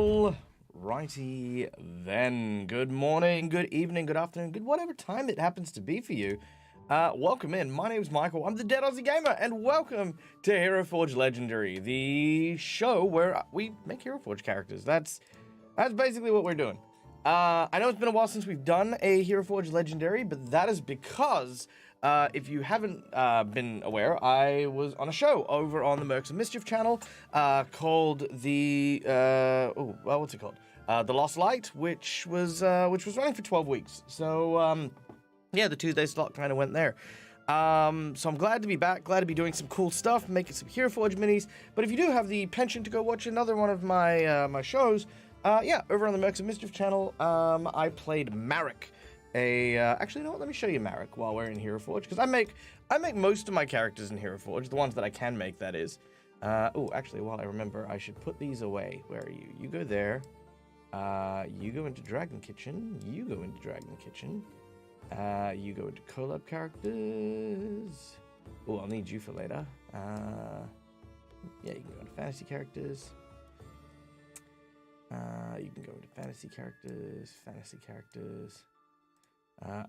All righty then. Good morning, good evening, good afternoon, good whatever time it happens to be for you. Welcome in. My name is Michael. I'm the Dead Aussie Gamer, and welcome to Heroforge Legendary, the show where we make Heroforge characters. That's basically what we're doing. I know it's been a while since we've done a Heroforge Legendary, but that is because if you haven't been aware, I was on a show over on the Mercs of Mischief channel called the what's it called? The Lost Light, which was running for 12 weeks. So yeah, the Tuesday slot kind of went there. So I'm glad to be back, glad to be doing some cool stuff, making some Heroforge minis. But if you do have the penchant to go watch another one of my my shows, yeah, over on the Mercs of Mischief channel, I played Marek. Actually, you know what? Let me show you Marek while we're in Heroforge, because I make most of my characters in Heroforge, the ones that I can make, that is. Oh, actually, while I remember, I should put these away. Where are you? You go there. You go into Dragon Kitchen. You go into Dragon Kitchen. You go into collab characters. Oh, I'll need you for later. Yeah, you can go into fantasy characters. You can go into fantasy characters.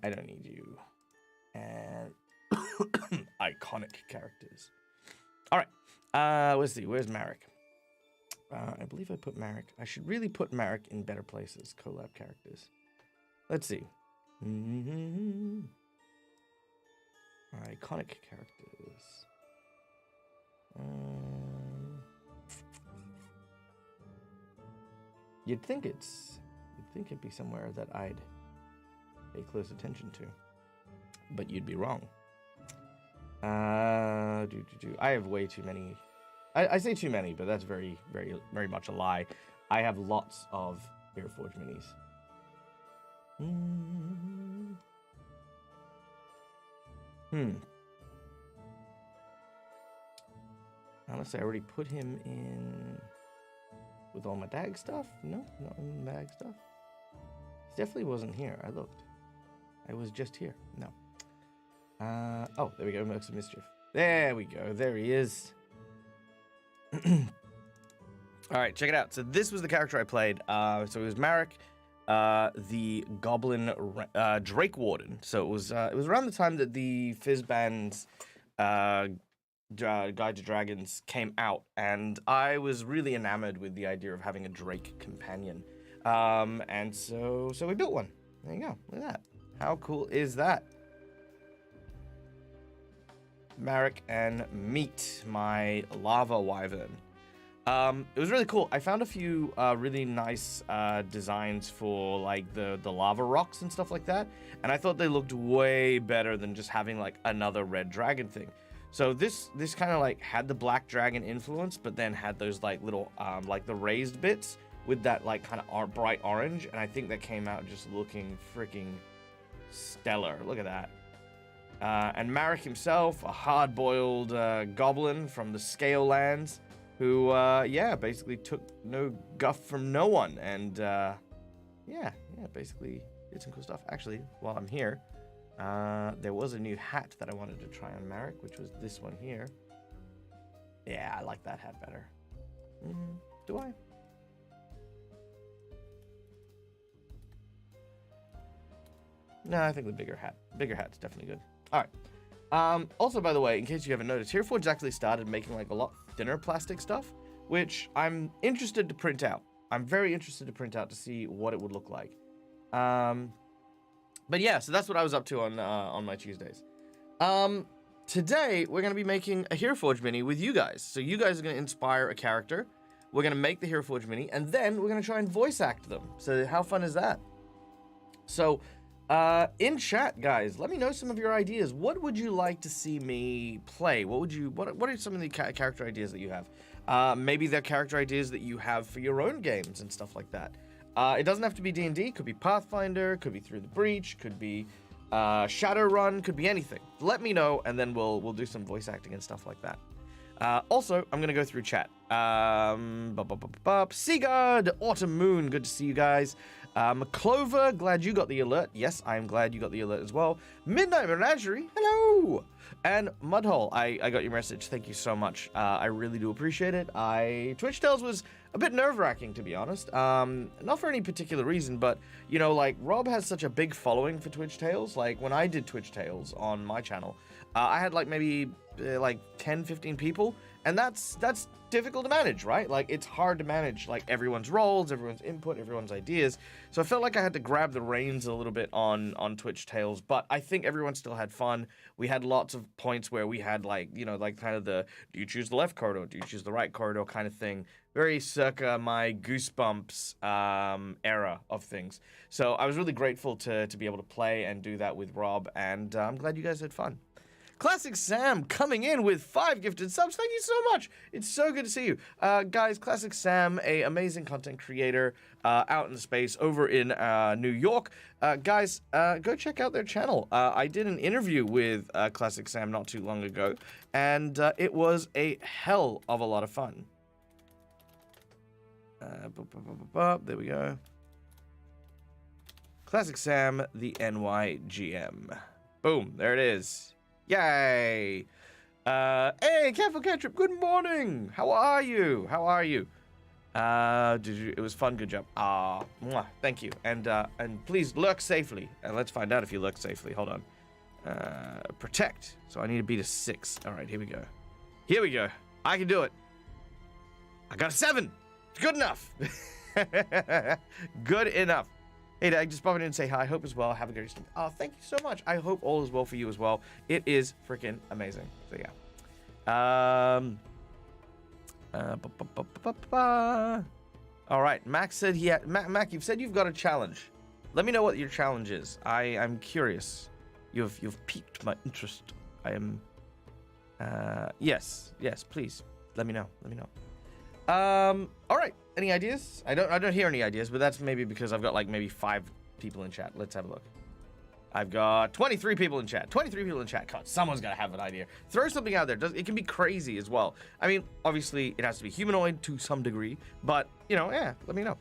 I don't need you. And iconic characters. All right. Let's see. Where's Marek? I believe I put Marek. I should really put Marek in better places. Collab characters. Let's see. Iconic characters. You'd think it'd be somewhere that I'd pay close attention to, but you'd be wrong. I have way too many. I say too many, but that's very, very, very much a lie. I have lots of Heroforge minis. Unless I already put him in with all my DAG stuff? No, not in DAG stuff. He definitely wasn't here. I looked. I was just here. No. Oh, there we go. Mercs of Mischief. There we go. There he is. All right, check it out. So this was the character I played. So it was Marek, the Goblin Drake Warden. So it was around the time that the Fizzband's Guide to Dragons came out, and I was really enamored with the idea of having a Drake companion. And so we built one. There you go. Look at that. How cool is that? Marek and Meat, my lava wyvern. It was really cool. I found a few really nice designs for like the lava rocks and stuff like that, and I thought they looked way better than just having like another red dragon thing. So this kind of like had the black dragon influence, but then had those like little like the raised bits with that like kind of bright orange, and I think that came out just looking freaking stellar. Look at that. And Marek himself, a hard-boiled goblin from the Scale Lands, who, yeah, basically took no guff from no one, and, yeah, basically did some cool stuff. Actually, while I'm here, there was a new hat that I wanted to try on Marek, which was this one here. Yeah, I like that hat better. Do I? No, I think the bigger hat's definitely good. All right. Also, by the way, in case you haven't noticed, Heroforge actually started making like a lot thinner plastic stuff, which I'm interested to print out. I'm very interested to print out to see what it would look like. But yeah, so that's what I was up to on my Tuesdays. Today we're gonna be making a Heroforge mini with you guys. So you guys are gonna inspire a character. We're gonna make the Heroforge mini, and then we're gonna try and voice act them. So how fun is that? So. In chat, guys, let me know some of your ideas. What would you like to see me play? What are some of the character ideas that you have? Maybe they're character ideas that you have for your own games and stuff like that. It doesn't have to be D&D. Could be Pathfinder, could be Through the Breach, could be Shadowrun, could be anything. Let me know, and then we'll do some voice acting and stuff like that. Also, I'm gonna go through chat. Seagard, Autumn Moon, good to see you guys. Clover, glad you got the alert. Yes, I'm glad you got the alert as well. Midnight Menagerie, hello. And Mudhole, I got your message. Thank you so much. I really do appreciate it. Twitch Tales was a bit nerve-wracking, to be honest. Not for any particular reason, but, you know, like, Rob has such a big following for Twitch Tales. Like, when I did Twitch Tales on my channel, I had, like, maybe, 10, 15 people. And that's difficult to manage, right? Like, it's hard to manage, like, everyone's roles, everyone's input, everyone's ideas. So I felt like I had to grab the reins a little bit on Twitch Tales, but I think everyone still had fun. We had lots of points where we had, like, you know, like, kind of the, do you choose the left corridor? Do you choose the right corridor kind of thing? Very circa my Goosebumps era of things. So I was really grateful to be able to play and do that with Rob, and I'm glad you guys had fun. Classic Sam coming in with 5 gifted subs. Thank you so much. It's so good to see you. Guys, Classic Sam, a amazing content creator out in space over in New York. Guys, go check out their channel. I did an interview with Classic Sam not too long ago, and it was a hell of a lot of fun. There we go. Classic Sam, the NYGM. Boom, there it is. Yay! Hey, Careful Cantrip, good morning! How are you? How are you? It was fun, good job. Thank you. And please lurk safely. And let's find out if you lurk safely. Hold on. Protect. So I need to beat a 6. Alright, here we go. Here we go. I can do it. I got a 7! It's good enough! Good enough. Hey, Dag, just popping in and say hi. Hope as well. Have a great stream. Oh, thank you so much. I hope all is well for you as well. It is freaking amazing. So, yeah. All right. Max said he had... Mac, you've said you've got a challenge. Let me know what your challenge is. I'm curious. You've piqued my interest. I am... Yes, please. Let me know. All right. Any ideas? I don't hear any ideas, but that's maybe because I've got like maybe 5 people in chat. Let's have a look. I've got 23 people in chat. 23 people in chat. God, someone's got to have an idea. Throw something out there. It can be crazy as well. I mean, obviously, it has to be humanoid to some degree, but, you know, yeah, let me know.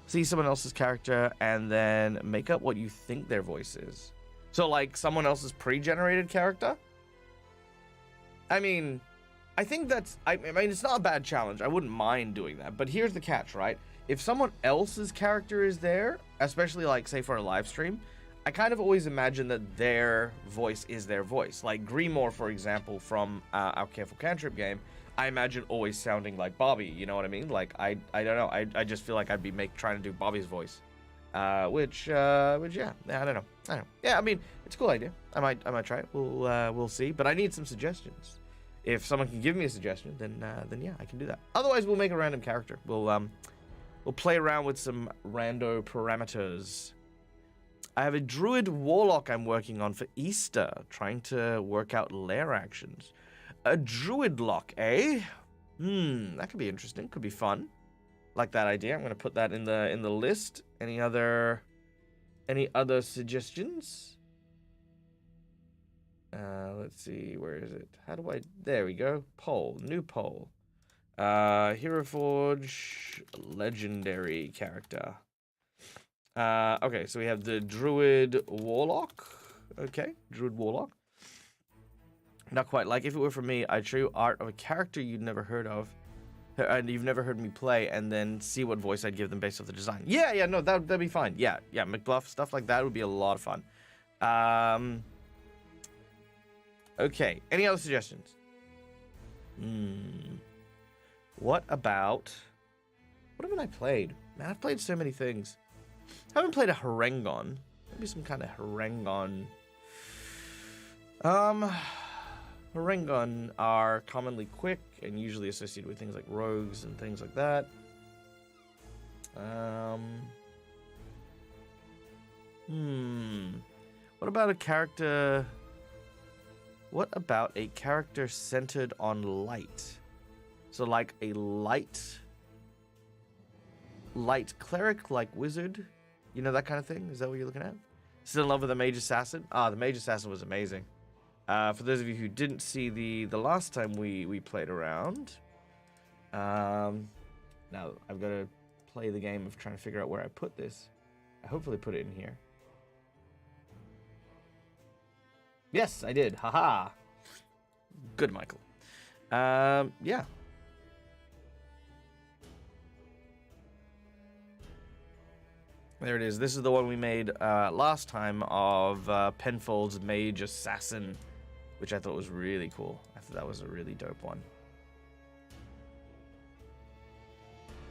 See someone else's character and then make up what you think their voice is. So, like, someone else's pre-generated character? I mean... I think that's, I mean, it's not a bad challenge. I wouldn't mind doing that. But here's the catch, right? If someone else's character is there, especially like, say, for a live stream, I kind of always imagine that their voice is their voice. Like Grimoire, for example, from our Careful Cantrip game, I imagine always sounding like Bobby. You know what I mean? Like, I don't know. I just feel like I'd be trying to do Bobby's voice. Which, yeah, I don't know. Yeah, I mean, it's a cool idea. I might try it. We'll see. But I need some suggestions. If someone can give me a suggestion, then yeah, I can do that. Otherwise, we'll make a random character. We'll play around with some rando parameters. I have a druid warlock I'm working on for Easter, trying to work out lair actions. A druid lock, eh? That could be interesting. Could be fun. Like that idea. I'm gonna put that in the list. Any other suggestions? Let's see, where is it? There we go. Poll, new poll. Heroforge legendary character. Okay, so we have the Druid Warlock. Okay, Druid Warlock. Not quite. Like, if it were for me, I'd show you art of a character you'd never heard of, and you've never heard me play, and then see what voice I'd give them based off the design. Yeah, no, that'd be fine. Yeah, McBluff, stuff like that would be a lot of fun. Okay, any other suggestions? What haven't I played? Man, I've played so many things. I haven't played a Harengon. Maybe some kind of Harengon. Harengon are commonly quick and usually associated with things like rogues and things like that. What about a character... What about a character centered on light? So like a light cleric, like wizard? You know, that kind of thing? Is that what you're looking at? Still in love with the Mage Assassin? The Mage Assassin was amazing. For those of you who didn't see the last time we played around, now I've got to play the game of trying to figure out where I put this. hopefully put it in here. Yes, I did. Haha. Good, Michael. Yeah. There it is. This is the one we made last time of Penfold's Mage Assassin, which I thought was really cool. I thought that was a really dope one.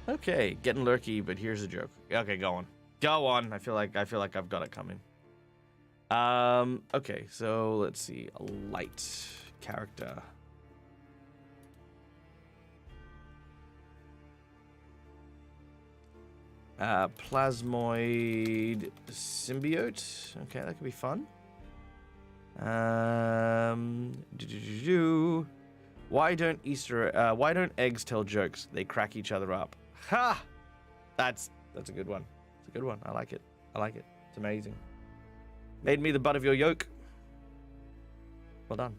Okay, getting lurky, but here's a joke. Okay, go on. Go on. I feel like I've got it coming. Okay, so let's see. A light character. Plasmoid symbiote. Okay, that could be fun. Why don't eggs tell jokes? They crack each other up. Ha! That's a good one. It's a good one. I like it. I like it. It's amazing. Made me the butt of your yoke. Well done.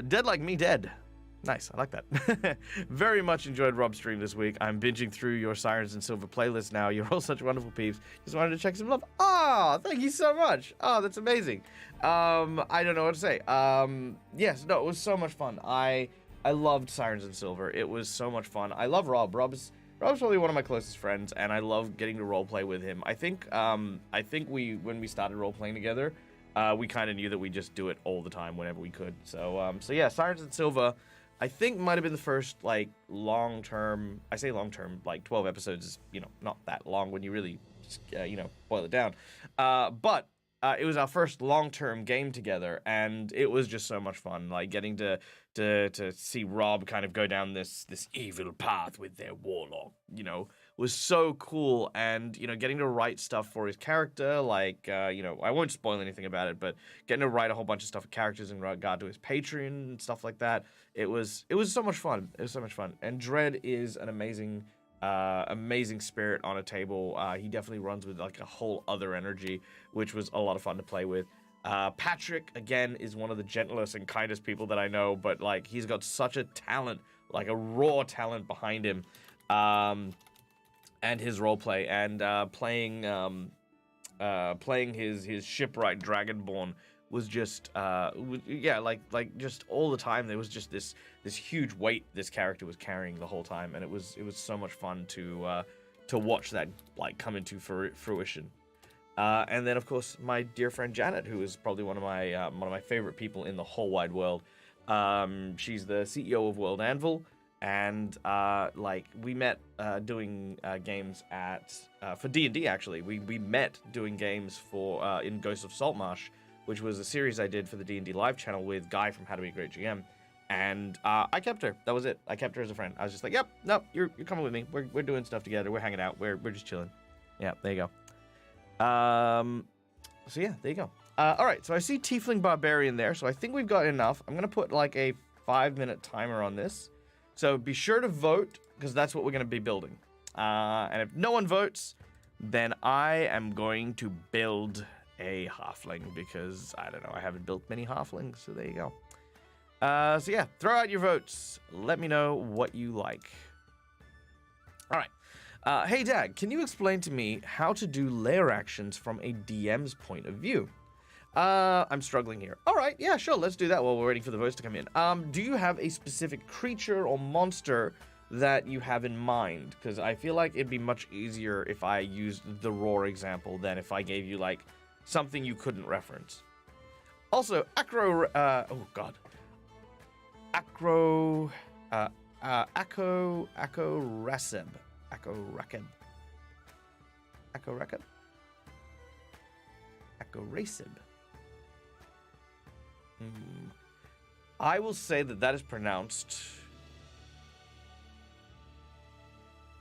Dead like me dead. Nice, I like that. Very much enjoyed Rob's stream this week. I'm binging through your Sirens and Silver playlist now. You're all such wonderful peeps. Just wanted to check some love. Oh, thank you so much. Oh, that's amazing. I don't know what to say. Yes, no, it was so much fun. I loved Sirens and Silver. It was so much fun. I love Rob. Rob's probably one of my closest friends, and I love getting to roleplay with him. I think when we started roleplaying together, we kind of knew that we just do it all the time whenever we could. So yeah, Sirens and Silver, I think might have been the first, like, long-term, I say long-term, like 12 episodes is, not that long when you really, boil it down. But it was our first long-term game together, and it was just so much fun, like, getting to see Rob kind of go down this evil path with their warlock, was so cool. And, getting to write stuff for his character, like, I won't spoil anything about it, but getting to write a whole bunch of stuff for characters in regard to his Patreon and stuff like that, it was so much fun. It was so much fun. And Dread is an amazing spirit on a table. He definitely runs with, like, a whole other energy, which was a lot of fun to play with. Patrick, again, is one of the gentlest and kindest people that I know, but, like, he's got such a talent, like a raw talent behind him. And his roleplay, and playing his shipwright Dragonborn was just like just all the time. There was just this huge weight this character was carrying the whole time, and it was so much fun to watch that, like, come into fruition. And then, of course, my dear friend Janet, who is probably one of my favorite people in the whole wide world. She's the CEO of World Anvil. And, like, we met doing games for D&D, actually. We met doing games in Ghosts of Saltmarsh, which was a series I did for the D&D live channel with Guy from How to Be a Great GM. And I kept her. That was it. I kept her as a friend. I was just like, yep, no, you're coming with me. We're doing stuff together. We're hanging out. We're just chilling. Yeah, there you go. So, yeah, there you go. All right, so I see Tiefling Barbarian there, so I think we've got enough. I'm going to put, like, a 5-minute timer on this. So be sure to vote, because that's what we're going to be building. And if no one votes, then I am going to build a halfling, because, I don't know, I haven't built many halflings, so there you go. So yeah, throw out your votes. Let me know what you like. All right. Hey, Dad, can you explain to me how to do lair actions from a DM's point of view? I'm struggling here. All right, yeah, sure, let's do that while we're waiting for the votes to come in. Do you have a specific creature or monster that you have in mind? Because I feel like it'd be much easier if I used the roar example than if I gave you, like, something you couldn't reference. Also, Acro Racib. I will say that is pronounced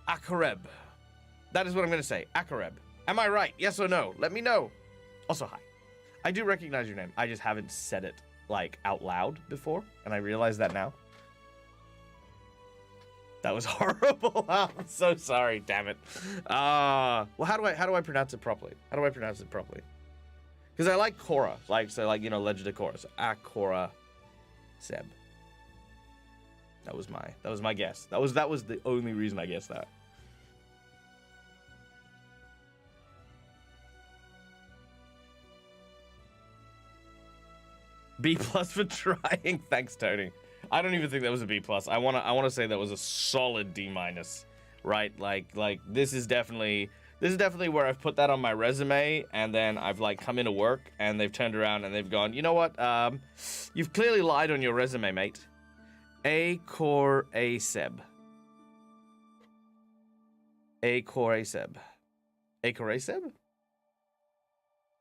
Akareb. That is what I'm going to say. Akareb. Am I right? Yes or no? Let me know. Also, hi. I do recognize your name. I just haven't said it, like, out loud before, and I realize that now. That was horrible. I'm so sorry. Damn it. Well, how do I pronounce it properly? How do I pronounce it properly? Because I like Korra, Legend of Korra. So Akora Seb. That was my guess. That was the only reason I guessed that. B plus for trying. Thanks, Tony. I don't even think that was a B plus. I wanna say that was a solid D minus, right? Like this is definitely where I've put that on my resume, and then I've like come into work and they've turned around and they've gone, you know what? You've clearly lied on your resume, mate. A core A seb. A core A seb. A core A seb?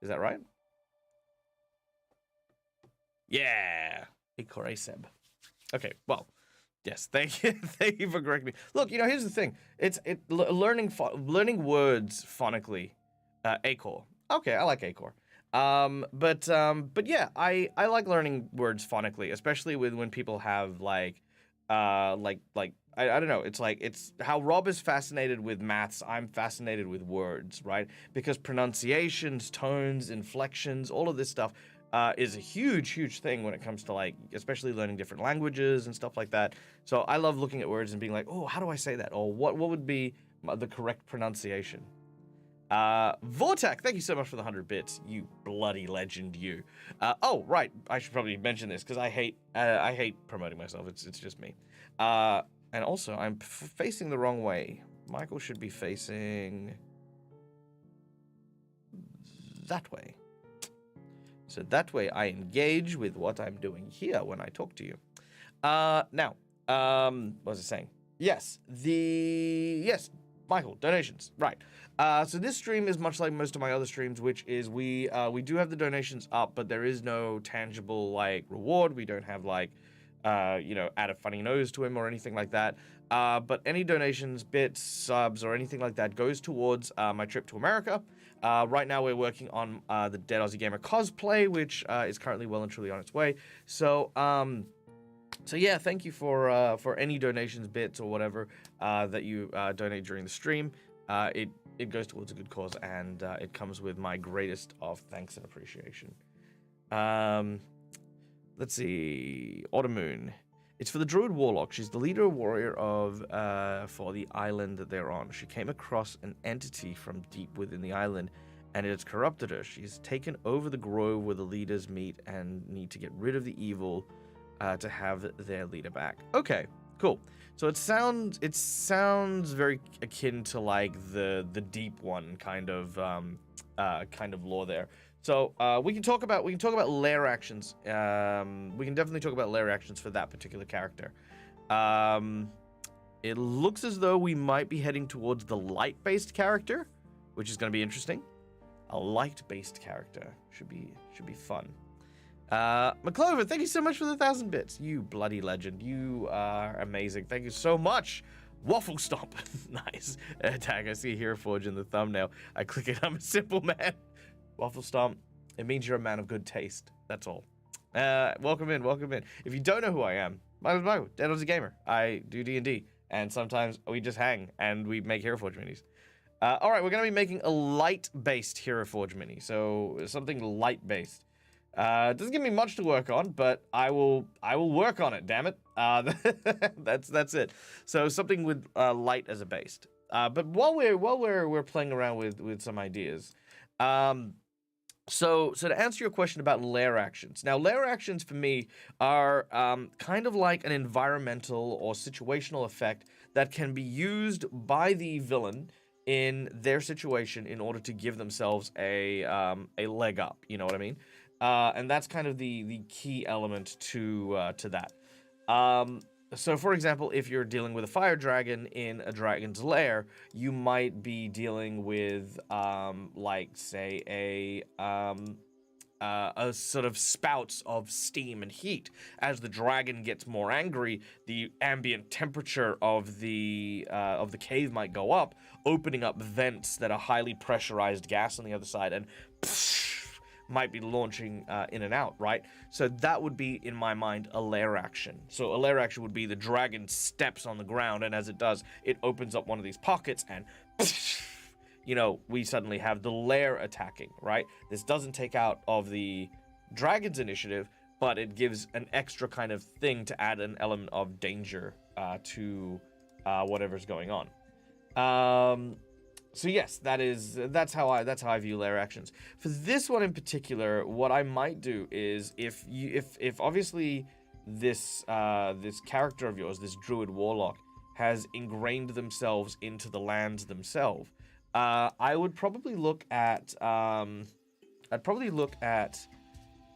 Is that right? Yeah. A core A seb. Okay, well, yes, thank you for correcting me. Look, you know, here's the thing. Learning words phonically, Acor. Okay, I like Acor. But yeah, I like learning words phonically, especially when people have I don't know. It's how Rob is fascinated with maths. I'm fascinated with words, right? Because pronunciations, tones, inflections, all of this stuff is a huge thing when it comes to like, especially learning different languages and stuff like that. So I love looking at words and being like, oh, how do I say that? Or what would be the correct pronunciation? Vortek, thank you so much for the 100 bits, you bloody legend, you. Oh, right, I should probably mention this because I hate promoting myself. It's just me. And also, I'm facing the wrong way. Michael should be facing that way. So that way I engage with what I'm doing here when I talk to you. Now, what was I saying? Yes, Michael, donations, right. So this stream is much like most of my other streams, which is we do have the donations up, but there is no tangible like reward. We don't have like, you know, add a funny nose to him or anything like that. But any donations, bits, subs, or anything like that goes towards my trip to America. Right now we're working on the Dead Aussie Gamer cosplay, which is currently well and truly on its way. So yeah, thank you for any donations, bits, or whatever that you donate during the stream. It goes towards a good cause, and it comes with my greatest of thanks and appreciation. Let's see, Automoon. It's for the Druid Warlock. She's the leader warrior of for the island that they're on. She came across an entity from deep within the island, and it has corrupted her. She's taken over the grove where the leaders meet and need to get rid of the evil to have their leader back. Okay, cool. So it sounds very akin to like the deep one kind of lore there. So we can talk about lair actions. We can definitely talk about lair actions for that particular character. It looks as though we might be heading towards the light-based character, which is going to be interesting. A light-based character should be fun. McClover, thank you so much for the 1,000 bits. You bloody legend. You are amazing. Thank you so much. Waffle Stomp. Nice. Tag, I see Heroforge in the thumbnail. I click it. I'm a simple man. Waffle Stomp. It means you're a man of good taste. That's all. Welcome in. Welcome in. If you don't know who I am, my name's Michael, Dead Aussie Gamer. I do D&D. And sometimes we just hang and we make Heroforge minis. All right, we're going to be making a light-based Heroforge mini. So something light-based. Doesn't give me much to work on, but I will work on it. Damn it, that's it. So something with light as a base. But while we're playing around with some ideas, so to answer your question about lair actions. Now, lair actions for me are kind of like an environmental or situational effect that can be used by the villain in their situation in order to give themselves a leg up. You know what I mean? And that's kind of the key element to that. So, for example, if you're dealing with a fire dragon in a dragon's lair, you might be dealing with, like, say, a sort of spouts of steam and heat. As the dragon gets more angry, the ambient temperature of the cave might go up, opening up vents that are highly pressurized gas on the other side, and might be launching in and out, right? So that would be, in my mind, a lair action. So a lair action would be the dragon steps on the ground, and as it does, it opens up one of these pockets, and you know, we suddenly have the lair attacking, right? This doesn't take out of the dragon's initiative, but it gives an extra kind of thing to add an element of danger to whatever's going on. So yes, that's how I view layer actions. For this one in particular, what I might do is if obviously this character of yours, this druid warlock, has ingrained themselves into the lands themselves, I would probably look at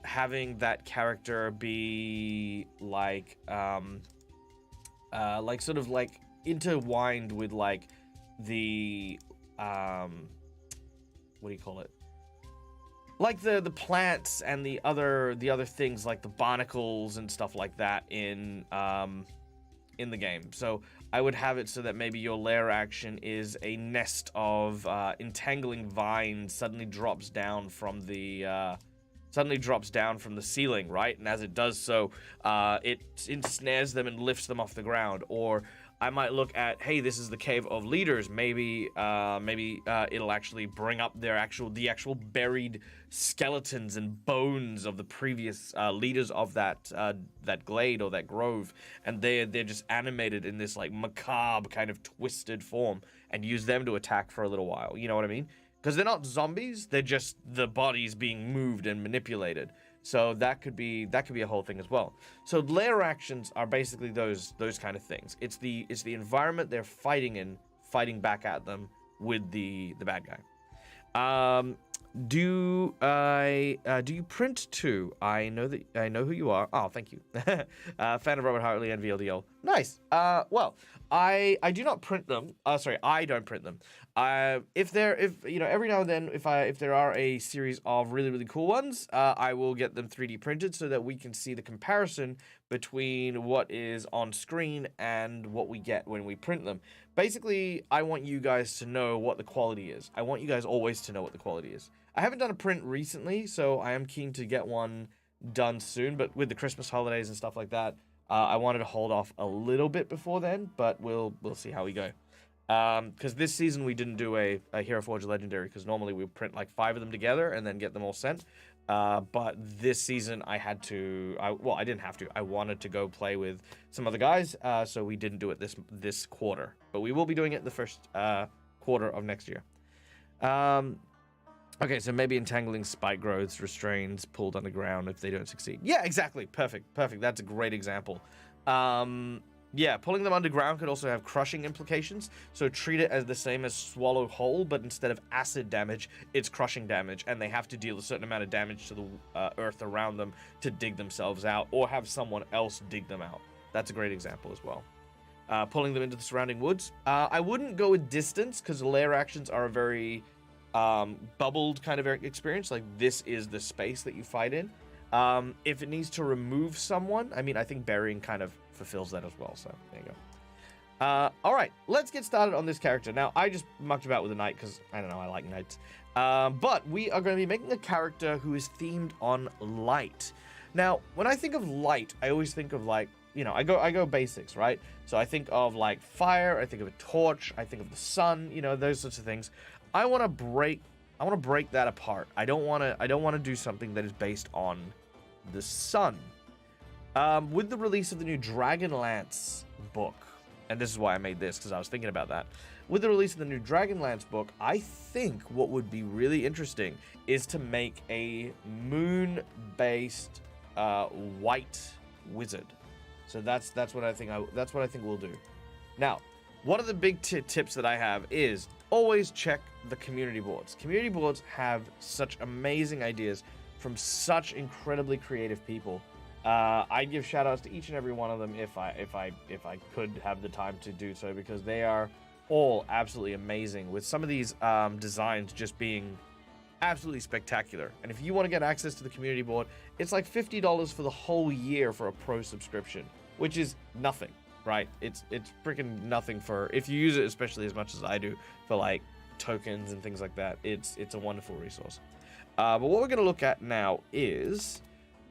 having that character be like sort of like intertwined with like the what do you call it? Like the plants and the other things like the barnacles and stuff like that in the game. So I would have it so that maybe your lair action is a nest of entangling vines suddenly drops down from the ceiling, right? And as it does so, it ensnares them and lifts them off the ground. Or I might look at, hey, this is the cave of leaders. Maybe it'll actually bring up the actual buried skeletons and bones of the previous leaders of that glade or that grove, and they're just animated in this like macabre kind of twisted form, and use them to attack for a little while. You know what I mean? Because they're not zombies; they're just the bodies being moved and manipulated. So that could be a whole thing as well. So lair actions are basically those kind of things. It's the environment they're fighting back at them with the bad guy. Do you print too? I know who you are. Oh, thank you. Fan of Robert Hartley and VLDL. Nice. Well, I do not print them. Sorry, I don't print them. If you know, every now and then, if there are a series of really cool ones, I will get them 3D printed so that we can see the comparison between what is on screen and what we get when we print them. Basically, I want you guys to know what the quality is. I want you guys always to know what the quality is. I haven't done a print recently, so I am keen to get one done soon, but with the Christmas holidays and stuff like that, I wanted to hold off a little bit before then, but we'll see how we go. Because this season we didn't do a Heroforge Legendary, because normally we print like 5 of them together and then get them all sent. But this season I had to, I didn't have to. I wanted to go play with some other guys, so we didn't do it this quarter. But we will be doing it the first quarter of next year. Okay, so maybe entangling spike growths, restrains, pulled underground if they don't succeed. Yeah, exactly. Perfect. That's a great example. Yeah, pulling them underground could also have crushing implications. So treat it as the same as swallow whole, but instead of acid damage, it's crushing damage, and they have to deal a certain amount of damage to the earth around them to dig themselves out, or have someone else dig them out. That's a great example as well. Pulling them into the surrounding woods. I wouldn't go with distance, because lair actions are a very bubbled kind of experience. Like, this is the space that you fight in. If it needs to remove someone, I mean, I think burying kind of fulfills that as well, so there you go. All right, let's get started on this character. Now, I just mucked about with a knight because, I don't know, I like knights. But we are going to be making a character who is themed on light. Now, when I think of light, I always think of, like, you know, I go basics, right? So I think of, like, fire, I think of a torch, I think of the sun, you know, those sorts of things. I want to break that apart. I don't want to do something that is based on the sun. With the release of the new Dragonlance book, and this is why I made this, because I was thinking about that. With the release of the new Dragonlance book, I think what would be really interesting is to make a moon-based white wizard. So that's what I think we'll do. Now, one of the big tips that I have is always check the community boards. Community boards have such amazing ideas from such incredibly creative people. I'd give shout outs to each and every one of them if I could have the time to do so, because they are all absolutely amazing, with some of these designs just being absolutely spectacular. And if you want to get access to the community board, it's like $50 for the whole year for a pro subscription, which is nothing, right? It's freaking nothing for, if you use it, especially as much as I do, for like tokens and things like that. It's a wonderful resource. But what we're going to look at now is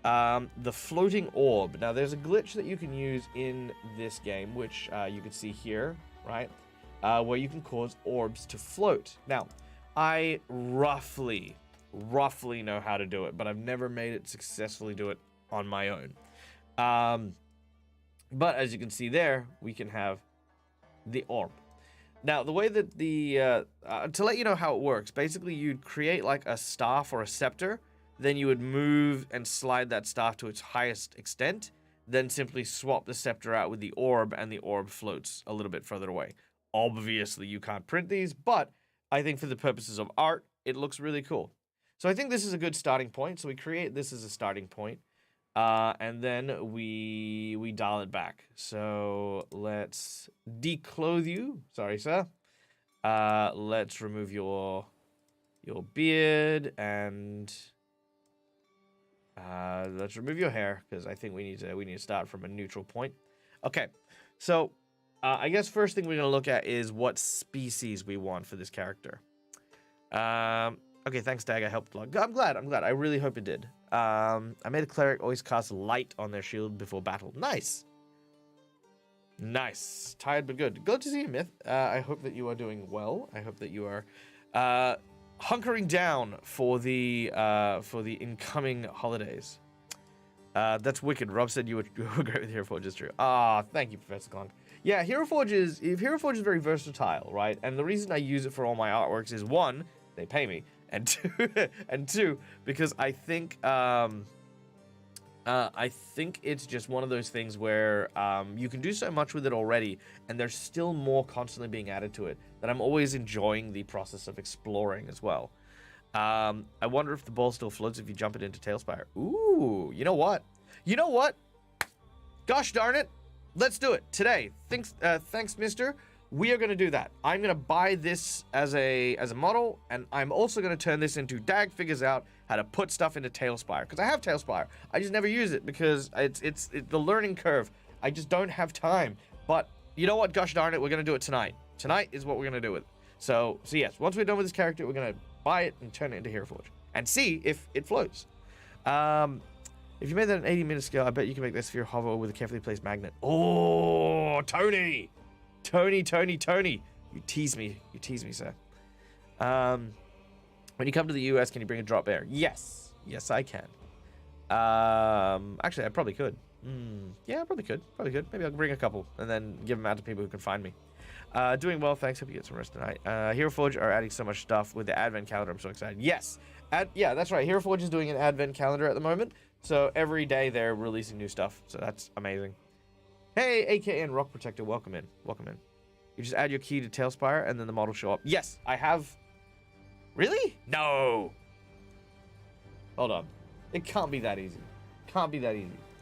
the floating orb. Now, there's a glitch that you can use in this game, which you can see here, right? Where you can cause orbs to float. Now, I roughly know how to do it, but I've never made it successfully do it on my own. But as you can see there, we can have the orb. Now, the way that to let you know how it works, basically you'd create like a staff or a scepter, then you would move and slide that staff to its highest extent, then simply swap the scepter out with the orb, and the orb floats a little bit further away. Obviously, you can't print these, but I think for the purposes of art, it looks really cool. So I think this is a good starting point. So we create this as a starting point, and then we dial it back. So let's declothe you. Sorry, sir. Let's remove your beard, and let's remove your hair, because I think we need to start from a neutral point. Okay, so I guess first thing we're gonna look at is what species we want for this character. Okay, thanks, Dag. I helped log. I'm glad. I really hope it did. I made a cleric always cast light on their shield before battle. Nice. Nice. Tired but good. Good to see you, Myth. I hope that you are doing well. I hope that you are hunkering down for the incoming holidays. That's wicked. Rob said you were great with Heroforge. It's true. Ah, thank you, Professor Clonk. Yeah, Heroforge is very versatile, right? And the reason I use it for all my artworks is, one, they pay me, and two, because I think it's just one of those things where you can do so much with it already, and there's still more constantly being added to it, that I'm always enjoying the process of exploring as well. I wonder if the ball still floats if you jump it into Tailspire. Ooh, you know what? You know what? Gosh darn it. Let's do it today. Thanks, mister. We are going to do that. I'm going to buy this as a model, and I'm also going to turn this into Dag figures out how to put stuff into Tailspire, because I have Tailspire. I just never use it because it's the learning curve. I just don't have time. But you know what? Gosh darn it, we're going to do it tonight. Tonight is what we're going to do with it. So yes, once we're done with this character, we're going to buy it and turn it into Heroforge and see if it floats. If you made that an 80-minute scale, I bet you can make that sphere hover with a carefully placed magnet. Oh, Tony! Tony. You tease me, sir. When you come to the US, can you bring a drop bear? Yes, I can. Actually, I probably could. Yeah, I probably could. Maybe I'll bring a couple and then give them out to people who can find me. Doing well, thanks. Hope you get some rest tonight. Heroforge are adding so much stuff with the advent calendar. I'm so excited. Yes, yeah, that's right. Heroforge is doing an advent calendar at the moment, so every day they're releasing new stuff. So that's amazing. Hey, AKN Rock Protector, welcome in. You just add your key to Tailspire, and then the model show up. Yes, I have. Really? No. Hold on. It can't be that easy.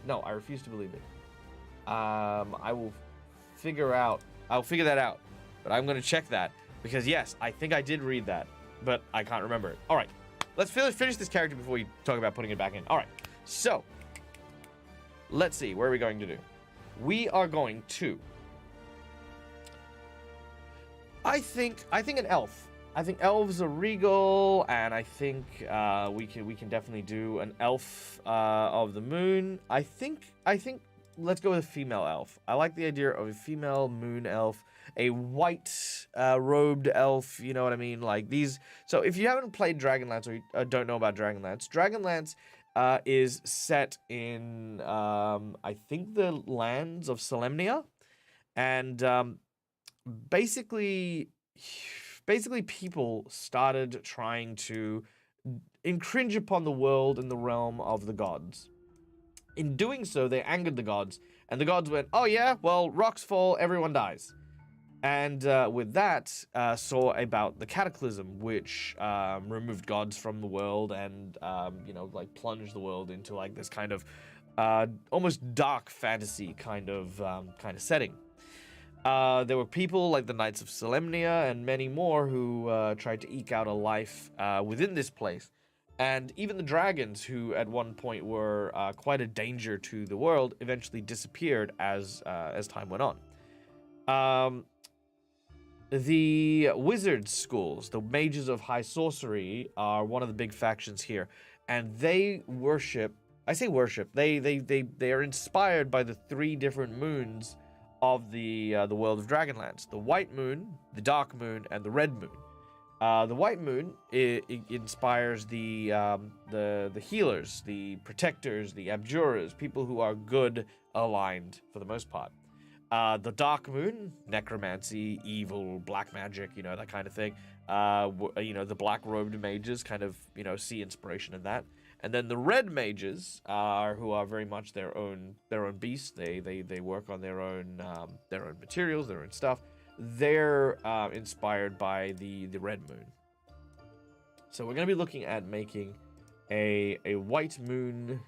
No, I refuse to believe it. I will figure out. I'll figure that out. But I'm going to check that. Because, yes, I think I did read that. But I can't remember it. All right. Let's finish this character before we talk about putting it back in. All right. So, let's see. What are we going to do? We are going to... I think an elf. I think elves are regal, and I think we can definitely do an elf of the moon. I think let's go with a female elf. I like the idea of a female moon elf, a white robed elf. You know what I mean? Like these. So if you haven't played Dragonlance or don't know about Dragonlance, Dragonlance is set in I think the lands of Solemnia, and basically people started trying to infringe upon the world and the realm of the gods. In doing so, they angered the gods, and the gods went, oh yeah, well, rocks fall, everyone dies. And with that, saw about the cataclysm, which removed gods from the world and, like plunged the world into like this kind of almost dark fantasy kind of setting. There were people like the Knights of Solemnia and many more who tried to eke out a life within this place. And even the dragons, who at one point were quite a danger to the world, eventually disappeared as time went on. The wizard schools, the mages of high sorcery, are one of the big factions here. And they worship, I say worship, they are inspired by the 3 different moons of the world of Dragonlance: the white moon, the dark moon, and the red moon. The white moon it inspires the healers, the protectors, the abjurers, people who are good aligned for the most part. The Dark Moon, necromancy, evil, black magic, you know, that kind of thing. You know, the black-robed mages kind of, you know, see inspiration in that. And then the red mages who are very much their own beasts. They work on their own materials, their own stuff. They're inspired by the red moon. So we're gonna be looking at making a white moon,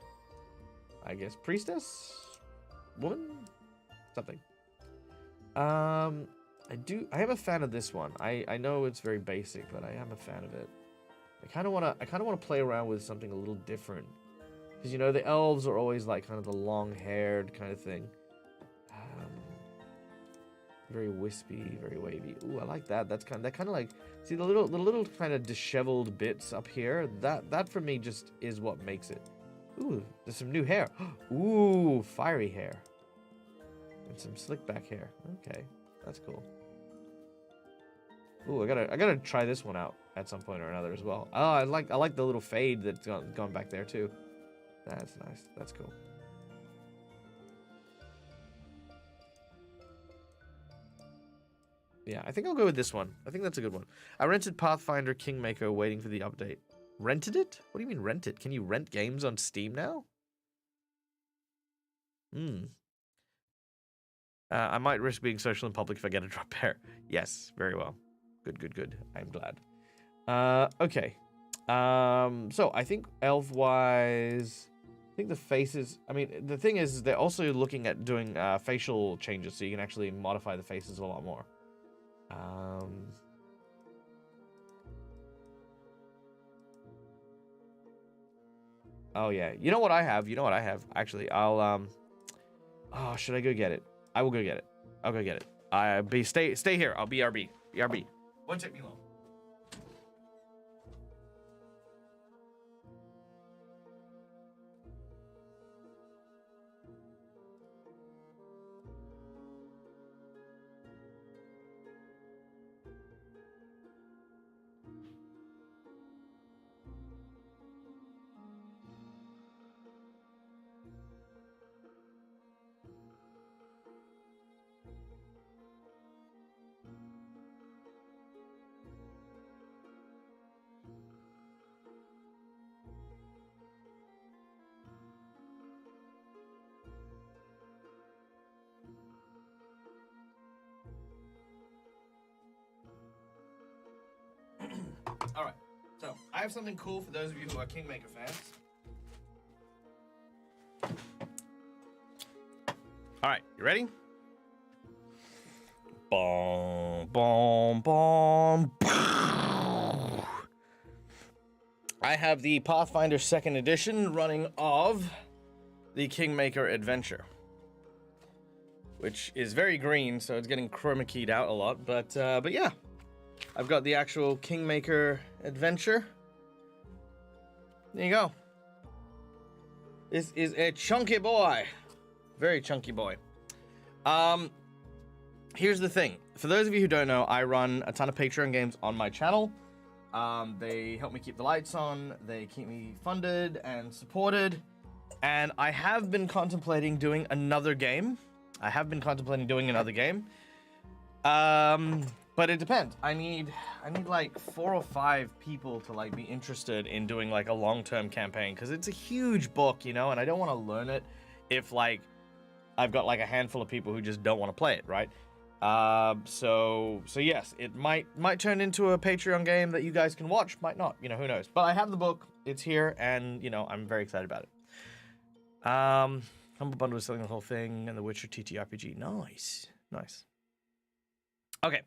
I guess, priestess, woman, something. I am a fan of this one. I know it's very basic, but I am a fan of it. I kind of wanna play around with something a little different, because you know the elves are always like kind of the long-haired kind of thing, very wispy, very wavy. Ooh, I like that. That kind of like, see the little kind of disheveled bits up here. That for me just is what makes it. Ooh, there's some new hair. Ooh, fiery hair. And some slick back hair. Okay, that's cool. Ooh, I gotta try this one out at some point or another as well. Oh, I like the little fade that's gone back there too. That's nice. That's cool. Yeah, I think I'll go with this one. I think that's a good one. I rented Pathfinder Kingmaker waiting for the update. Rented it? What do you mean rent it? Can you rent games on Steam now? I might risk being social in public if I get a drop pair. Yes, very well. Good. I'm glad. Okay. So I think elf-wise, I think the faces, I mean, the thing is they're also looking at doing facial changes, so you can actually modify the faces a lot more. Oh yeah, you know what I have? Actually, I'll oh, should I go get it? I will go get it. I'll go get it. Stay here. I'll BRB. BRB. Won't take me long. Alright, so I have something cool for those of you who are Kingmaker fans. Alright, you ready? Boom, boom, boom. I have the Pathfinder 2nd edition running of the Kingmaker Adventure, which is very green, so it's getting chroma keyed out a lot, but yeah. I've got the actual Kingmaker Adventure. There you go. This is a chunky boy. Very chunky boy. Here's the thing. For those of you who don't know, I run a ton of Patreon games on my channel. They help me keep the lights on. They keep me funded and supported. And I have been contemplating doing another game. But it depends. I need like 4 or 5 people to like be interested in doing like a long-term campaign, because it's a huge book, you know, and I don't want to learn it if like I've got like a handful of people who just don't want to play it, right? So yes, it might turn into a Patreon game that you guys can watch, might not, you know, who knows. But I have the book, it's here, and you know, I'm very excited about it. Humble Bundle is selling the whole thing, and the Witcher TTRPG. Nice. Okay.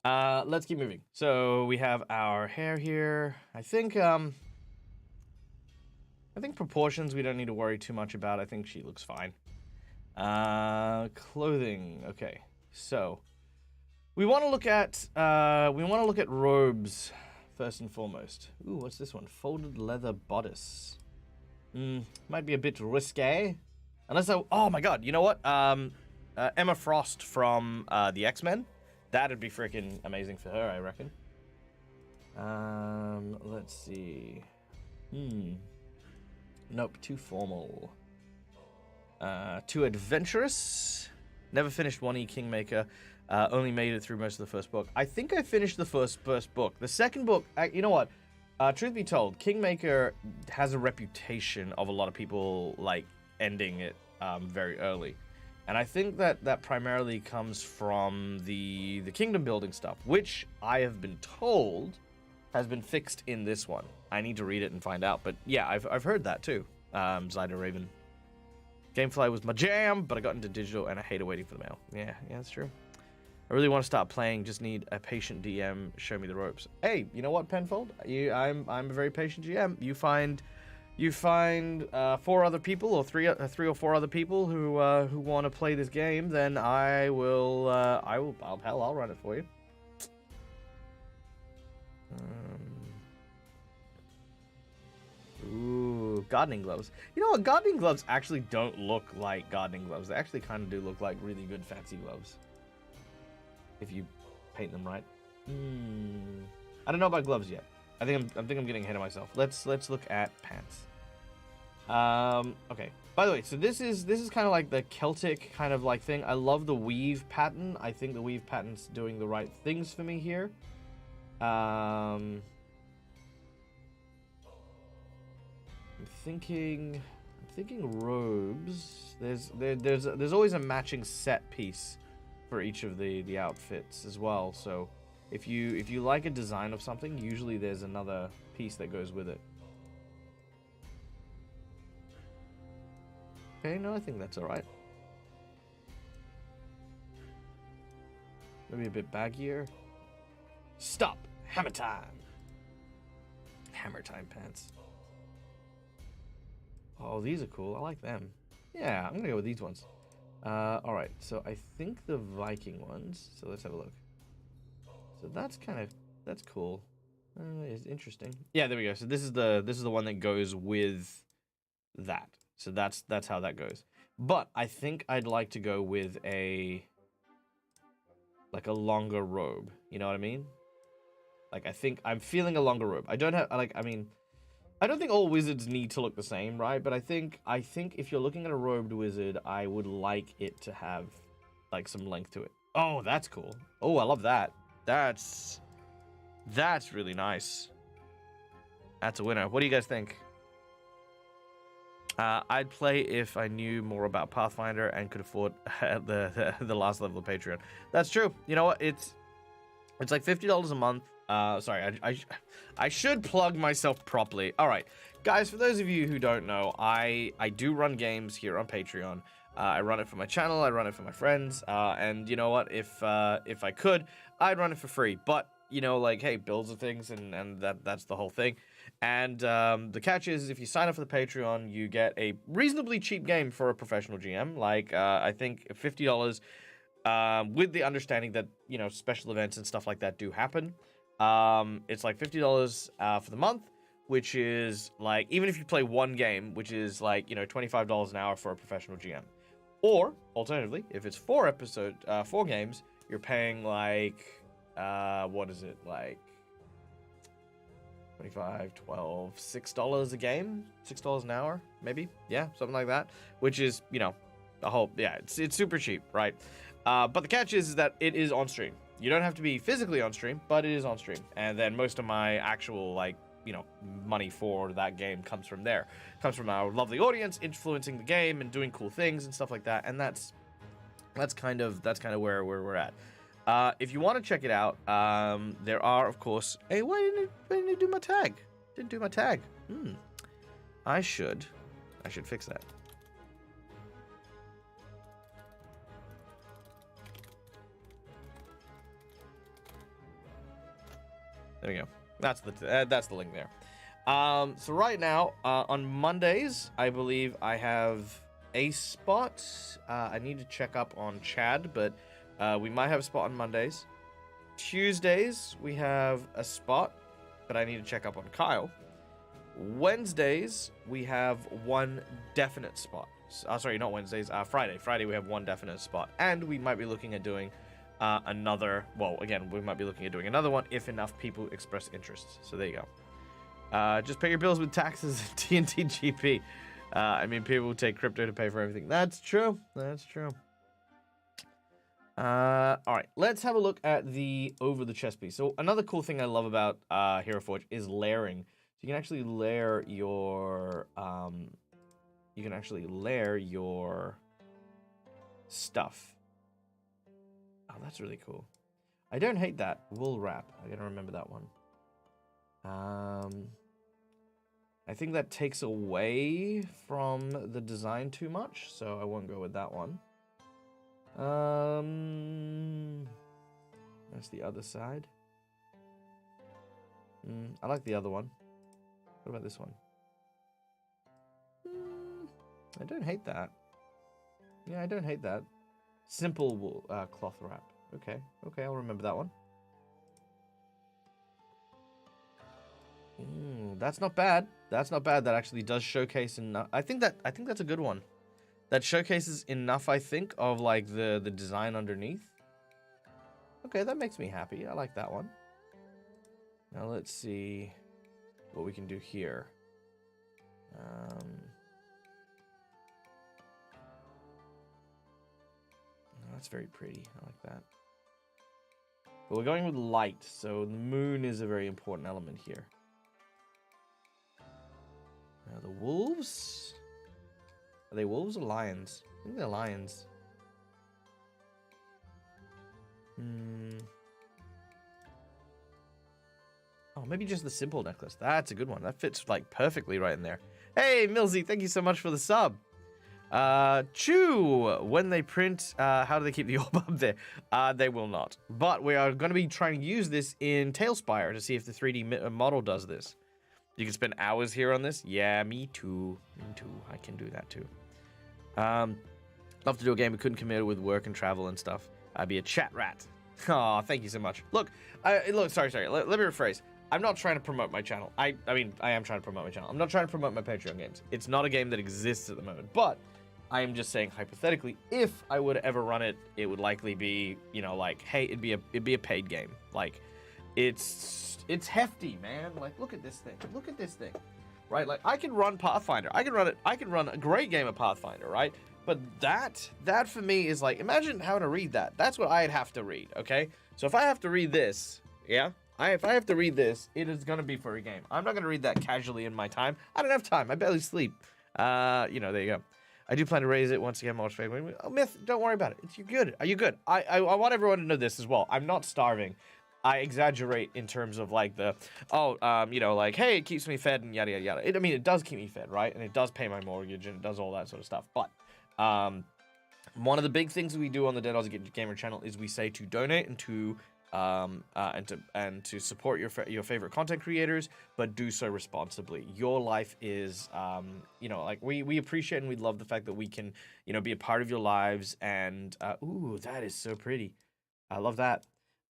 Let's keep moving. So we have our hair here. I think proportions we don't need to worry too much about. I think she looks fine. Clothing. Okay. So we want to look at robes first and foremost. Ooh, what's this one? Folded leather bodice. Might be a bit risque. Unless oh my god, you know what? Emma Frost from the X-Men. That'd be freaking amazing for her, I reckon. Let's see. Nope, too formal. Too adventurous. Never finished 1E Kingmaker. Only made it through most of the first book. I think I finished the first book. The second book, you know what? Truth be told, Kingmaker has a reputation of a lot of people like ending it very early. And I think that primarily comes from the kingdom building stuff, which I have been told has been fixed in this one. I need to read it and find out. But yeah, I've heard that too. Zyda Raven. Gamefly was my jam, but I got into digital and I hated waiting for the mail. Yeah, that's true. I really want to start playing, just need a patient DM, show me the ropes. Hey, you know what, Penfold? I'm a very patient GM. You find 4 other people or three or four other people who want to play this game, then I'll run it for you. Ooh, gardening gloves. You know what? Gardening gloves actually don't look like gardening gloves. They actually kind of do look like really good fancy gloves. If you paint them right. I don't know about gloves yet. I think I'm getting ahead of myself. Let's look at pants. Okay. By the way, so this is kind of like the Celtic kind of like thing. I love the weave pattern. I think the weave pattern's doing the right things for me here. I'm thinking robes. There's always a matching set piece for each of the outfits as well. So if you like a design of something, usually there's another piece that goes with it. Okay, no, I think that's all right. Maybe a bit baggier. Stop! Hammer time! Hammer time pants. Oh, these are cool. I like them. Yeah, I'm gonna go with these ones. Alright, so I think the Viking ones. So let's have a look. So that's cool. It's interesting. Yeah, there we go. So this is the one that goes with that. So that's how that goes. But I think I'd like to go with a longer robe. You know what I mean? Like, I think I'm feeling a longer robe. I don't think all wizards need to look the same, right? But I think if you're looking at a robed wizard, I would like it to have like some length to it. Oh, that's cool. Oh, I love that. That's really nice. That's a winner. What do you guys think? I'd play if I knew more about Pathfinder and could afford the last level of Patreon. That's true. You know what? It's like $50 a month. Sorry, I should plug myself properly. All right, guys, for those of you who don't know, I do run games here on Patreon. I run it for my channel, I run it for my friends, and you know what? If I could, I'd run it for free. But you know, like, hey, bills and things, and that's the whole thing. And the catch is, if you sign up for the Patreon, you get a reasonably cheap game for a professional GM. Like, I think $50, with the understanding that, you know, special events and stuff like that do happen. It's like $50 for the month, which is like, even if you play one game, which is like, you know, $25 an hour for a professional GM. Or alternatively, if it's 4 games, you're paying like, what is it, like 25, 12, $6 a game, $6 an hour, maybe, yeah, something like that, which is, you know, the whole, yeah, it's super cheap, right? But the catch is that it is on stream. You don't have to be physically on stream, but it is on stream. And then most of my actual, like, you know, money for that game comes from there. Comes from our lovely audience influencing the game and doing cool things and stuff like that. And that's kind of where we're at. If you want to check it out, there are, of course. Hey, why didn't it do my tag? Didn't do my tag. I should fix that. There we go. That's the link there. So right now, on Mondays, I believe I have a spot. I need to check up on Chad, but we might have a spot on Mondays. Tuesdays, we have a spot, but I need to check up on Kyle. Wednesdays, we have one definite spot. Sorry, not Wednesdays. Friday. Friday, we have one definite spot. And we might be looking at doing another, well, again, we might be looking at doing another one if enough people express interest. So there you go. Just pay your bills with taxes and TNT GP. I mean, people will take crypto to pay for everything. That's true. That's true. All right, let's have a look at the over the chest piece. So another cool thing I love about Heroforge is layering. So you can actually layer your stuff. Oh, that's really cool. I don't hate that wool wrap. I gotta remember that one. I think that takes away from the design too much, so I won't go with that one. That's the other side. I like the other one. What about this one? I don't hate that. Yeah, I don't hate that. Simple wool, cloth wrap. Okay, I'll remember that one. That's not bad. That's not bad. That actually does showcase enough. I think that's a good one. That showcases enough, I think, of like the design underneath. Okay, that makes me happy. I like that one. Now let's see what we can do here. That's very pretty. I like that. But we're going with light, so the moon is a very important element here. Now the wolves. Are they wolves or lions? I think they're lions. Oh, maybe just the simple necklace. That's a good one. That fits like perfectly right in there. Hey, Milsey, thank you so much for the sub. Chew, when they print, how do they keep the orb up there? They will not. But we are going to be trying to use this in Tailspire to see if the 3D model does this. You can spend hours here on this. Yeah, me too. Me too. I can do that too. Love to do a game, but couldn't commit with work and travel and stuff. I'd be a chat rat. Aw, thank you so much. Look, sorry. Let me rephrase. I'm not trying to promote my channel. I mean, I am trying to promote my channel. I'm not trying to promote my Patreon games. It's not a game that exists at the moment, but I am just saying hypothetically, if I would ever run it, it would likely be, you know, like, hey, it'd be a paid game. Like, it's hefty, man. Like, look at this thing. Look at this thing. Right? Like, I can run Pathfinder. I can run a great game of Pathfinder, right? But that for me is like, imagine having to read that. That's what I'd have to read, okay? So if I have to read this, yeah? If I have to read this, it is going to be for a game. I'm not going to read that casually in my time. I don't have time. I barely sleep. You know, there you go. I do plan to raise it once again. Most favorite. Oh, Myth, don't worry about it. You're good. Are you good? I want everyone to know this as well. I'm not starving. I exaggerate in terms of like the, you know, like, hey, it keeps me fed and yada, yada, yada. I mean, it does keep me fed, right? And it does pay my mortgage and it does all that sort of stuff. But one of the big things we do on the Dead Aussie Gamer channel is we say to donate and to support your favorite content creators, but do so responsibly. Your life is, you know, like we appreciate and we love the fact that we can, you know, be a part of your lives. And ooh, that is so pretty. I love that.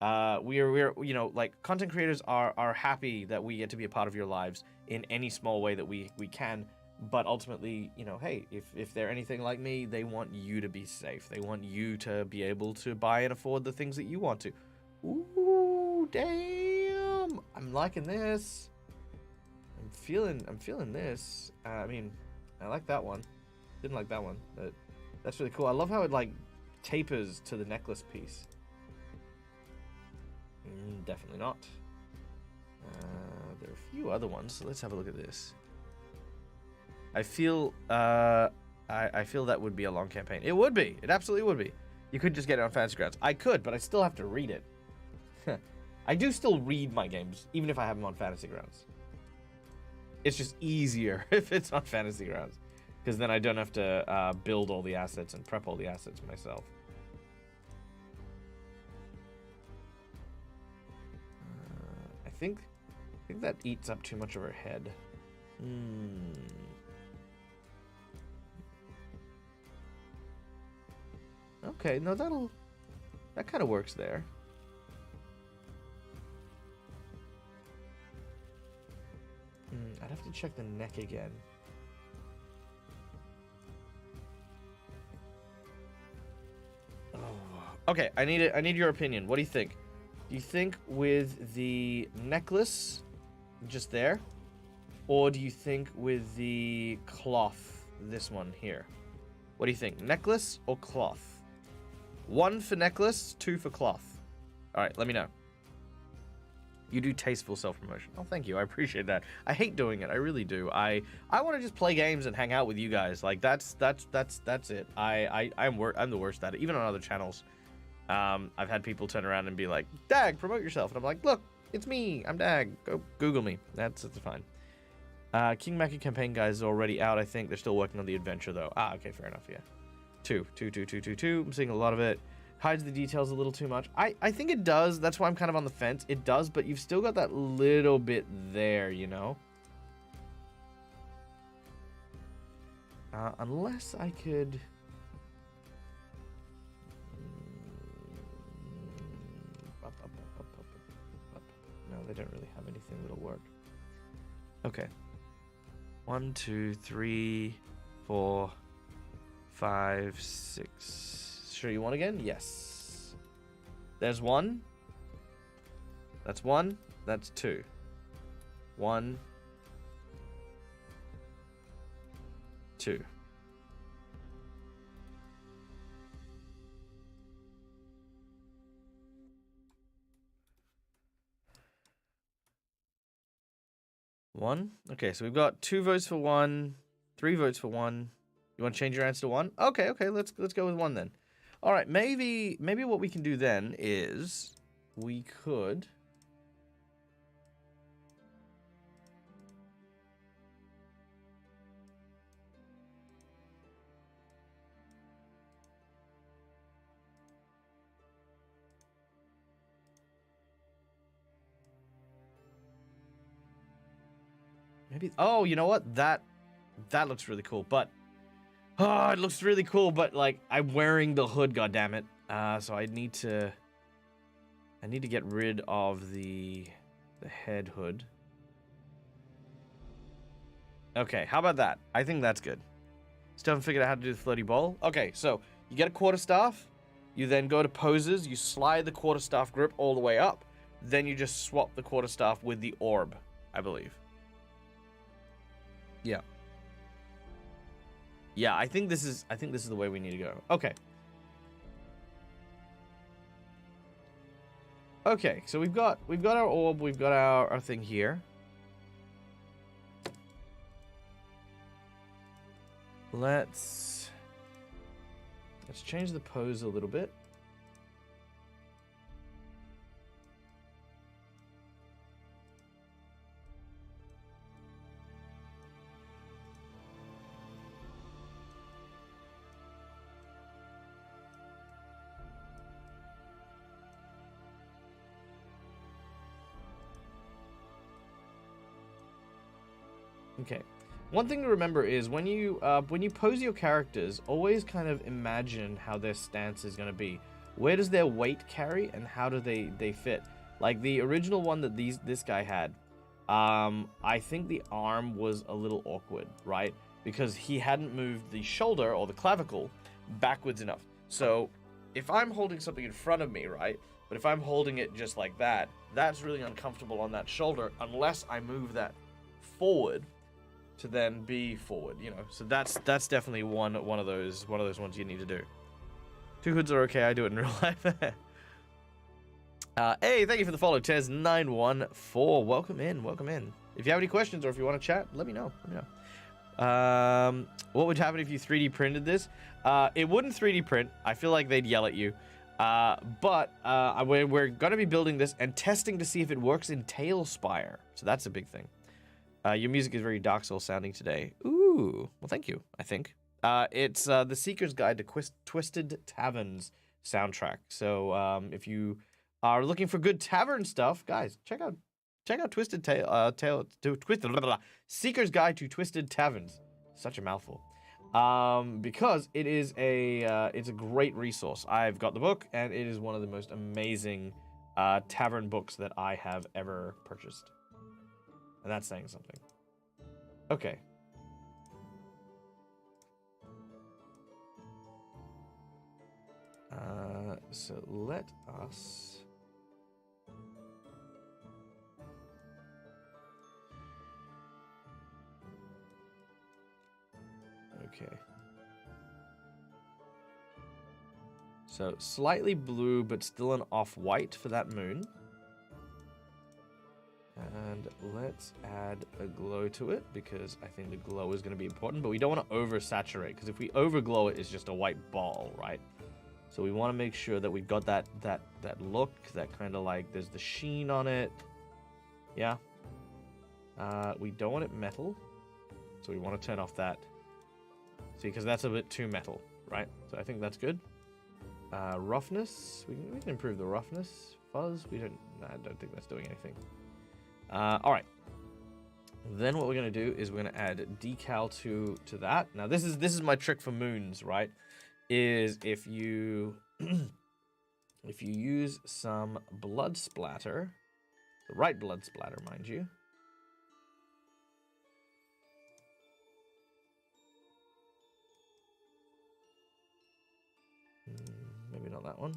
We're you know, like, content creators are happy that we get to be a part of your lives in any small way that we can. But ultimately, you know, hey, if they're anything like me, they want you to be safe. They want you to be able to buy and afford the things that you want to. Ooh, damn! I'm liking this. I'm feeling this. I mean, I like that one. Didn't like that one, but that's really cool. I love how it like tapers to the necklace piece. Definitely not. There are a few other ones, so let's have a look at this. I feel I feel that would be a long campaign. It would be. It absolutely would be. You could just get it on Fantasy Grounds. I could, but I still have to read it. I do still read my games, even if I have them on Fantasy Grounds. It's just easier if it's on Fantasy Grounds, because then I don't have to build all the assets and prep all the assets myself. I think that eats up too much of her head. Okay, no, that kind of works there. I'd have to check the neck again. Oh, okay, I need your opinion. What do you think? Do you think with the necklace just there, or do you think with the cloth, this one here? What do you think, necklace or cloth? 1 for necklace, 2 for cloth. All right, let me know. You do tasteful self-promotion. Oh, thank you. I appreciate that. I hate doing it. I really do. I want to just play games and hang out with you guys. Like that's it. I'm the worst at it. Even on other channels, I've had people turn around and be like, "Dag, promote yourself," and I'm like, "Look, it's me. I'm Dag. Go Google me." That's fine. King Mackie campaign guys is already out. I think they're still working on the adventure though. Ah, okay, fair enough. Yeah, two. I'm seeing a lot of it. Hides the details a little too much. I think it does. That's why I'm kind of on the fence. It does, but you've still got that little bit there, you know? Unless I could... No, they don't really have anything that'll work. Okay. 1, 2, 3, 4, 5, 6... Sure you want again? Yes. There's 1. That's 1. That's 2. 1, 2. One. Okay, so we've got 2 votes for 1, 3 votes for 1. You want to change your answer to 1? Okay, let's go with 1 then. All right, maybe what we can do then is we could maybe. Oh, you know what? That looks really cool. But oh, it looks really cool. But like, I'm wearing the hood. God damn it. So I need to get rid of the head hood. Okay, how about that? I think that's good. Still haven't figured out how to do the floaty bowl. Okay, so you get a quarterstaff. You then go to poses. You slide the quarterstaff grip all the way up. Then you just swap the quarterstaff with the orb, I believe. Yeah. Yeah, I think this is the way we need to go. Okay. Okay, so we've got our orb, we've got our thing here. Let's change the pose a little bit. Okay. One thing to remember is when you pose your characters, always kind of imagine how their stance is going to be. Where does their weight carry, and how do they fit? Like the original one that this guy had, I think the arm was a little awkward, right? Because he hadn't moved the shoulder or the clavicle backwards enough. So if I'm holding something in front of me, right? But if I'm holding it just like that, that's really uncomfortable on that shoulder unless I move that forward to then be forward, you know. So that's definitely one of those ones you need to do. 2 hoods are okay. I do it in real life. Hey, thank you for the follow, Tez914. Welcome in. If you have any questions or if you want to chat, let me know. What would happen if you 3D printed this? It wouldn't 3D print. I feel like they'd yell at you. But we're going to be building this and testing to see if it works in Tailspire. So that's a big thing. Your music is very Dark Souls sounding today. Ooh, well, thank you, I think. It's the Seeker's Guide to Twisted Taverns soundtrack. So if you are looking for good tavern stuff, guys, check out Seeker's Guide to Twisted Taverns. Such a mouthful. Because it is it's a great resource. I've got the book, and it is one of the most amazing tavern books that I have ever purchased. And that's saying something. Okay. So let us... Okay. So slightly blue, but still an off-white for that moon. And let's add a glow to it, because I think the glow is going to be important. But we don't want to oversaturate, because if we overglow it, it's just a white ball, right? So we want to make sure that we've got that look, that kind of like there's the sheen on it. Yeah. We don't want it metal, so we want to turn off that. See, because that's a bit too metal, right? So I think that's good. Roughness, we can improve the roughness. Fuzz, I don't think that's doing anything. All right. Then what we're gonna do is we're gonna add decal to that. Now this is my trick for moons, right? Is if you if you use some blood splatter, the right blood splatter, mind you. Maybe not that one.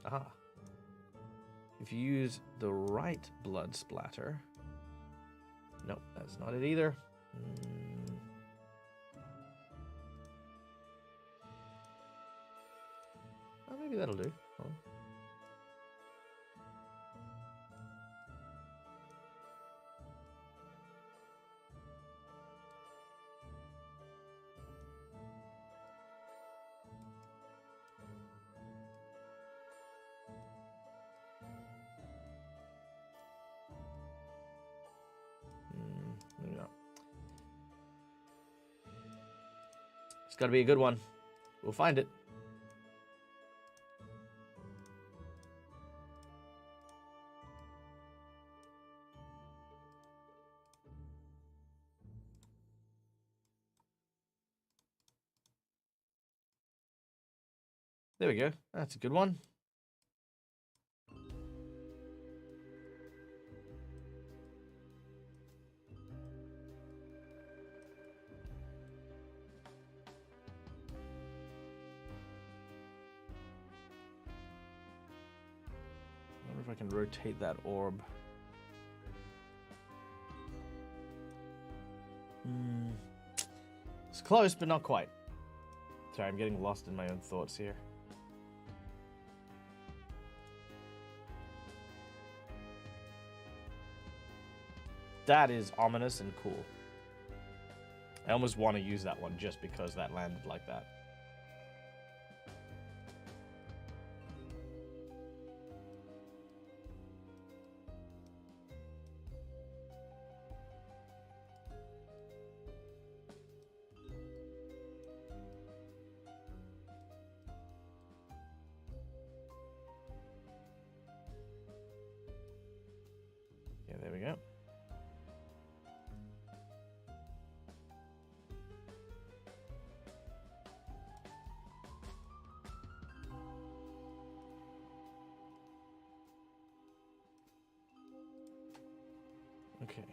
Aha. If you use the right blood splatter. Nope, that's not it either. Oh, maybe that'll do. Hold on. Maybe not. It's got to be a good one. We'll find it. There we go. That's a good one. I wonder if I can rotate that orb. It's close, but not quite. Sorry, I'm getting lost in my own thoughts here. That is ominous and cool. I almost want to use that one just because that landed like that. Yeah, there we go. Okay.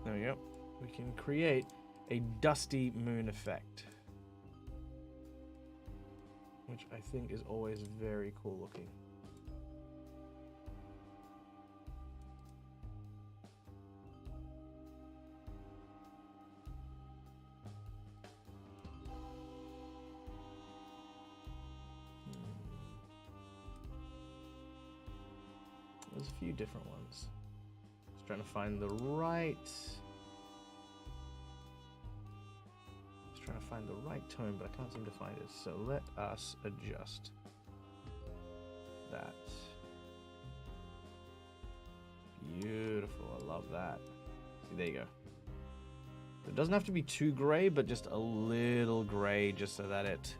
There we go. We can create a dusty moon effect, which I think is always very cool looking. There's a few different ones. Just trying to find the right... Trying to find the right tone, but I can't seem to find it. So let us adjust that. Beautiful. I love that. See, there you go. It doesn't have to be too gray, but just a little gray, just so that it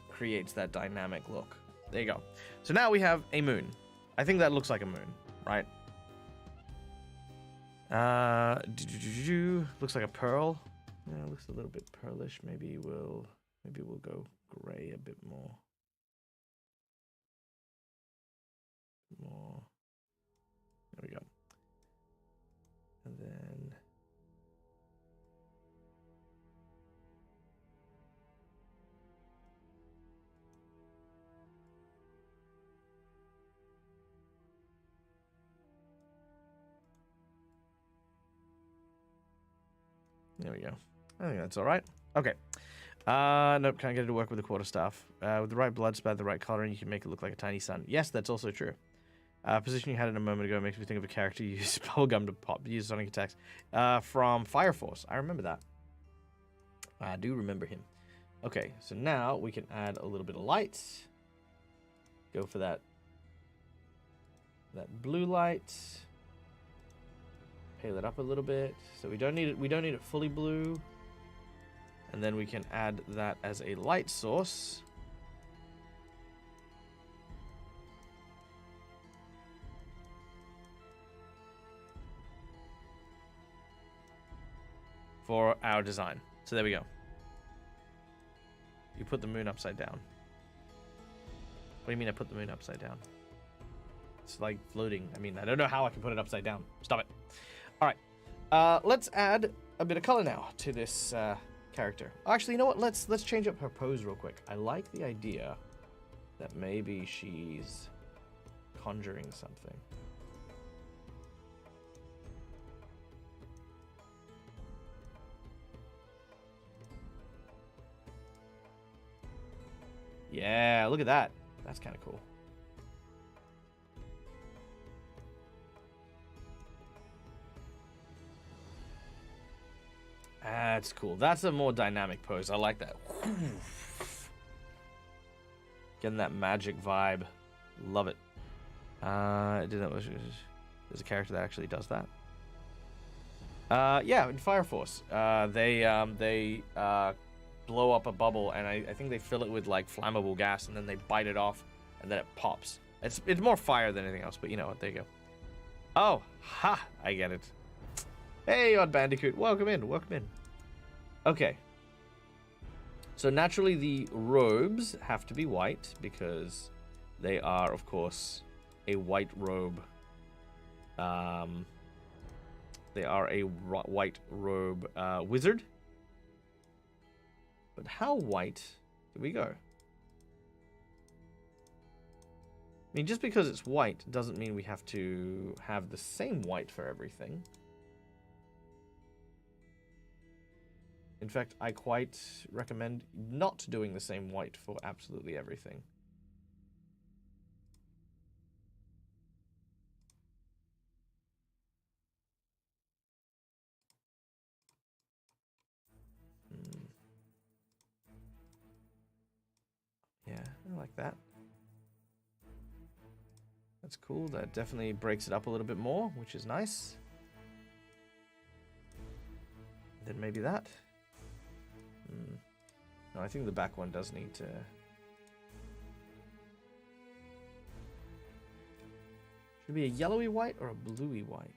creates that dynamic look. There you go. So now we have a moon. I think that looks like a moon, right? Looks like a pearl. Yeah, it looks a little bit pearlish. Maybe we'll go gray a bit more. There we go. And then There we go. I think that's all right. Okay. Nope, can't get it to work with the quarterstaff. With the right blood spatter, the right coloring, you can make it look like a tiny sun. Yes, that's also true. Position you had it a moment ago makes me think of a character who used bubblegum to use sonic attacks. From Fire Force. I remember that. I do remember him. Okay, so now we can add a little bit of light. Go for that blue light. Pale it up a little bit. So we don't need it fully blue. And then we can add that as a light source. For our design. So there we go. You put the moon upside down. What do you mean I put the moon upside down? It's like floating. I mean, I don't know how I can put it upside down. Stop it. All right. Let's add a bit of color now to this character. Actually, you know what? Let's change up her pose real quick. I like the idea that maybe she's conjuring something. Yeah, look at that. That's kind of cool. That's cool. That's a more dynamic pose. I like that. Getting that magic vibe. Love it. There's a character that actually does that. Yeah, in Fire Force. They blow up a bubble, and I think they fill it with like flammable gas, and then they bite it off, and then it pops. It's more fire than anything else, but you know what? There you go. Oh, ha! I get it. Hey, Odd Bandicoot, welcome in, welcome in. Okay. So naturally, the robes have to be white because they are, of course, a white robe. They are a white robe wizard. But how white do we go? I mean, just because it's white doesn't mean we have to have the same white for everything. In fact, I quite recommend not doing the same white for absolutely everything. Yeah, I like that. That's cool. That definitely breaks it up a little bit more, which is nice. Then maybe that. No, I think the back one does need to... Should it be a yellowy white or a bluey white?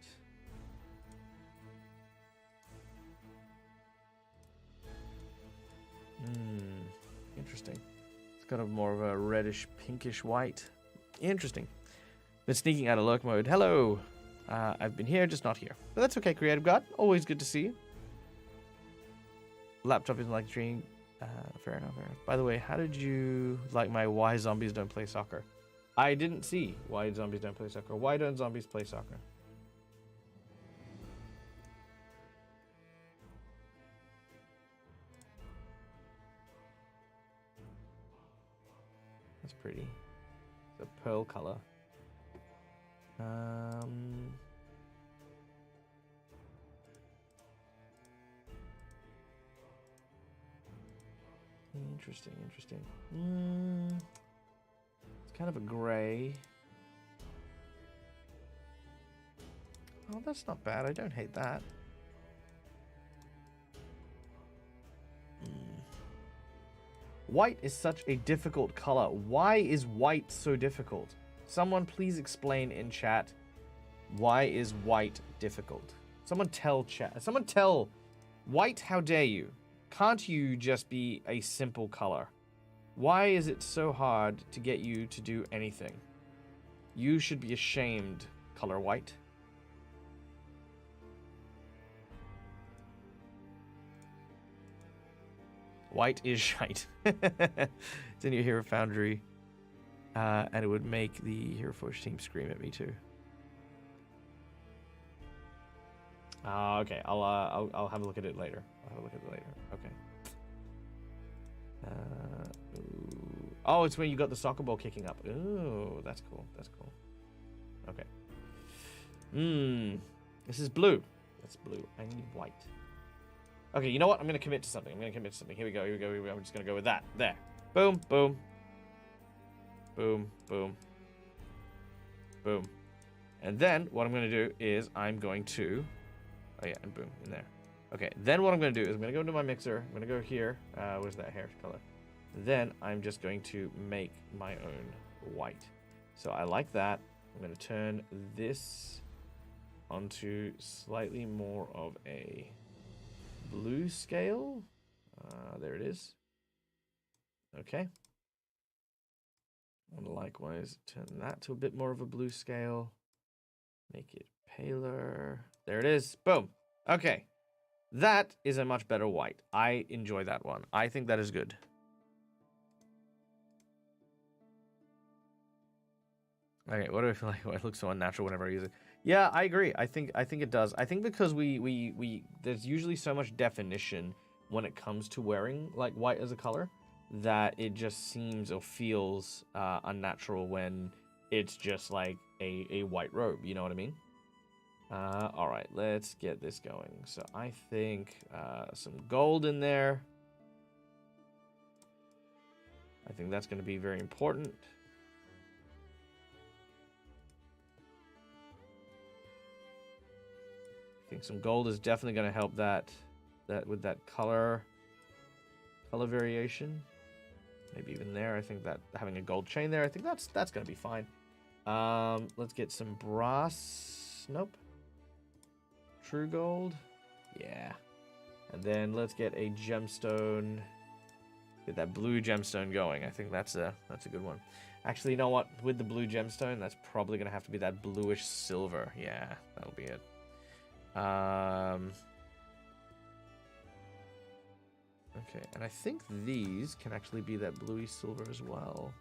Interesting. It's kind of more of a reddish pinkish white. Interesting. Been sneaking out of lurk mode. Hello. I've been here, just not here. But that's okay, Creative God. Always good to see you. Laptop isn't like dream. Fair enough, fair enough. By the way, how did you like my why zombies don't play soccer? I didn't see why zombies don't play soccer. Why don't zombies play soccer? That's pretty. It's a pearl color. Interesting, interesting. It's kind of a gray. Oh, that's not bad. I don't hate that. White is such a difficult color. Why is white so difficult? Someone please explain in chat, why is white difficult? Someone tell chat. Someone tell white, how dare you? Can't you just be a simple color? Why is it so hard to get you to do anything? You should be ashamed, color white. White is shite. It's in your Hero Foundry. And it would make the Heroforge team scream at me too. Okay. I'll have a look at it later. I'll have a look at it later. Okay. Ooh. Oh, it's when you got the soccer ball kicking up. Ooh, that's cool. That's cool. Okay. This is blue. That's blue. I need white. Okay, you know what? I'm gonna commit to something. Here we go. I'm just gonna go with that. There. Boom, boom. Boom, boom. Boom. And then what I'm gonna do is I'm going to... Oh yeah, and boom, in there. Okay, then what I'm gonna do is I'm gonna go into my mixer. I'm gonna go here. Where's that hair color? Then I'm just going to make my own white. So I like that. I'm gonna turn this onto slightly more of a blue scale. There it is. Okay. And likewise, turn that to a bit more of a blue scale. Make it paler. There it is. Boom. Okay. That is a much better white. I enjoy that one. I think that is good. Okay, what do I feel like? It looks so unnatural whenever I use it. Yeah, I agree. I think it does. I think because we there's usually so much definition when it comes to wearing like white as a color that it just seems or feels unnatural when it's just like a white robe. You know what I mean? All right, let's get this going. So I think some gold in there. I think that's going to be very important. I think some gold is definitely going to help that with that color variation. Maybe even there. I think that having a gold chain there, I think that's going to be fine. Let's get some brass. Nope. True gold. Yeah. And then let's get a gemstone. Get that blue gemstone going. I think that's a good one. Actually, you know what? With the blue gemstone, that's probably going to have to be that bluish silver. Yeah, that'll be it. Okay, and I think these can actually be that bluey silver as well.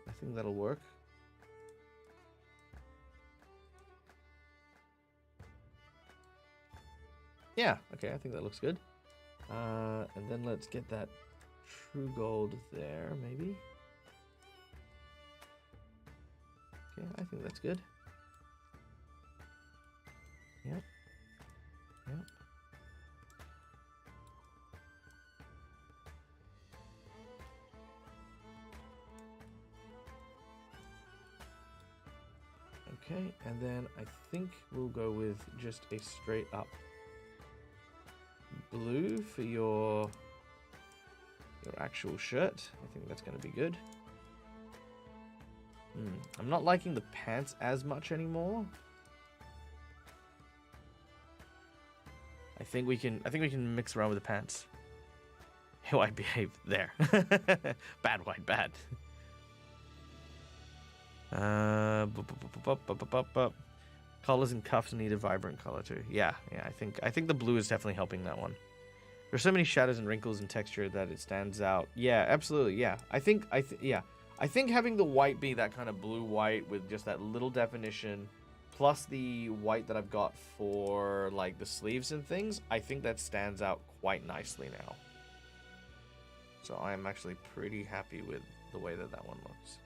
I think that'll work. Yeah, okay, I think that looks good. And then let's get that true gold there, maybe. Okay, I think that's good. Yep. Yep. Okay, and then I think we'll go with just a straight up blue for your actual shirt. I think that's going to be good. I'm not liking the pants as much anymore. I think we can mix around with the pants. How I behave there. Bad white, bad. Collars and cuffs need a vibrant color too. Yeah, I think the blue is definitely helping that one. There's so many shadows and wrinkles and texture that it stands out. Yeah, absolutely. Yeah, I think having the white be that kind of blue white with just that little definition, plus the white that I've got for like the sleeves and things, I think that stands out quite nicely now. So I'm actually pretty happy with the way that one looks.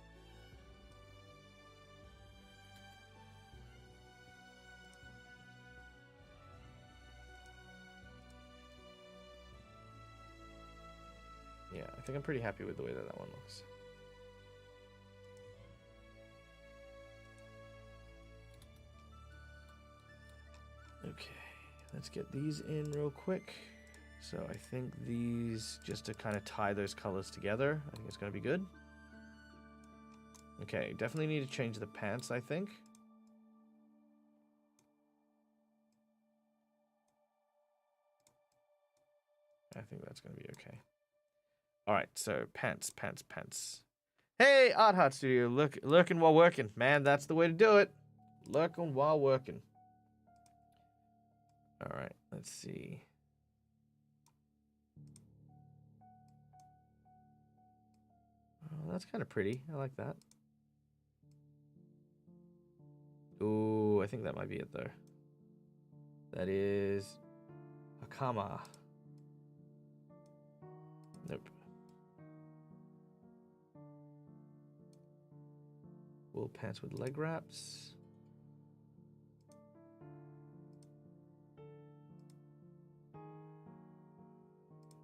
Yeah, I think I'm pretty happy with the way that one looks. Okay, let's get these in real quick. So I think these, just to kind of tie those colors together, I think it's going to be good. Okay, definitely need to change the pants, I think. I think that's going to be okay. All right, so pants. Hey, Art Heart Studio, lurking while working. Man, that's the way to do it. Lurking while working. All right, let's see. Oh, that's kind of pretty. I like that. Ooh, Ooh, I think that might be it though. That is Hakama. Nope. Wool pants with leg wraps.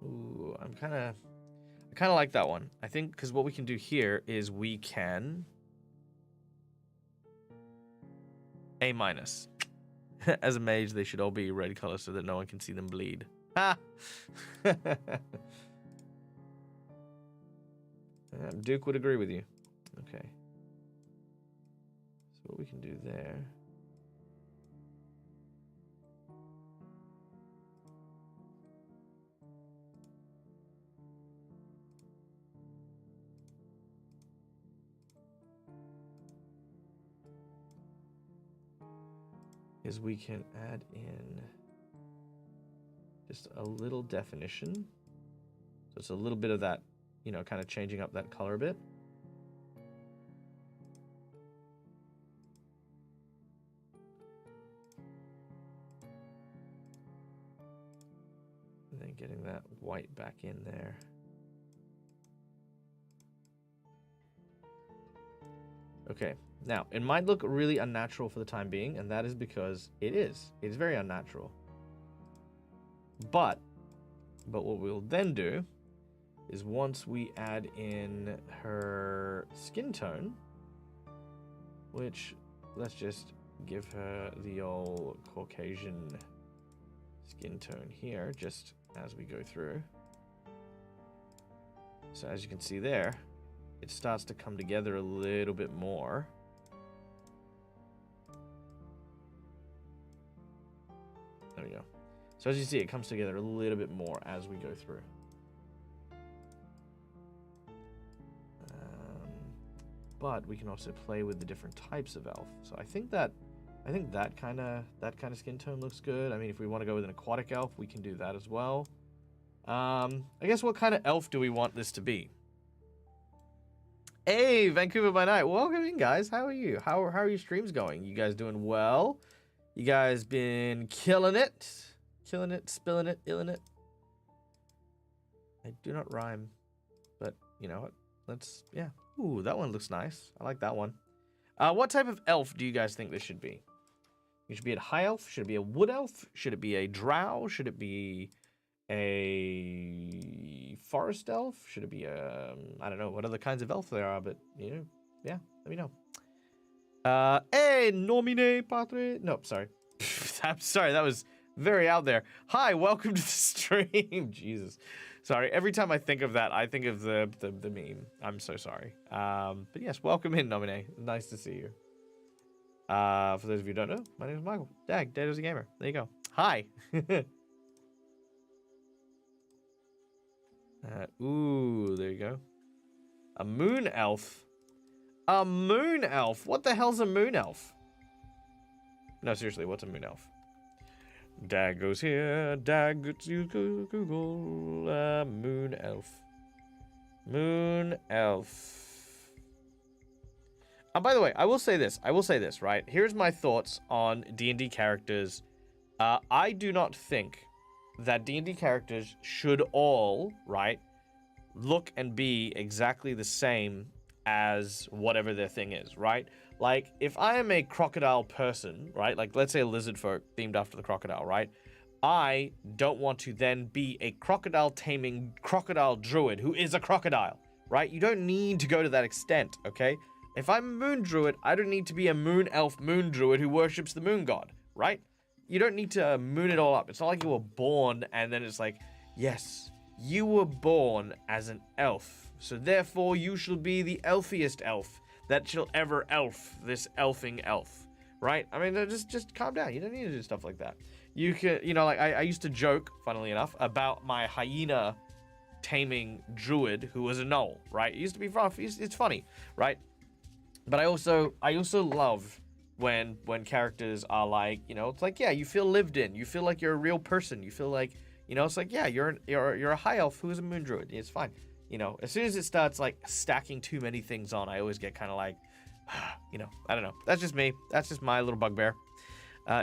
Ooh, I kind of like that one. I think because what we can do here is we can A-. As a mage, they should all be red color so that no one can see them bleed. Ha! Duke would agree with you. Okay. So what we can do there. Is we can add in just a little definition. So it's a little bit of that, you know, kind of changing up that color a bit. And then getting that white back in there. Okay, now, it might look really unnatural for the time being, and that is because it is. It is very unnatural. But what we'll then do is once we add in her skin tone, which let's just give her the old Caucasian skin tone here, just as we go through. So as you can see there, it starts to come together a little bit more. There we go. So as you see, it comes together a little bit more as we go through. But we can also play with the different types of elf. So I think that kind of skin tone looks good. I mean, if we want to go with an aquatic elf, we can do that as well. I guess what kind of elf do we want this to be? Hey, Vancouver by night. Welcome in, guys. How are you? How are your streams going? You guys doing well? You guys been killing it? Killing it, spilling it, illing it. I do not rhyme, but you know what? Let's, yeah. Ooh, that one looks nice. I like that one. What type of elf do you guys think this should be? It should be a high elf? Should it be a wood elf? Should it be a drow? Should it be a forest elf? Should it be a, I don't know what other kinds of elf there are, but you know, yeah, let me know. Hey, nomine patre. No, sorry. I'm sorry, that was very out there. Hi, welcome to the stream. Jesus. Sorry, every time I think of that, I think of the meme. I'm so sorry. But yes, welcome in, nomine. Nice to see you. For those of you who don't know, my name is Michael. Dag, Dead as a Gamer. There you go. Hi. Ooh, there you go. A moon elf. A moon elf? What the hell's a moon elf? No, seriously, what's a moon elf? Dag goes here, Dag goes to Google. Moon elf. Moon elf. By the way, I will say this, right? Here's my thoughts on D&D characters. I do not think that D&D characters should all, right, look and be exactly the same as whatever their thing is, right? Like, if I am a crocodile person, right, like, let's say a lizard folk themed after the crocodile, right? I don't want to then be a crocodile taming crocodile druid who is a crocodile, right? You don't need to go to that extent, okay? If I'm a moon druid, I don't need to be a moon elf moon druid who worships the moon god, right? You don't need to moon it all up. It's not like you were born and then it's like, yes, you were born as an elf, so therefore you shall be the elfiest elf that shall ever elf this elfing elf, right? I mean, just calm down. You don't need to do stuff like that. You can, you know, like I used to joke, funnily enough, about my hyena taming druid who was a gnoll, right? It used to be rough. It's funny, right? But I also love when characters are like, you know, it's like, yeah, you feel lived in. You feel like you're a real person. You feel like, you know, it's like, yeah, you're a high elf who is a moon druid. It's fine. You know, as soon as it starts like stacking too many things on, I always get kind of like, You know, I don't know. That's just me. That's just my little bugbear.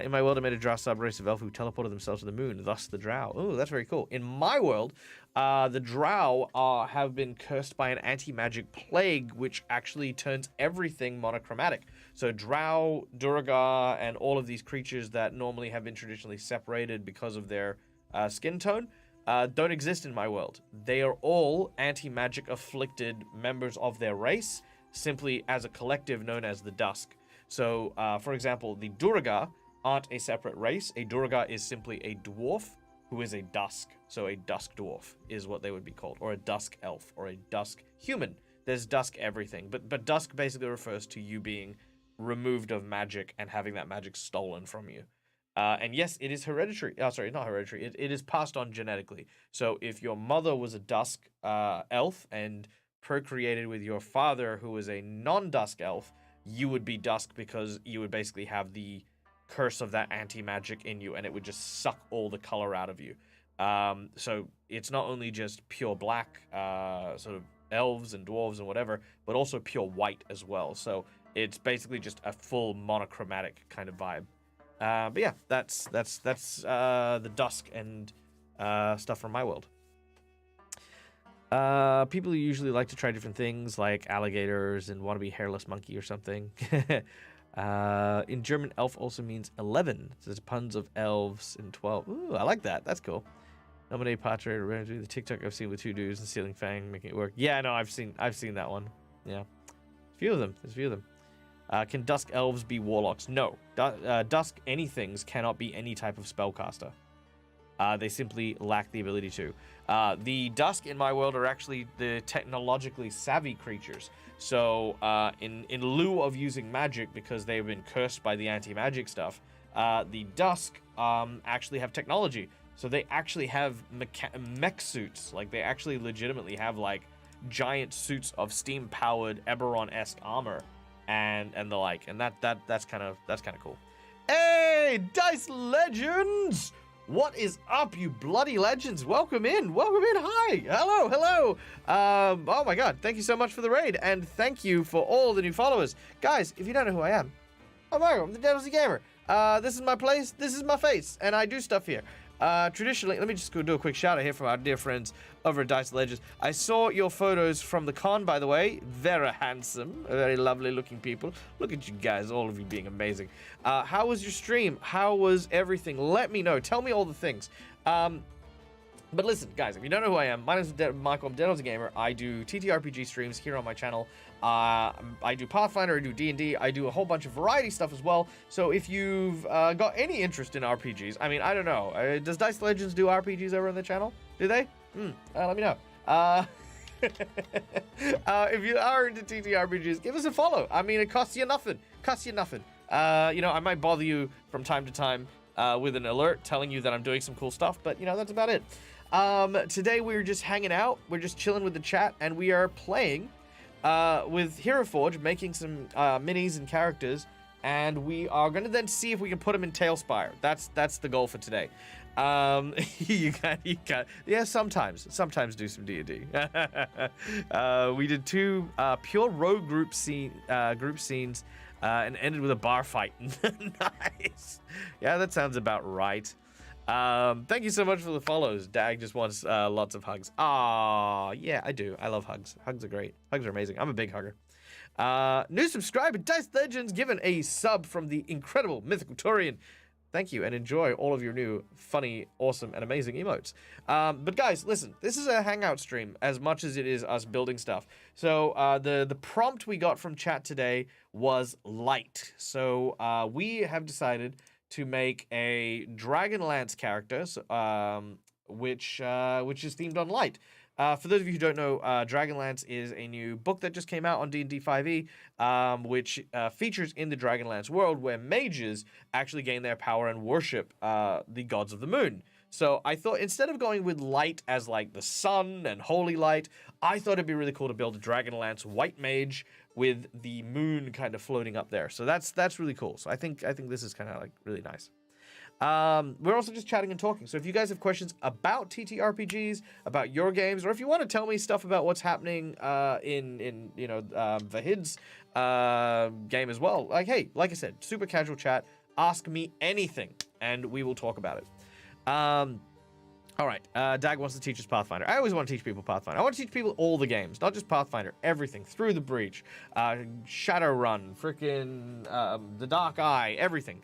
In my world, I made a drow sub-race of elf who teleported themselves to the moon, thus the drow. Oh, that's very cool. In my world, the drow have been cursed by an anti-magic plague, which actually turns everything monochromatic. So drow, Durga, and all of these creatures that normally have been traditionally separated because of their skin tone don't exist in my world. They are all anti-magic afflicted members of their race, simply as a collective known as the Dusk. So, for example, the Durga aren't a separate race. A Durga is simply a dwarf who is a Dusk. So a Dusk dwarf is what they would be called, or a Dusk elf, or a Dusk human. There's Dusk everything, but Dusk basically refers to you being removed of magic and having that magic stolen from you. And yes, it is hereditary. Oh, sorry, not hereditary. It is passed on genetically. So if your mother was a Dusk elf and procreated with your father, who was a non-Dusk elf, you would be Dusk because you would basically have the curse of that anti-magic in you, and it would just suck all the color out of you. So it's not only just pure black, sort of elves and dwarves and whatever, but also pure white as well. So it's basically just a full monochromatic kind of vibe. But yeah, that's the Dusk and stuff from my world. People usually like to try different things like alligators and want to be hairless monkey or something. In German, elf also means 11. So there's puns of elves in 12. Ooh, I like that. That's cool. Nominate Patre, the TikTok I've seen with two dudes and stealing Fang, making it work. Yeah, no, I've seen that one. Yeah, there's a few of them. Can Dusk elves be warlocks? No. Dusk anythings cannot be any type of spellcaster. They simply lack the ability to. The Dusk in my world are actually the technologically savvy creatures. So in lieu of using magic, because they've been cursed by the anti-magic stuff, the Dusk actually have technology. So they actually have mech suits. Like, they actually legitimately have, like, giant suits of steam-powered Eberron-esque armor and the like. And that's kind of cool. Hey, Dice Legends! What is up, you bloody legends? Welcome in. Hi. Hello. Oh my god, thank you so much for the raid, and thank you for all the new followers. Guys, if you don't know who I am, I'm Mario. I'm the Devil's Gamer. This is my place, this is my face, and I do stuff here. Traditionally, let me just go do a quick shout out here from our dear friends over at Dice Legends. I saw your photos from the con, by the way. Very handsome, very lovely looking people. Look at you guys, all of you being amazing. How was your stream? How was everything? Let me know. Tell me all the things. But listen, guys, if you don't know who I am, my name is Michael. I'm Devil's Gamer. I do TTRPG streams here on my channel. I do Pathfinder, I do D&D, I do a whole bunch of variety stuff as well. So if you've got any interest in RPGs, I mean, I don't know. Does Dice Legends do RPGs over on the channel? Do they? Let me know. If you are into TTRPGs, give us a follow. I mean, it costs you nothing. You know, I might bother you from time to time with an alert telling you that I'm doing some cool stuff, but, you know, that's about it. Today we're just hanging out, we're just chilling with the chat, and we are playing with Heroforge, making some minis and characters, and we are going to then see if we can put them in Tailspire. That's the goal for today. You got yeah, sometimes do some D&D. We did two pure rogue group scenes and ended with a bar fight. Nice. Yeah, that sounds about right. Thank you so much for the follows. Dag just wants lots of hugs. Ah, yeah, I do. I love hugs. Hugs are great. Hugs are amazing. I'm a big hugger. New subscriber, Dice Legends, given a sub from the incredible Mythical Turian. Thank you, and enjoy all of your new, funny, awesome, and amazing emotes. But guys, listen, this is a hangout stream as much as it is us building stuff. So the prompt we got from chat today was light. So we have decided to make a Dragonlance character, which is themed on light. For those of you who don't know, Dragonlance is a new book that just came out on D&D 5e, which features in the Dragonlance world where mages actually gain their power and worship the gods of the moon. So I thought, instead of going with light as like the sun and holy light, I thought it'd be really cool to build a Dragonlance white mage with the moon kind of floating up there. So that's really cool. So I think this is kind of like really nice. We're also just chatting and talking. So if you guys have questions about TTRPGs, about your games, or if you want to tell me stuff about what's happening in Vahid's game as well, like, hey, like I said, super casual chat. Ask me anything, and we will talk about it. All right, Dag wants to teach us Pathfinder. I always want to teach people Pathfinder. I want to teach people all the games, not just Pathfinder, everything. Through the Breach, Shadowrun, frickin' The Dark Eye, everything.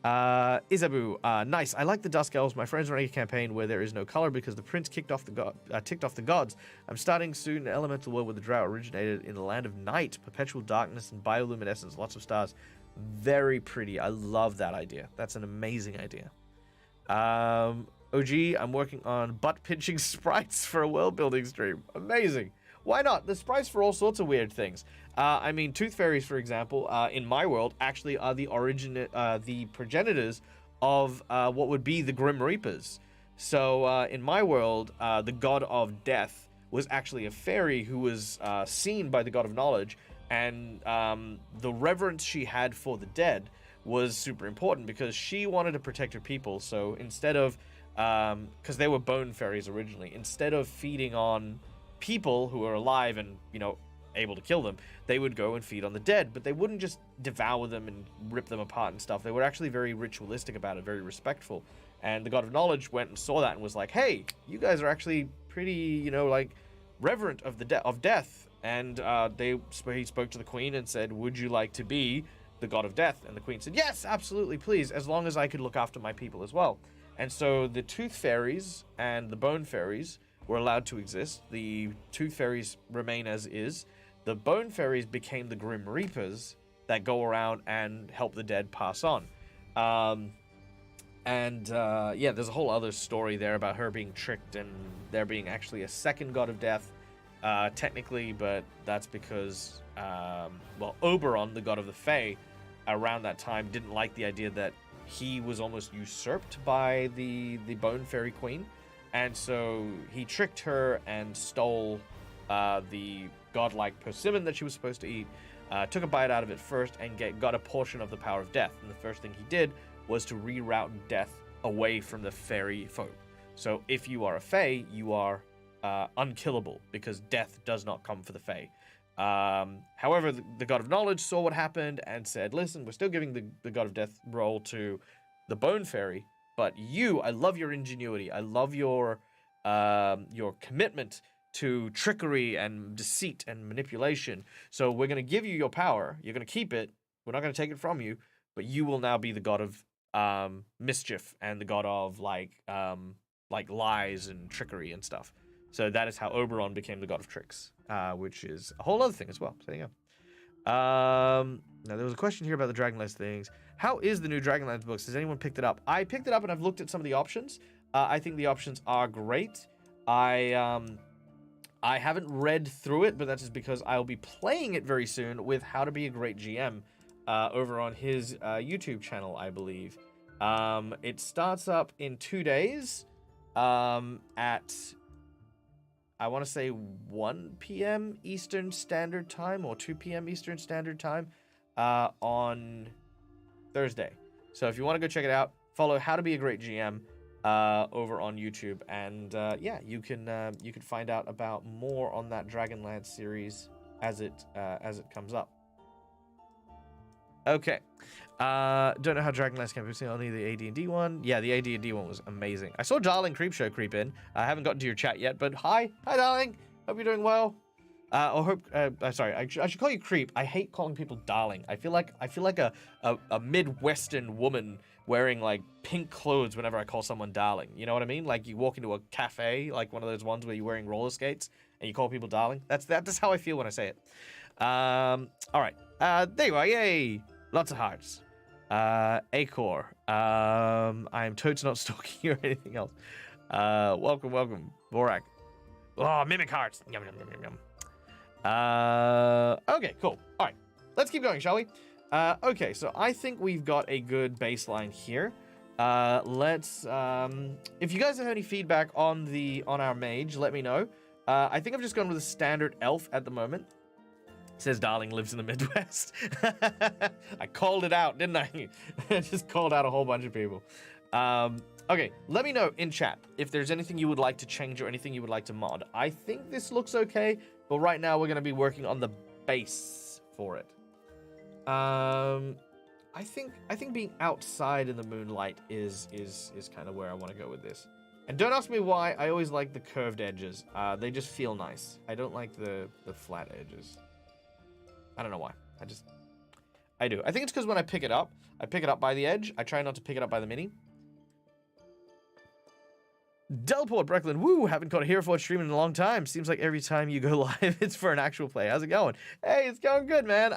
Isabu, nice. I like the Dusk Elves. My friends running a campaign where there is no color because the prince ticked off the gods. I'm starting soon an elemental world where the drought originated in the land of night, perpetual darkness and bioluminescence, lots of stars. Very pretty. I love that idea. That's an amazing idea. OG, I'm working on butt-pinching sprites for a world-building stream. Amazing. Why not? The sprites for all sorts of weird things. I mean, Tooth Fairies, for example, in my world, actually are the progenitors of what would be the Grim Reapers. So, in my world, the god of death was actually a fairy who was seen by the god of knowledge, and the reverence she had for the dead was super important because she wanted to protect her people. So instead of, because they were bone fairies originally, instead of feeding on people who are alive and, you know, able to kill them, they would go and feed on the dead. But they wouldn't just devour them and rip them apart and stuff. They were actually very ritualistic about it, very respectful. And the god of knowledge went and saw that and was like, hey, you guys are actually pretty, you know, like, reverent of the of death. And he spoke to the queen and said, would you like to be the god of death? And the queen said, yes, absolutely, please, as long as I could look after my people as well. And so the Tooth Fairies and the Bone Fairies were allowed to exist. The Tooth Fairies remain as is. The Bone Fairies became the Grim Reapers that go around and help the dead pass on. Yeah, there's a whole other story there about her being tricked and there being actually a second god of death, technically, but that's because, Oberon, the god of the Fae, around that time didn't like the idea that he was almost usurped by the Bone Fairy Queen, and so he tricked her and stole the godlike persimmon that she was supposed to eat, took a bite out of it first, and got a portion of the power of death. And the first thing he did was to reroute death away from the fairy folk. So if you are a Fae, you are unkillable, because death does not come for the Fae. However, the god of knowledge saw what happened and said, listen, we're still giving the god of death role to the Bone Fairy, but I love your ingenuity. I love your commitment to trickery and deceit and manipulation. So we're going to give you your power. You're going to keep it. We're not going to take it from you, but you will now be the god of mischief and the god of like lies and trickery and stuff. So that is how Oberon became the god of tricks, which is a whole other thing as well. So there you go. Now, there was a question here about the Dragonlance things. How is the new Dragonlance books? Has anyone picked it up? I picked it up and I've looked at some of the options. I think the options are great. I haven't read through it, but that's just because I'll be playing it very soon with How to Be a Great GM over on his YouTube channel, I believe. It starts up in 2 days at, I want to say 1 p.m. Eastern Standard Time or 2 p.m. Eastern Standard Time on Thursday. So if you want to go check it out, follow How to Be a Great GM over on YouTube, and yeah, you can find out about more on that Dragonlance series as it comes up. Okay, don't know how Dragonlance can be only the AD&D one. Yeah, the AD&D one was amazing. I saw Darling Creepshow creep in. I haven't gotten to your chat yet, but hi Darling. Hope you're doing well. Sorry, I should call you Creep. I hate calling people Darling. I feel like a Midwestern woman wearing like pink clothes whenever I call someone Darling. You know what I mean? Like you walk into a cafe, like one of those ones where you're wearing roller skates and you call people Darling. That's how I feel when I say it. All right. There you are. Yay. Lots of hearts. Acor. I am totes not stalking you or anything else. Welcome. Borak. Oh, mimic hearts. Yum, yum, yum, yum. Okay, cool. All right. Let's keep going, shall we? Okay, so I think we've got a good baseline here. Let's, if you guys have any feedback on our mage, let me know. I think I've just gone with a standard elf at the moment. Says Darling lives in the Midwest. I called it out, didn't I? I just called out a whole bunch of people. Okay, let me know in chat if there's anything you would like to change or anything you would like to mod. I think this looks okay, but right now we're going to be working on the base for it. I think being outside in the moonlight is kind of where I want to go with this. And don't ask me why. I always like the curved edges. They just feel nice. I don't like the flat edges. I don't know why. I do. I think it's because when I pick it up by the edge. I try not to pick it up by the mini. Delport Brecklin, woo, haven't caught a Heroforge stream in a long time. Seems like every time you go live, it's for an actual play. How's it going? Hey, it's going good, man.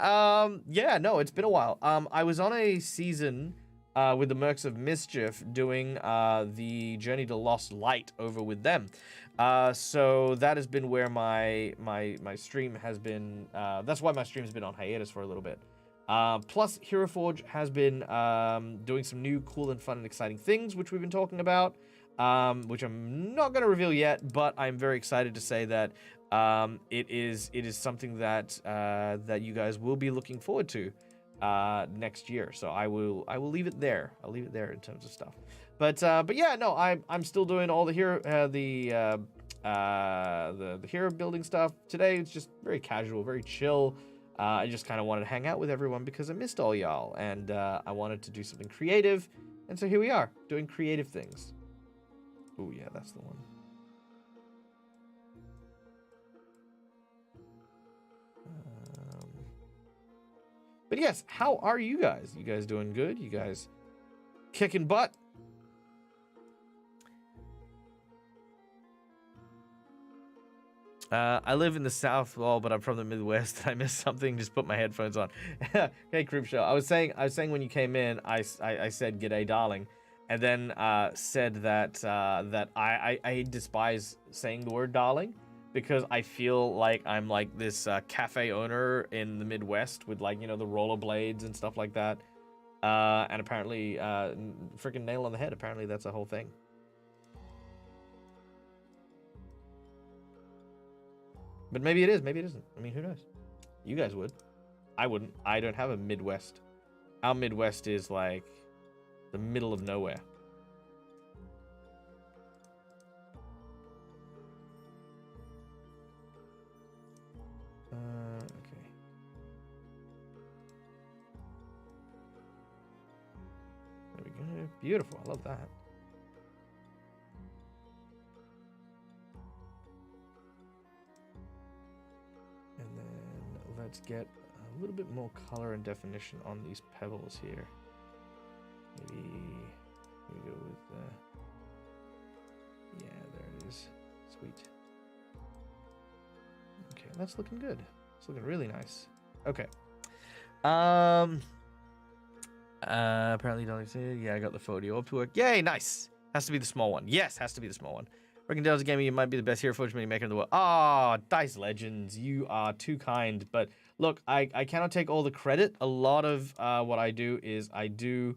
Yeah, no, it's been a while. I was on a season with the Mercs of Mischief doing the Journey to Lost Light over with them. So that has been where my stream has been. That's why my stream's been on hiatus for a little bit. Plus, Heroforge has been doing some new cool and fun and exciting things, which we've been talking about. Which I'm not going to reveal yet, but I'm very excited to say that it is something that that you guys will be looking forward to next year. So I will leave it there. I'll leave it there in terms of stuff. But yeah, no, I'm still doing all the hero the hero building stuff. Today it's just very casual, very chill. I just kind of wanted to hang out with everyone because I missed all y'all, and I wanted to do something creative, and so here we are doing creative things. Oh, yeah, that's the one. But yes, how are you guys? You guys doing good? You guys kicking butt? I live in the South, but I'm from the Midwest. Did I miss something? Just put my headphones on. Hey, Creep Show. I was saying when you came in, I said, "G'day, darling." And then said that I despise saying the word darling because I feel like I'm like this cafe owner in the Midwest with, like, you know, the rollerblades and stuff like that. And apparently, freaking nail on the head. Apparently that's a whole thing. But maybe it is, maybe it isn't. I mean, who knows? You guys would. I wouldn't. I don't have a Midwest. Our Midwest is like the middle of nowhere. Okay. There we go. Beautiful. I love that. And then let's get a little bit more color and definition on these pebbles here. Maybe we go with yeah, there it is. Sweet. Okay, that's looking good. It's looking really nice. Okay. Apparently Dolly said, yeah, I got the photo up to work. Yay, nice. Has to be the small one. Yes, has to be the small one. Reckon Dale's Gaming, you might be the best Heroforge mini maker in the world. Ah, Dice Legends, you are too kind. But look, I cannot take all the credit. A lot of what I do is I do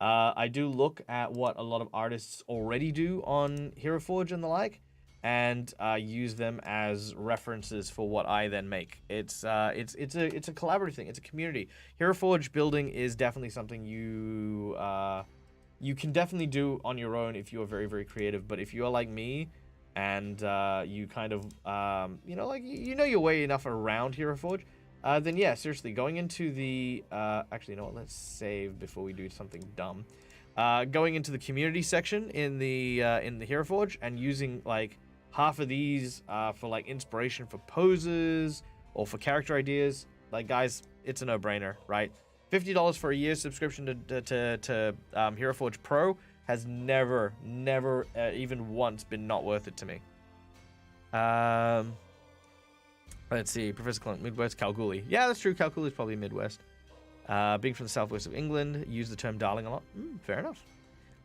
look at what a lot of artists already do on Heroforge and the like, and use them as references for what I then make. It's a collaborative thing. It's a community. Heroforge building is definitely something you can definitely do on your own if you are very, very creative. But if you are like me and you kind of you know your way enough around Heroforge, then yeah, seriously, going into the actually, you know what? Let's save before we do something dumb. Going into the community section in the Heroforge and using like half of these for like inspiration for poses or for character ideas. Like, guys, it's a no-brainer, right? $50 for a year's subscription to Heroforge Pro has never even once been not worth it to me. Let's see, Professor Clunk, Midwest, Kalgoorlie. Yeah, that's true. Kalgoorlie is probably Midwest. Being from the southwest of England, use the term darling a lot. Fair enough.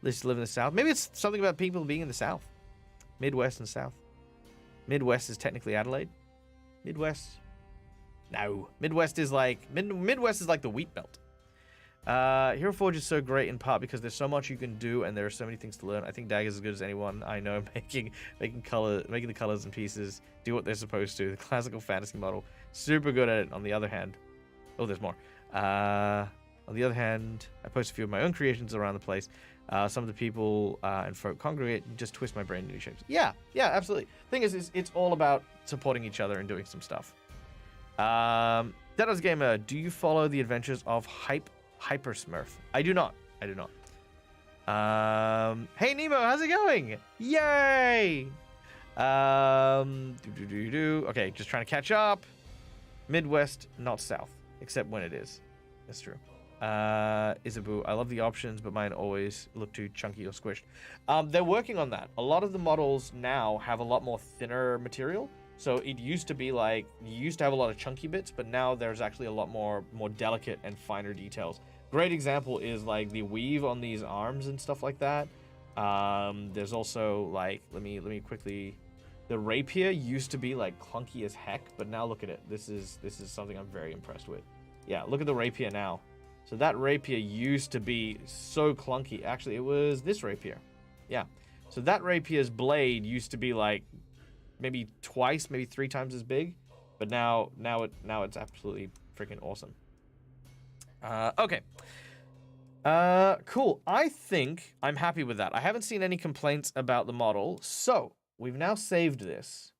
At least live in the south. Maybe it's something about people being in the south. Midwest and south. Midwest is technically Adelaide. Midwest. No. Midwest is like the wheat belt. Heroforge is so great in part because there's so much you can do and there are so many things to learn. I think Dagger's as good as anyone I know making the colors and pieces do what they're supposed to. The classical fantasy model, super good at it. On the other hand, oh, there's more. On the other hand, I post a few of my own creations around the place. Some of the people and folk congregate and just twist my brain into new shapes. Yeah, absolutely. Thing is, it's all about supporting each other and doing some stuff. Dedos Gamer, do you follow the adventures of Hyper Smurf? I do not. Hey Nemo, how's it going? Yay! Okay, just trying to catch up. Midwest, not south, except when it is. That's true. Isabu, I love the options, but mine always look too chunky or squished. They're working on that. A lot of the models now have a lot more thinner material. So it used to be like, you used to have a lot of chunky bits, but now there's actually a lot more delicate and finer details. Great example is like the weave on these arms and stuff like that. There's also like, let me quickly, the rapier used to be like clunky as heck, but now look at it. This is something I'm very impressed with. Yeah, look at the rapier now. So that rapier used to be so clunky. Actually, it was this rapier. Yeah. So that rapier's blade used to be like maybe twice, maybe 3 times as big, but now it's absolutely freaking awesome. Okay. Cool. I think I'm happy with that. I haven't seen any complaints about the model, so we've now saved this.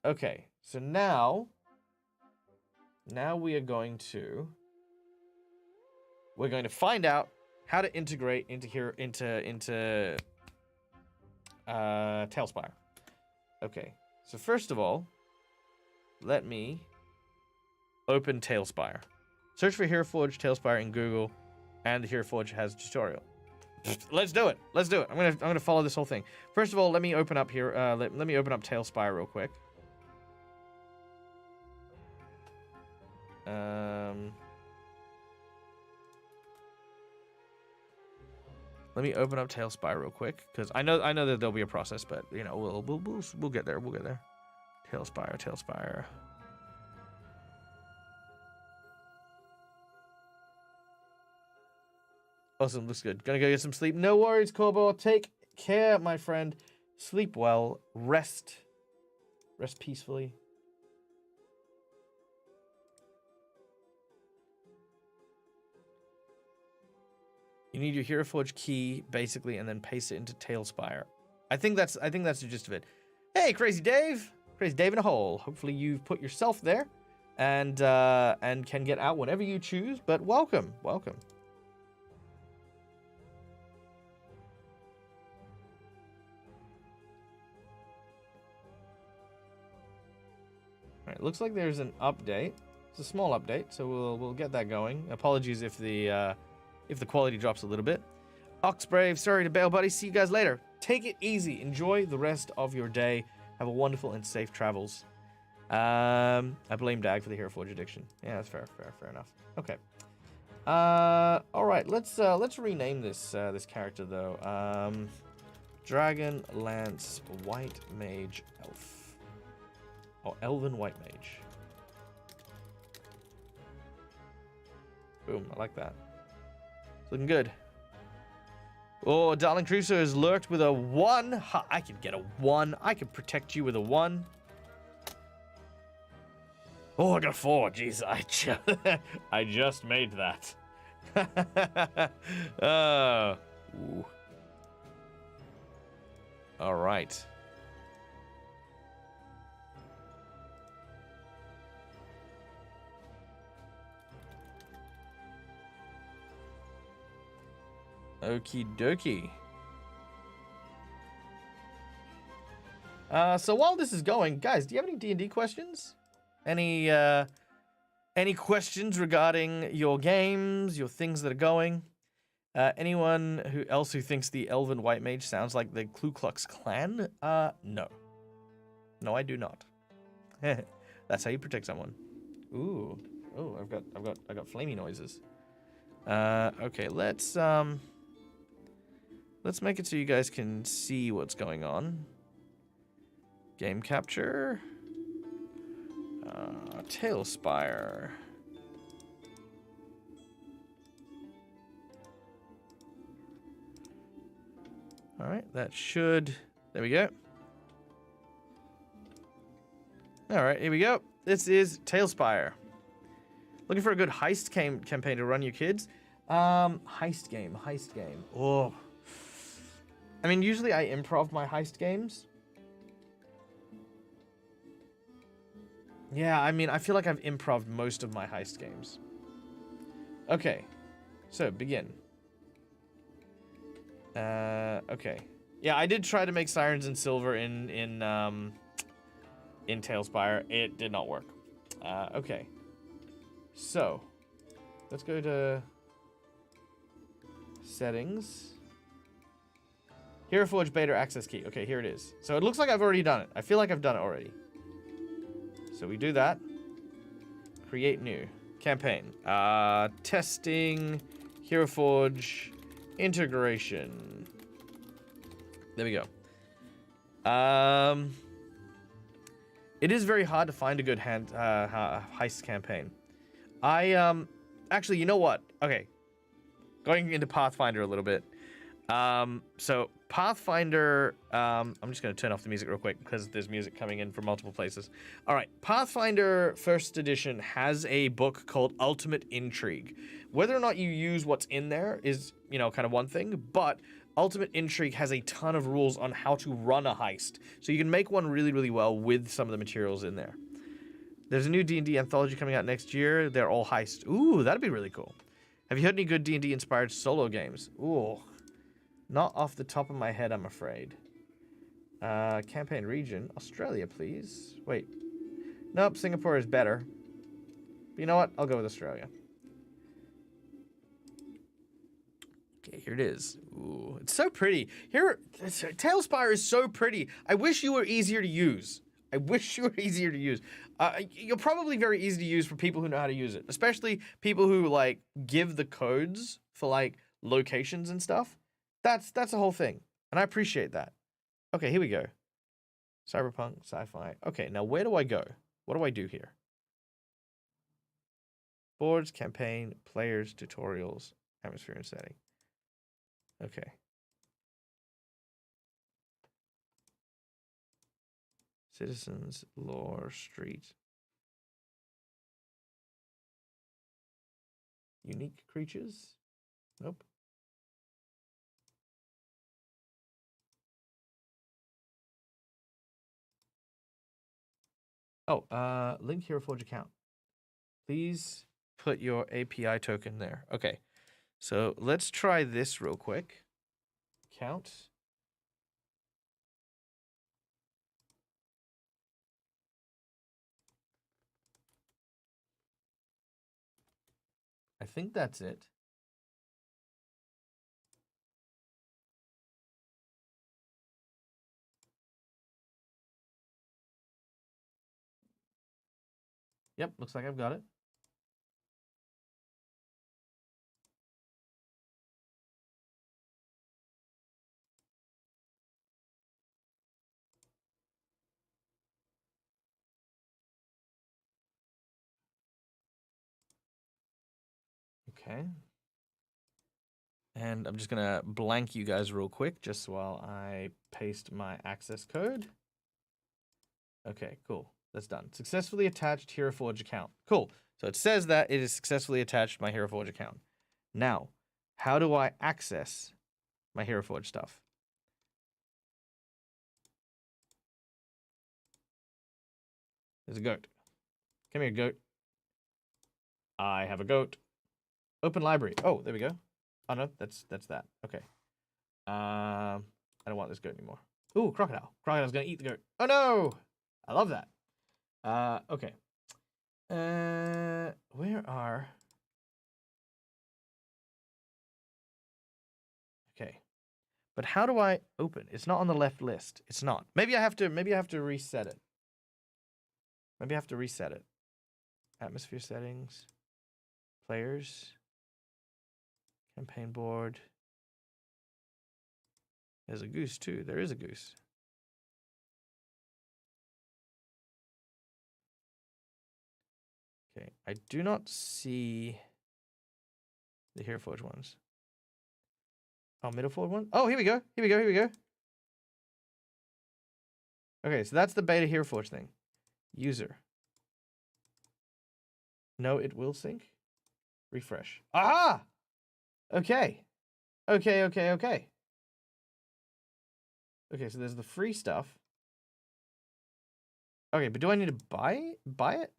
Okay. So now we are going to find out how to integrate into Tailspire. Okay, so first of all, let me open Tailspire. Search for Heroforge Tailspire in Google, and the Heroforge has a tutorial. Let's do it. I'm gonna follow this whole thing. First of all, let me open up here. Let me open up Tailspire real quick. Let me open up Tailspire real quick, because I know that there'll be a process, but you know we'll get there. We'll get there. Tailspire. Awesome, looks good. Gonna go get some sleep. No worries, Corbo. Take care, my friend. Sleep well. Rest peacefully. You need your Heroforge key, basically, and then paste it into Tailspire. I think that's the gist of it. Hey, Crazy Dave in a hole. Hopefully you've put yourself there, and can get out whenever you choose. But welcome. All right, looks like there's an update. It's a small update, so we'll get that going. Apologies if the quality drops a little bit. Oxbrave, sorry to bail, buddy. See you guys later. Take it easy. Enjoy the rest of your day. Have a wonderful and safe travels. I blame Dag for the Heroforge addiction. Yeah, that's fair enough. Okay. All right. Let's rename this character though. Dragon Lance White Mage Elf. Or Elven White Mage. Boom. I like that. Looking good. Oh, Darling Crusoe has lurked with a 1. Ha, I can get a 1. I can protect you with a 1. Oh, I got a 4. Jeez, I just made that. Ooh. All right. Okie dokie. So while this is going, guys, do you have any D&D questions? Any questions regarding your games, your things that are going? Anyone else who thinks the Elven White Mage sounds like the Ku Klux Klan? No. No, I do not. That's how you protect someone. Ooh. Oh, I got flamey noises. Okay, let's make it so you guys can see what's going on. Game capture. Tailspire. All right, that should... There we go. All right, here we go. This is Tailspire. Looking for a good heist campaign to run your kids? Heist game. Oh. I mean, usually I improv my heist games. Yeah, I mean, I feel like I've improv'd most of my heist games. Okay. So, begin. Okay. Yeah, I did try to make Sirens and Silver in Tailspire. It did not work. Okay. So, let's go to settings. Heroforge beta access key. Okay, here it is. So it looks like I've already done it. I feel like I've done it already. So we do that. Create new campaign. Testing Heroforge integration. There we go. It is very hard to find a good heist campaign. Actually, you know what? Okay. Going into Pathfinder a little bit. So Pathfinder, I'm just going to turn off the music real quick because there's music coming in from multiple places. All right. Pathfinder First Edition has a book called Ultimate Intrigue. Whether or not you use what's in there is, you know, kind of one thing, but Ultimate Intrigue has a ton of rules on how to run a heist. So you can make one really, really well with some of the materials in there. There's a new D&D anthology coming out next year. They're all heist. Ooh, that'd be really cool. Have you heard any good D&D inspired solo games? Ooh, not off the top of my head, I'm afraid. Campaign region, Australia, please. Wait. Nope, Singapore is better. But you know what? I'll go with Australia. Okay, here it is. Ooh, it's so pretty. Here, Tailspire is so pretty. I wish you were easier to use. You're probably very easy to use for people who know how to use it, especially people who like give the codes for like locations and stuff. That's the whole thing, and I appreciate that. Okay, here we go. Cyberpunk, sci-fi. Okay, now where do I go? What do I do here? Boards, campaign, players, tutorials, atmosphere and setting. Okay. Citizens, lore, street. Unique creatures? Nope. Oh, link Heroforge account. Please put your API token there. Okay. So let's try this real quick. Count. I think that's it. Yep, looks like I've got it. Okay. And I'm just going to blank you guys real quick just while I paste my access code. Okay, cool. That's done. Successfully attached Heroforge account. Cool. So it says that it is successfully attached my Heroforge account. Now, how do I access my Heroforge stuff? There's a goat. Come here, goat. I have a goat. Open library. Oh, there we go. Oh no, that's that. Okay. I don't want this goat anymore. Ooh, crocodile. Crocodile's gonna eat the goat. Oh no! I love that. Okay. Where are... Okay. But how do I open? It's not on the left list. It's not. Maybe I have to reset it. Maybe I have to reset it. Atmosphere settings. Players. Campaign board. There's a goose too. There is a goose. Okay. I do not see the Heroforge ones. Oh, middle forward one. Oh, here we go. Here we go. Here we go. Okay, so that's the beta Heroforge thing. User. No, it will sync. Refresh. Aha! Okay. Okay, okay, okay. Okay, so there's the free stuff. Okay, but do I need to buy it?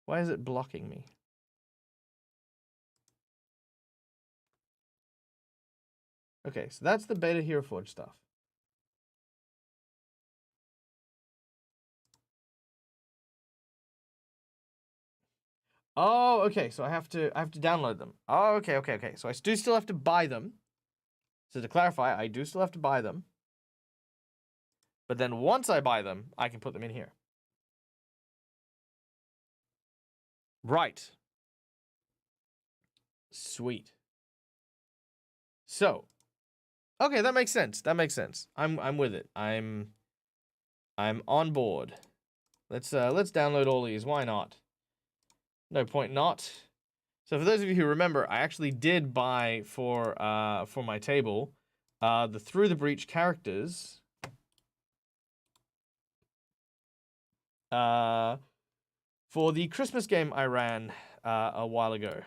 Why is it blocking me? Okay, so that's the beta Heroforge stuff. Oh, okay. So I have to download them. Oh, okay, okay, okay. So I do still have to buy them. So to clarify, I do still have to buy them. But then once I buy them, I can put them in here. Right. Sweet. So, okay, that makes sense. That makes sense. I'm with it. I'm on board. Let's download all these. Why not? No point not. So for those of you who remember, I actually did buy for my table the Through the Breach characters for the Christmas game I ran a while ago.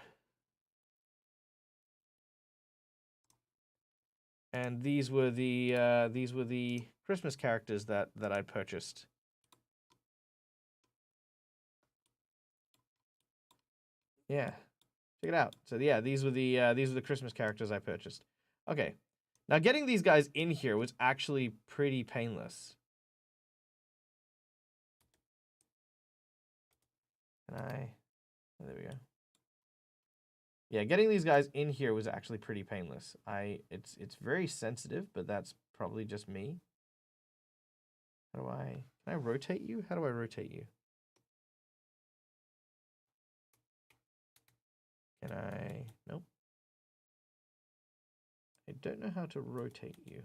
And these were the Christmas characters that I purchased. Yeah. Check it out. So yeah, these were the Christmas characters I purchased. Okay. Now getting these guys in here was actually pretty painless. Can I? Oh, there we go. Yeah, getting these guys in here was actually pretty painless. It's very sensitive, but that's probably just me. How do I? Can I rotate you? How do I rotate you? Can I? Nope. I don't know how to rotate you.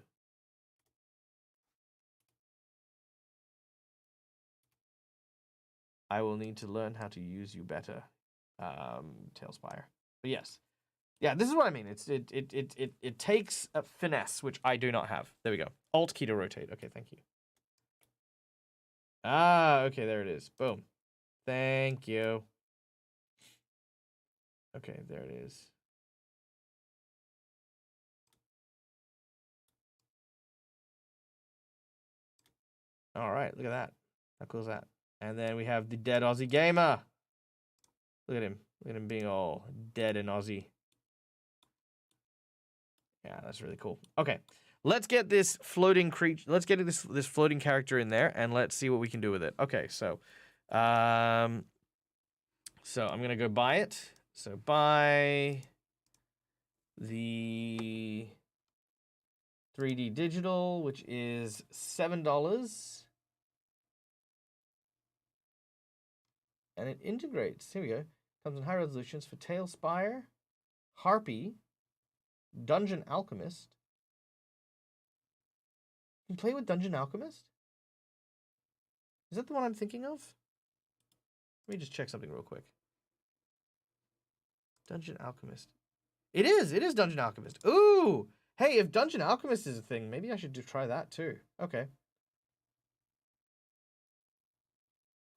I will need to learn how to use you better, Tailspire. But yes, yeah, this is what I mean. It takes a finesse, which I do not have. There we go. Alt key to rotate. Okay, thank you. Ah, okay, there it is. Boom. Thank you. Okay, there it is. All right, look at that. How cool is that? And then we have the dead Aussie gamer. Look at him. Look at him being all dead and Aussie. Yeah, that's really cool. Okay, let's get this floating creature. Let's get this floating character in there, and let's see what we can do with it. Okay, so I'm gonna go buy it. So buy the 3D digital, which is $7. And it integrates. Here we go. Comes in high resolutions for Tailspire, Harpy, Dungeon Alchemist. You can play with Dungeon Alchemist? Is that the one I'm thinking of? Let me just check something real quick. Dungeon Alchemist. It is Dungeon Alchemist. Ooh! Hey, if Dungeon Alchemist is a thing, maybe I should try that too. Okay.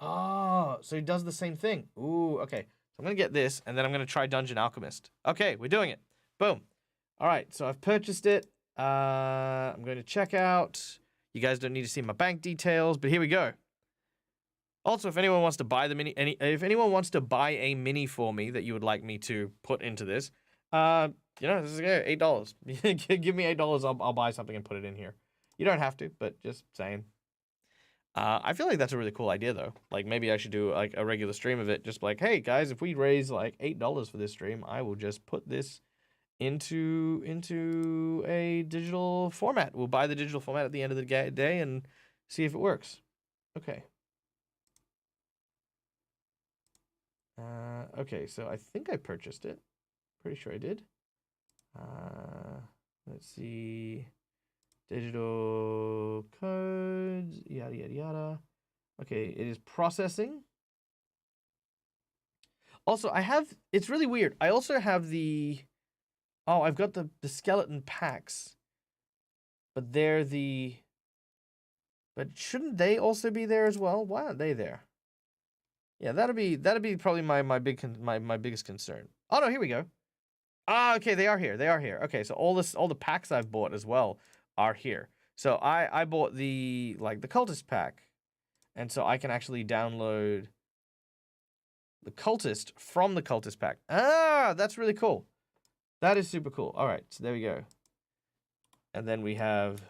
Oh, so he does the same thing. Ooh, okay. So I'm going to get this, and then I'm going to try Dungeon Alchemist. Okay, we're doing it. Boom. All right, so I've purchased it. I'm going to check out. You guys don't need to see my bank details, but here we go. Also, if anyone wants to buy the mini, if anyone wants to buy a mini for me that you would like me to put into this, this is good. $8. Give me $8. I'll buy something and put it in here. You don't have to, but just saying. I feel like that's a really cool idea, though. Like, maybe I should do, like, a regular stream of it. Just like, hey, guys, if we raise, like, $8 for this stream, I will just put this into a digital format. We'll buy the digital format at the end of the day and see if it works. Okay. Okay, so I think I purchased it. Pretty sure I did. Let's see. Digital codes, yada, yada, yada. Okay, it is processing. Also, I have, it's really weird. I also have the, oh, I've got the skeleton packs, but but shouldn't they also be there as well? Why aren't they there? Yeah, that'd be probably my biggest concern. Oh no, here we go. Ah, okay, they are here. They are here. Okay, so all the packs I've bought as well are here. So I bought the cultist pack, and so I can actually download the cultist from the cultist pack. Ah, that's really cool. That is super cool. All right, so there we go. And then we have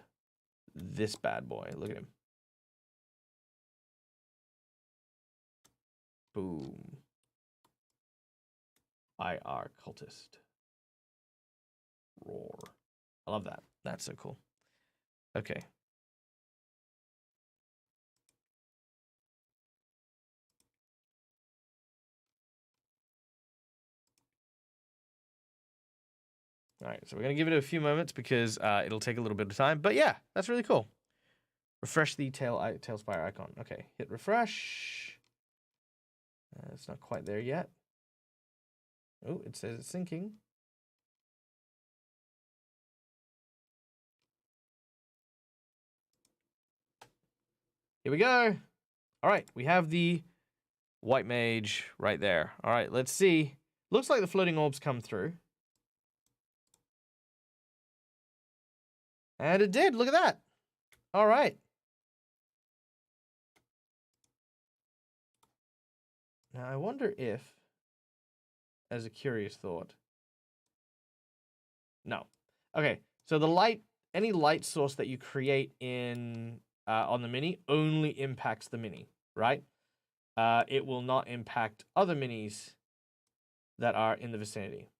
this bad boy. Look at him. Boom. IR cultist. Roar. I love that. That's so cool. Okay. All right, so we're going to give it a few moments because it'll take a little bit of time. But yeah, that's really cool. Refresh the Tailspire icon. Okay, hit refresh. It's not quite there yet. Oh, it says it's syncing. Here we go. All right, we have the white mage right there. All right, let's see. Looks like the floating orbs come through. And it did. Look at that. All right. Now, I wonder if, as a curious thought. No. Okay, so any light source that you create in on the mini only impacts the mini, right? It will not impact other minis that are in the vicinity.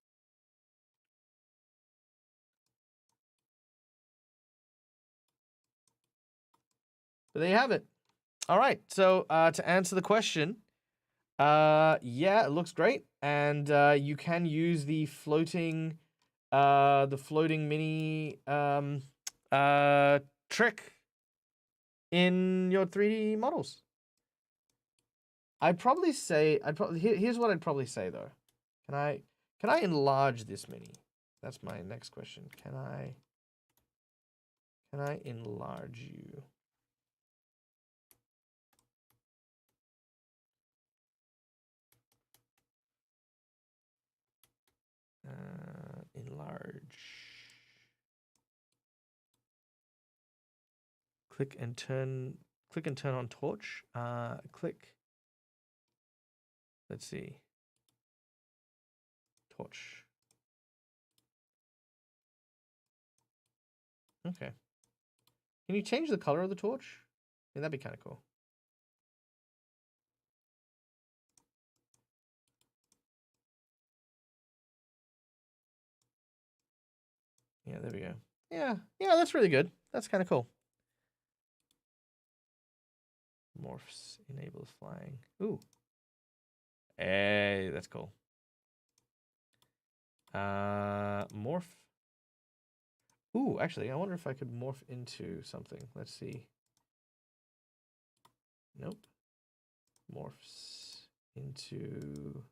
But there you have it. All right, so to answer the question, yeah, it looks great, and you can use the floating mini trick in your 3D models. Here's what I'd probably say though. Can I enlarge this mini? That's my next question. Can I enlarge you? Enlarge. Click and turn on torch. Click. Let's see. Torch. Okay. Can you change the color of the torch? Yeah, that'd be kind of cool. Yeah, there we go. Yeah, that's really good. That's kind of cool. Morphs enables flying. Ooh. Hey, that's cool. Morph. Ooh, actually, I wonder if I could morph into something. Let's see. Nope. Morphs into...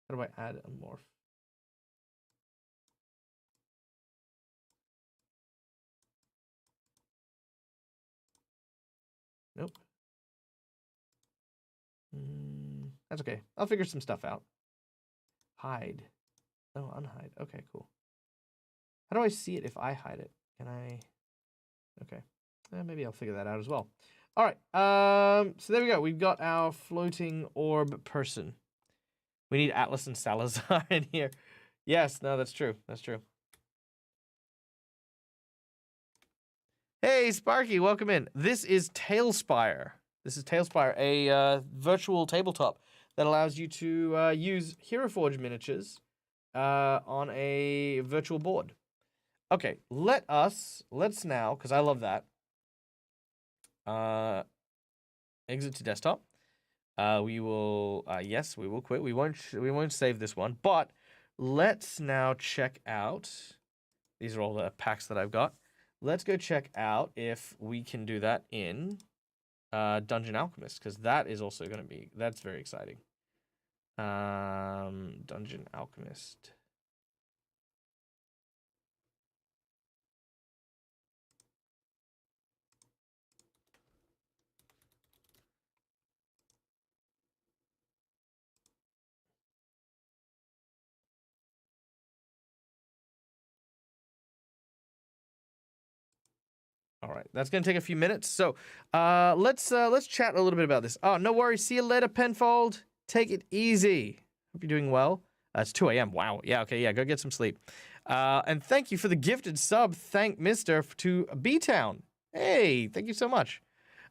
How do I add a morph? Nope. That's okay. I'll figure some stuff out. Hide. Oh, unhide. Okay, cool. How do I see it if I hide it? Can I... Okay. Maybe I'll figure that out as well. All right. So there we go. We've got our floating orb person. We need Atlas and Salazar in here. Yes, no, that's true. That's true. Hey, Sparky, welcome in. This is Tailspire. This is Tailspire, a virtual tabletop that allows you to use Heroforge miniatures on a virtual board. Okay, let's now, because I love that, exit to desktop. We will, yes, we will quit. We won't save this one, but let's now check out. These are all the packs that I've got. Let's go check out if we can do that in Dungeon Alchemist, because that is also going to be, that's very exciting. Dungeon Alchemist. All right, that's gonna take a few minutes. So, let's chat a little bit about this. Oh, no worries. See you later, Penfold. Take it easy. Hope you're doing well. It's 2 a.m. Wow. Yeah. Okay. Yeah. Go get some sleep. And thank you for the gifted sub. Thank Mister to B Town. Hey, thank you so much.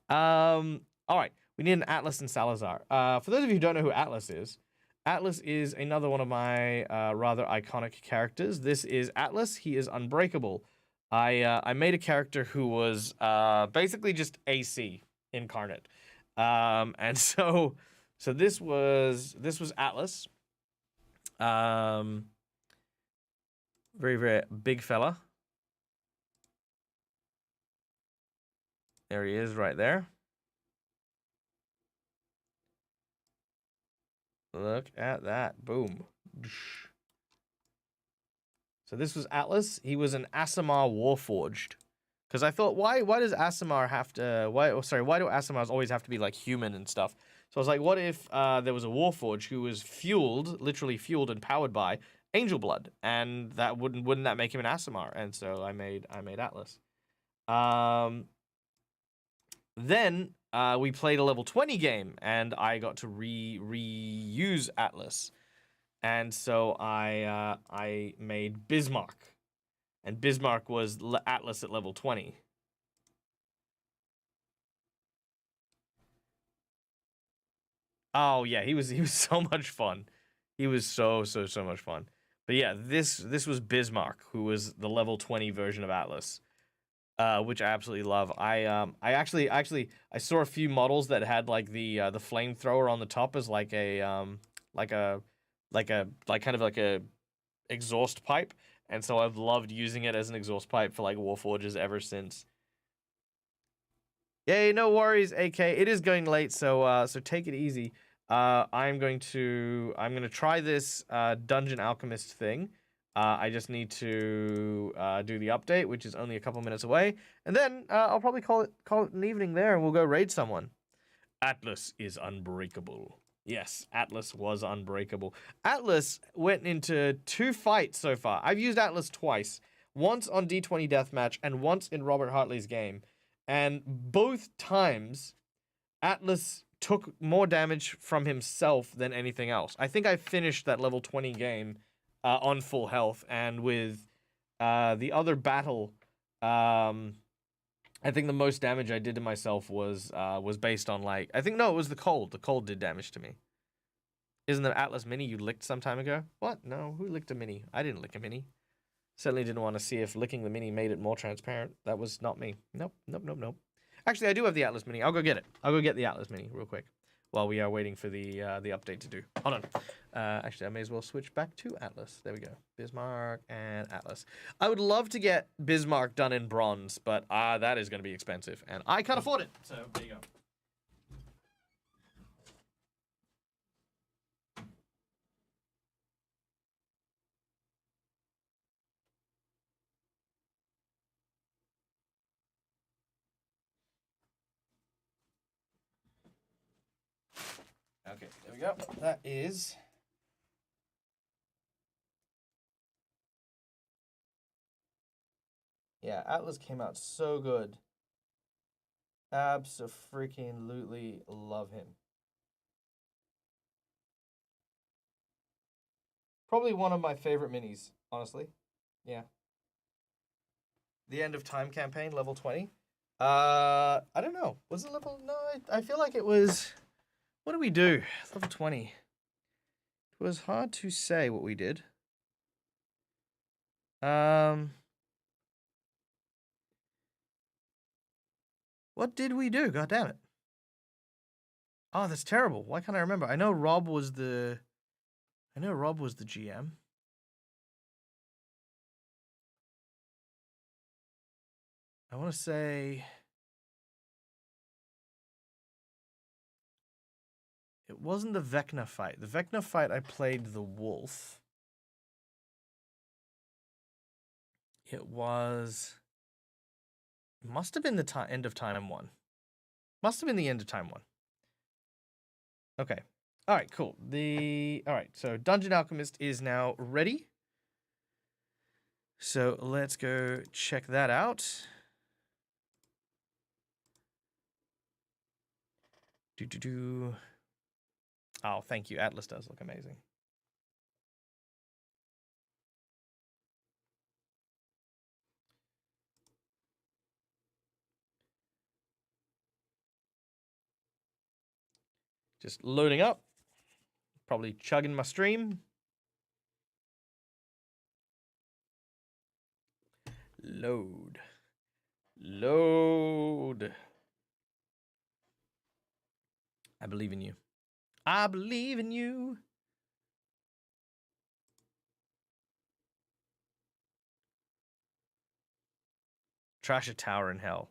All right. We need an Atlas and Salazar. For those of you who don't know who Atlas is another one of my rather iconic characters. This is Atlas. He is unbreakable. I made a character who was basically just AC incarnate, and so this was Atlas, very very big fella. There he is, right there. Look at that, boom. So this was Atlas. He was an Aasimar Warforged. Because I thought, why does Aasimar have to, why do Aasimars always have to be like human and stuff? So I was like, what if there was a Warforged who was fueled, literally fueled and powered by angel blood, and that wouldn't that make him an Aasimar? And so I made Atlas. Then we played a level 20 game, and I got to reuse Atlas, and so I made Bismarck. And Bismarck was Atlas at level 20. Oh yeah, he was so much fun. He was so much fun. But yeah, this was Bismarck, who was the level 20 version of Atlas, which I absolutely love. I actually I saw a few models that had like the flamethrower on the top as like a like a like kind of like a exhaust pipe, and so I've loved using it as an exhaust pipe for like Warforges ever since. Yay, no worries, AK. It is going late, so so take it easy. I'm gonna try this Dungeon Alchemist thing. I just need to do the update, which is only a couple minutes away, and then I'll probably call it an evening there, and we'll go raid someone. Atlas is unbreakable. Yes, Atlas was unbreakable. Atlas went into 2 fights so far. I've used Atlas twice. Once on D20 Deathmatch and once in Robert Hartley's game. And both times, Atlas took more damage from himself than anything else. I think I finished that level 20 game on full health, and with the other battle, I think the most damage I did to myself was based on like, I think no, it was the cold. The cold did damage to me. Isn't the Atlas Mini you licked some time ago? What? No, who licked a Mini? I didn't lick a Mini. Certainly didn't want to see if licking the Mini made it more transparent. That was not me. Nope. Actually, I do have the Atlas Mini. I'll go get it. I'll go get the Atlas Mini real quick while we are waiting for the update to do. Hold on. Actually, I may as well switch back to Atlas. There we go. Bismarck and Atlas. I would love to get Bismarck done in bronze, but that is going to be expensive, and I can't afford it. So there you go. Okay, there we go. That is... Yeah, Atlas came out so good. Abso-freaking-lutely love him. Probably one of my favorite minis, honestly. Yeah. The End of Time campaign, level 20. I don't know. Was it level... No, I feel like it was... What did we do? Level 20. It was hard to say what we did. What did we do? God damn it. Oh, that's terrible. Why can't I remember? I know Rob was the GM. I want to say wasn't the Vecna fight. The Vecna fight, I played the wolf. It must have been the end of time one. Must have been the end of time one. Okay. All right, cool. All right, so Dungeon Alchemist is now ready. So let's go check that out. Oh, thank you. Atlas does look amazing. Just loading up. Probably chugging my stream. Load. I believe in you. I believe in you. Trash a tower in hell.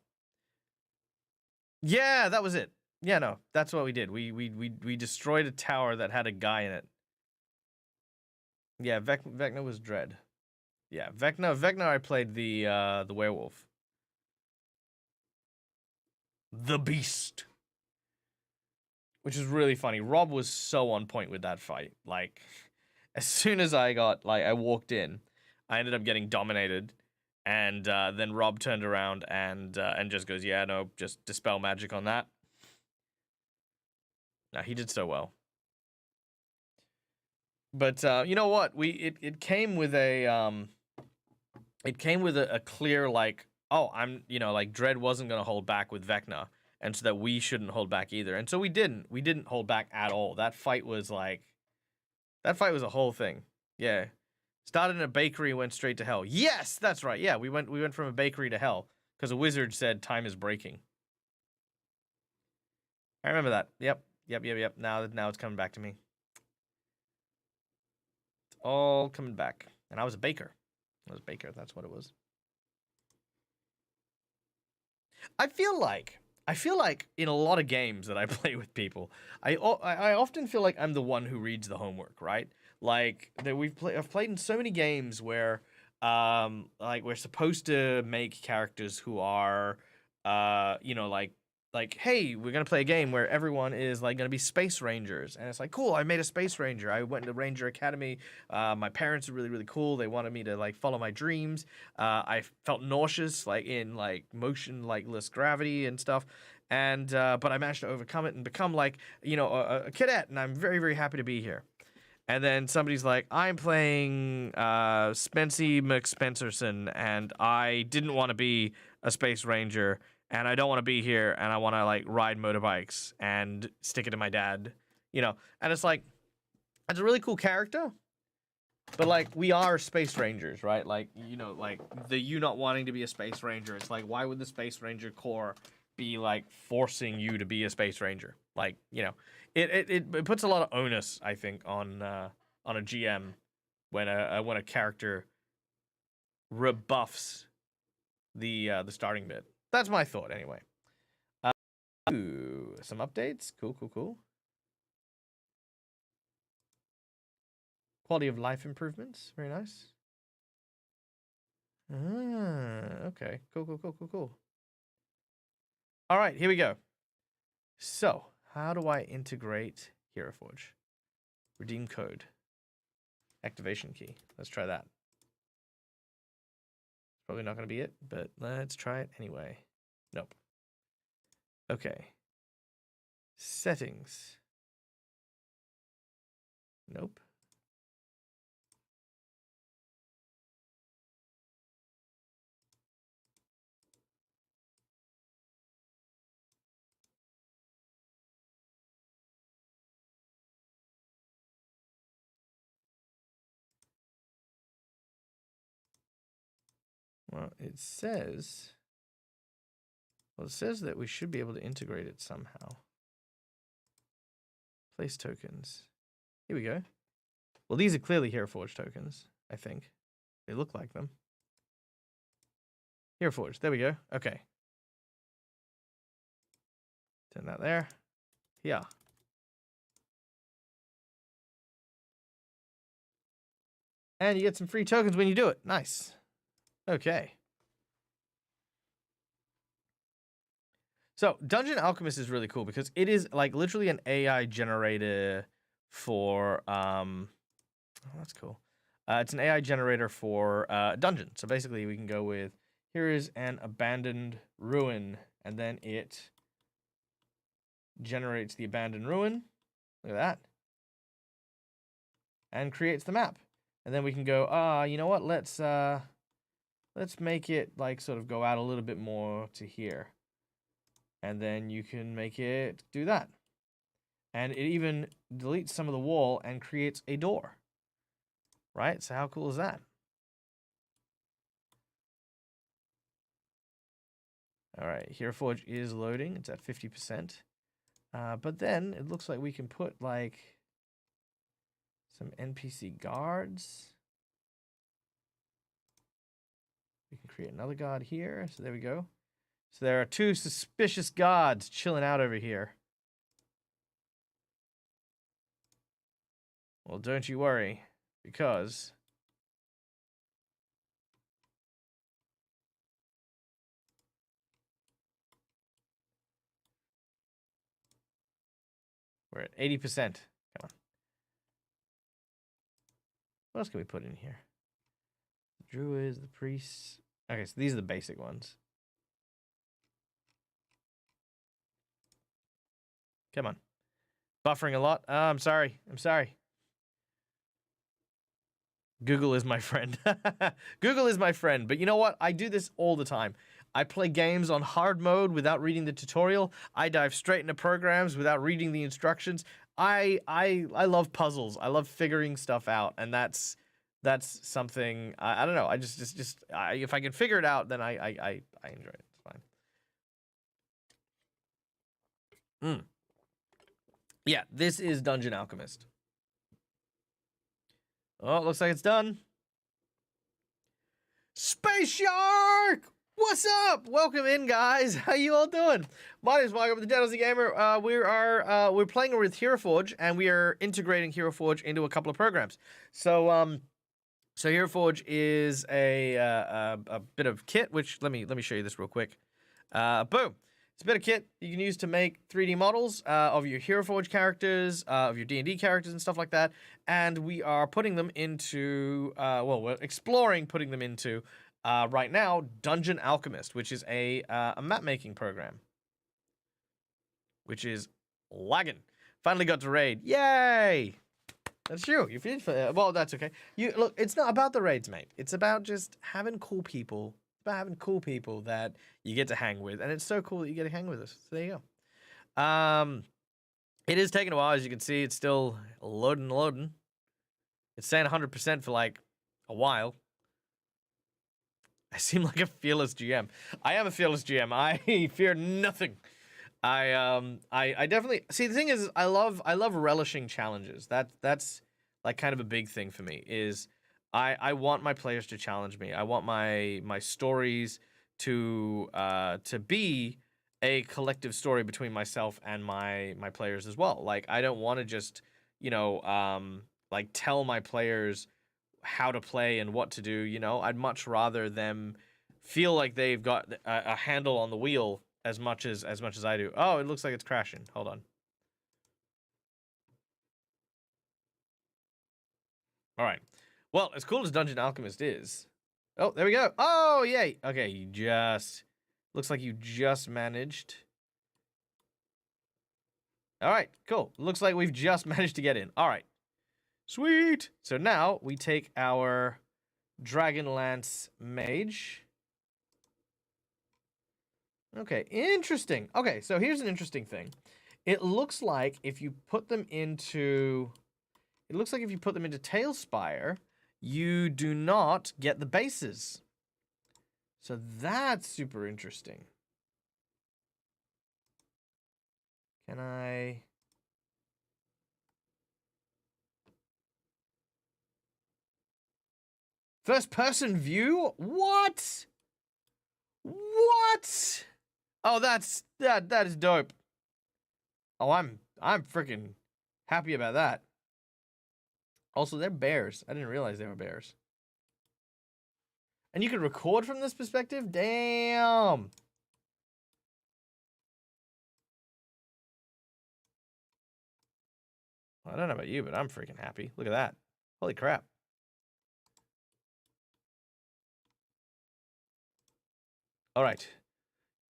Yeah, that was it. Yeah, no, that's what we did. We destroyed a tower that had a guy in it. Yeah, Vecna was dread. Yeah, Vecna. I played the werewolf. The Beast. Which is really funny. Rob was so on point with that fight. Like, as soon as I walked in, I ended up getting dominated. And then Rob turned around and just goes, yeah, no, just dispel magic on that. No, he did so well. But you know what? It came with a clear like, oh, Dread wasn't gonna hold back with Vecna, and so that we shouldn't hold back either. And so we didn't hold back at all. That fight was a whole thing. Yeah. Started in a bakery, went straight to hell. Yes, that's right. Yeah, we went from a bakery to hell because a wizard said time is breaking. I remember that. Yep. Now it's coming back to me. It's all coming back. And I was a baker. That's what it was. I feel like in a lot of games that I play with people, I often feel like I'm the one who reads the homework, right? Like that I've played in so many games where like we're supposed to make characters who are like, hey, we're gonna play a game where everyone is like gonna be space rangers, and it's like, cool, I made a space ranger. I went to Ranger Academy. My parents are really cool. They wanted me to like follow my dreams. I felt nauseous, like in like motionless gravity and stuff, and but I managed to overcome it and become like a cadet, and I'm very happy to be here. And then somebody's like, I'm playing Spency McSpencerson, and I didn't want to be a space ranger, and I don't want to be here, and I want to like ride motorbikes and stick it to my dad, And it's like, that's a really cool character, but like we are space rangers, right? Like like you not wanting to be a space ranger. It's like, why would the Space Ranger Corps be like forcing you to be a space ranger? Like it puts a lot of onus, I think, on a GM when a character rebuffs the starting bit. That's my thought, anyway. Ooh, some updates. Cool. Quality of life improvements. Very nice. Okay. Cool. All right, here we go. So, how do I integrate Heroforge? Redeem code. Activation key. Let's try that. Probably not going to be it, but let's try it anyway. Nope. Okay. Settings. Nope. Well, it says that we should be able to integrate it somehow. Place tokens. Here we go. Well, these are clearly Heroforge tokens, I think. They look like them. Heroforge. There we go. Okay. Turn that there. Yeah. And you get some free tokens when you do it. Nice. Okay. So Dungeon Alchemist is really cool because it is like literally an AI generator for oh, that's cool. It's an AI generator for dungeon. So basically we can go with, here is an abandoned ruin, and then it generates the abandoned ruin. Look at that. And creates the map. And then we can go, you know what? Let's make it like sort of go out a little bit more to here. And then you can make it do that. And it even deletes some of the wall and creates a door. Right? So how cool is that? All right, Heroforge is loading. It's at 50%. But then it looks like we can put like some NPC guards. We can create another guard here. So there we go. So there are 2 suspicious guards chilling out over here. Well, don't you worry, because we're at 80%. Come on. What else can we put in here? The druids, the priests. Okay, so these are the basic ones. Come on. Buffering a lot. Oh, I'm sorry. I'm sorry. Google is my friend. Google is my friend. But you know what? I do this all the time. I play games on hard mode without reading the tutorial. I dive straight into programs without reading the instructions. I love puzzles. I love figuring stuff out, and that's something I don't know. I just if I can figure it out, then I enjoy it. It's fine. Yeah, this is Dungeon Alchemist. Oh, it looks like it's done. Space Shark! What's up? Welcome in, guys. How you all doing? My name is Michael, the Dead Gamer. We're playing with Heroforge, and we are integrating Heroforge into a couple of programs. So Heroforge is a bit of kit, which let me show you this real quick. Boom. It's a bit of kit you can use to make 3D models of your Heroforge characters, of your D&D characters and stuff like that. And we are putting them into, we're exploring putting them into, right now, Dungeon Alchemist, which is a map-making program. Which is lagging. Finally got to raid. Yay! That's true. You feel well, that's okay. Look, it's not about the raids, mate. It's about just having cool people. About having cool people that you get to hang with, and it's so cool that you get to hang with us. So there you go. It is taking a while, as you can see. It's still loading. It's saying 100% for like a while. I seem like a fearless GM. I am a fearless GM. I fear nothing. I definitely see. The thing is, I love relishing challenges. That's like kind of a big thing for me. Is I want my players to challenge me. I want my stories to be a collective story between myself and my players as well. Like, I don't want to just, like tell my players how to play and what to do. I'd much rather them feel like they've got a handle on the wheel as much as I do. Oh, it looks like it's crashing. Hold on. All right. Well, as cool as Dungeon Alchemist is. Oh, there we go. Oh, yay. Okay, looks like you just managed. All right, cool. Looks like we've just managed to get in. All right. Sweet. So now we take our Dragonlance Mage. Okay, interesting. Okay, so here's an interesting thing. It looks like if you put them into Tailspire, you do not get the bases. So that's super interesting. Can I... First person view? What? What? Oh, that is dope. Oh, I'm freaking happy about that. Also, they're bears. I didn't realize they were bears. And you can record from this perspective? Damn! I don't know about you, but I'm freaking happy. Look at that. Holy crap. All right.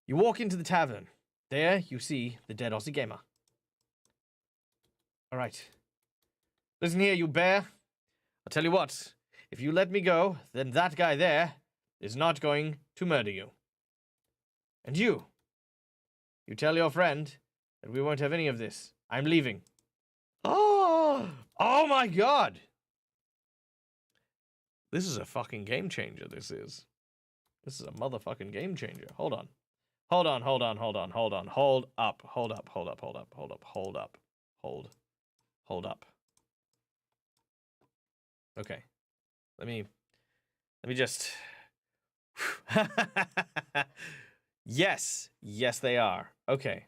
You walk into the tavern. There you see the dead Aussie gamer. All right. Listen here, you bear. I'll tell you what. If you let me go, then that guy there is not going to murder you. And you tell your friend that we won't have any of this. I'm leaving. Oh my god! This is a fucking game changer, this is. This is a motherfucking game changer. Hold on. Hold on, hold on, hold on, hold on. Hold up, hold up, hold up, hold up, hold up, hold up. Hold up. Okay. Let me just... Yes. Yes, they are. Okay.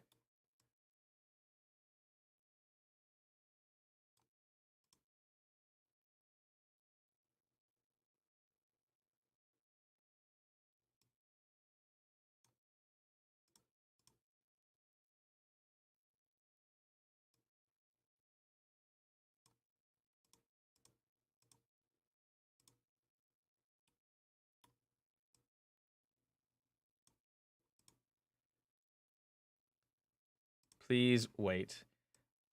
Please wait.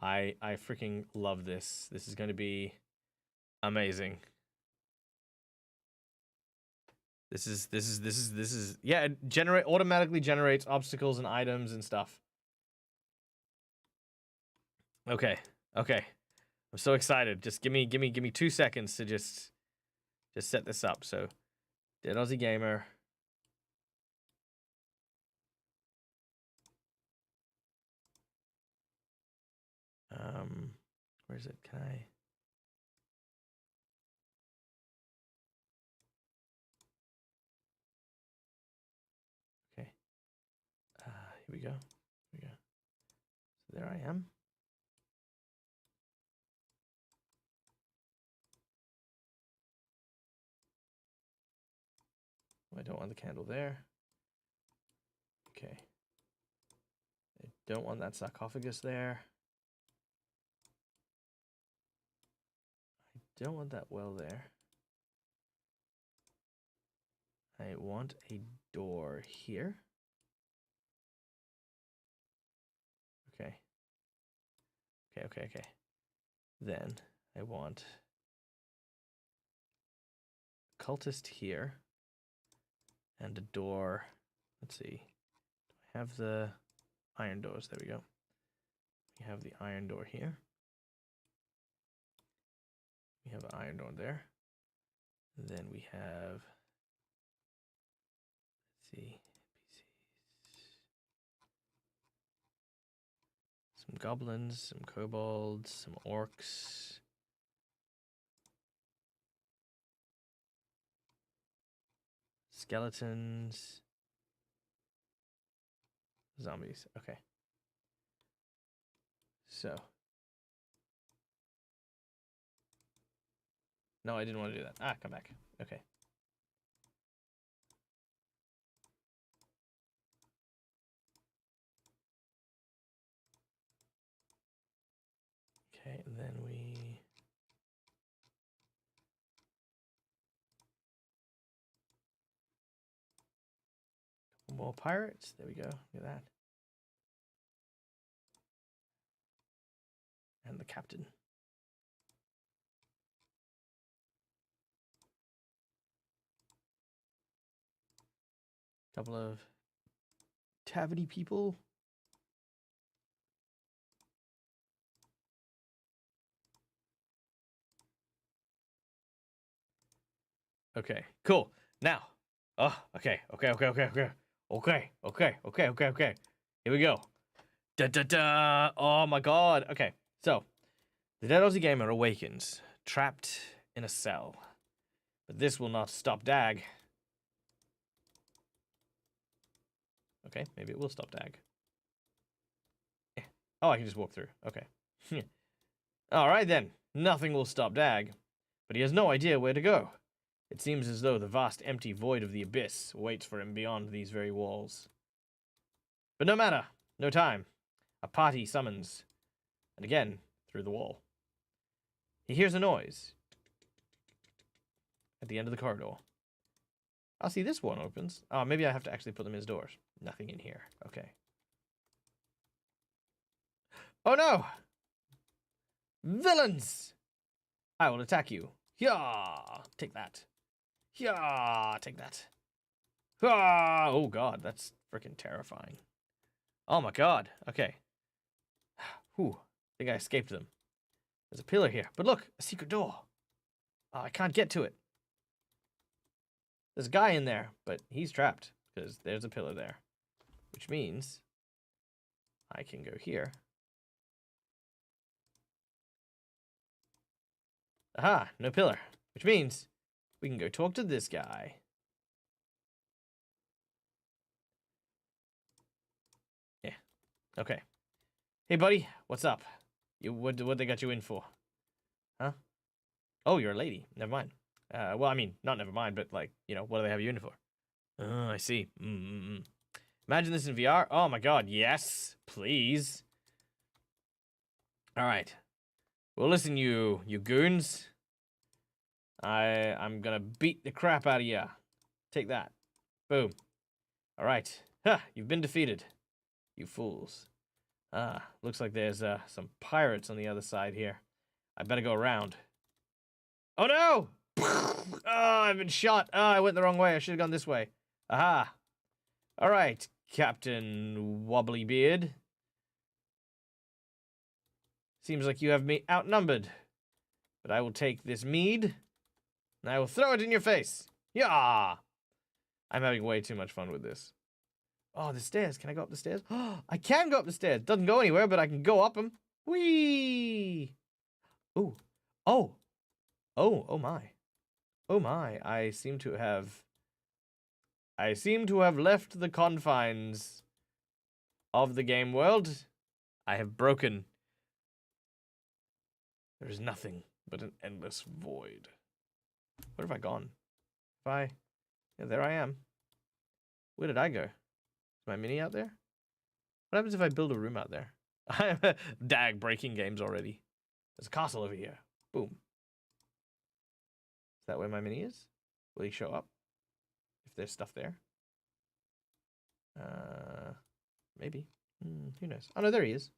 I freaking love this. This is going to be amazing. This is yeah, it automatically generates obstacles and items and stuff. Okay. Okay. I'm so excited. Just give me 2 seconds to just set this up. So, Dead Aussie Gamer. Where is it? Can I? Okay. Here we go. Here we go. So there I am. I don't want the candle there. Okay. I don't want that sarcophagus there. I don't want that well there. I want a door here. Okay. Okay. Then I want a cultist here. And a door. Let's see. Do I have the iron doors? There we go. We have the iron door here. We have an iron door there. And then we have, let's see, NPCs. Some goblins, some kobolds, some orcs. Skeletons. Zombies. Okay. So. No, I didn't want to do that. Ah, come back. Okay. Okay, and then we... Couple more pirates. There we go. Look at that. And the captain. Couple of taverny people. Okay, cool. Now, okay. Here we go. Da da da. Oh my god. Okay, so the Dead Aussie Gamer awakens, trapped in a cell. But this will not stop Dag. Okay, maybe it will stop Dag. Oh, I can just walk through. Okay. All right then. Nothing will stop Dag, but he has no idea where to go. It seems as though the vast empty void of the abyss waits for him beyond these very walls. But no matter, no time. A party summons, and again, through the wall. He hears a noise at the end of the corridor. I'll see this one opens. Oh, maybe I have to actually put them as doors. Nothing in here. Okay. Oh no! Villains! I will attack you. Yeah, take that. Yeah, take that. Ah, oh god, that's freaking terrifying. Oh my god. Okay. Whew. I think I escaped them. There's a pillar here. But look, a secret door. Oh, I can't get to it. There's a guy in there, but he's trapped because there's a pillar there. Which means I can go here. Aha, no pillar. Which means we can go talk to this guy. Yeah. Okay. Hey, buddy. What's up? What they got you in for? Huh? Oh, you're a lady. Never mind. Well, I mean, not never mind, but like, you know, what do they have you in for? Oh, I see. Imagine this in VR. Oh my god, yes, please. All right. Well, listen, you goons. I'm gonna beat the crap out of you. Take that. Boom. All right. Ha! You've been defeated. You fools. Ah, looks like there's some pirates on the other side here. I better go around. Oh no! Oh, I've been shot. Oh, I went the wrong way. I should have gone this way. Aha. All right, Captain Wobbly Beard. Seems like you have me outnumbered. But I will take this mead, and I will throw it in your face. Yeah! I'm having way too much fun with this. Oh, the stairs. Can I go up the stairs? Oh, I can go up the stairs. Doesn't go anywhere, but I can go up them. Whee! Ooh. Oh. Oh, oh my. Oh my. I seem to have left the confines of the game world. I have broken. There is nothing but an endless void. Where have I gone? Yeah, there I am. Where did I go? Is my mini out there? What happens if I build a room out there? I'm dag breaking games already. There's a castle over here. Boom. Is that where my mini is? Will he show up? If there's stuff there? Maybe. Who knows? Oh no, there he is.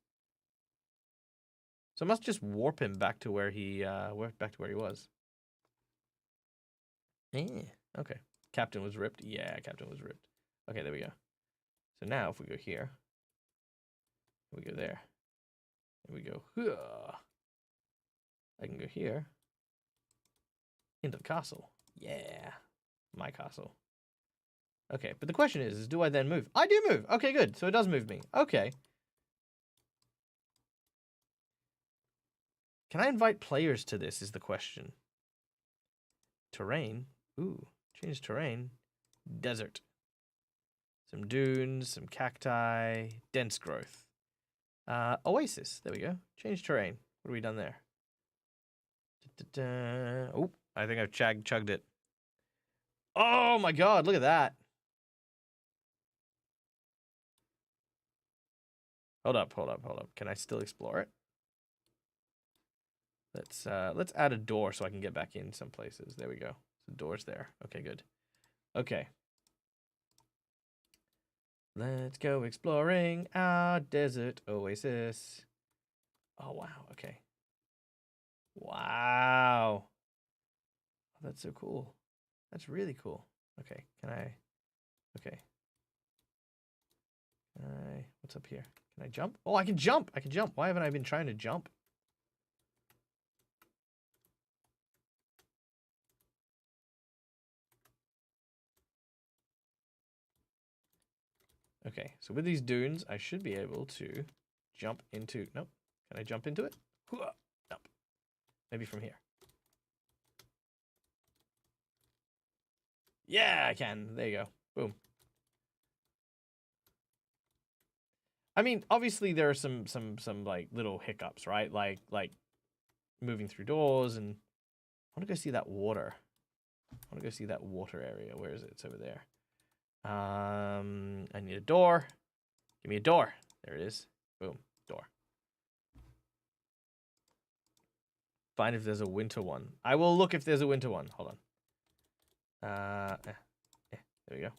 So I must just warp him back to where he was. Yeah. Okay. Captain was ripped. Yeah, Captain was ripped. Okay, there we go. So now if we go here, we go there, and we go. I can go here into the castle. Yeah, my castle. Okay, but the question is do I then move? I do move. Okay, good. So it does move me. Okay. Can I invite players to this is the question. Terrain. Ooh, change terrain. Desert. Some dunes, some cacti, dense growth. Oasis. There we go. Change terrain. What have we done there? Oh, I think I've chugged it. Oh my god, look at that. Hold up. Can I still explore it? Let's add a door so I can get back in some places. There we go. So door's there. Okay, good. Okay. Let's go exploring our desert oasis. Oh wow, okay. Wow. Oh, that's so cool. That's really cool. Okay, okay. What's up here? Can I jump? Oh, I can jump. Why haven't I been trying to jump? Okay, so with these dunes, I should be able to jump into... Nope. Can I jump into it? Nope. Maybe from here. Yeah, I can. There you go. Boom. I mean, obviously there are some like little hiccups, right? Like moving through doors, and I want to go see that water. I want to go see that water area. Where is it? It's over there. I need a door. Give me a door. There it is. Boom. Door. Find if there's a winter one. I will look if there's a winter one. Hold on. There we go.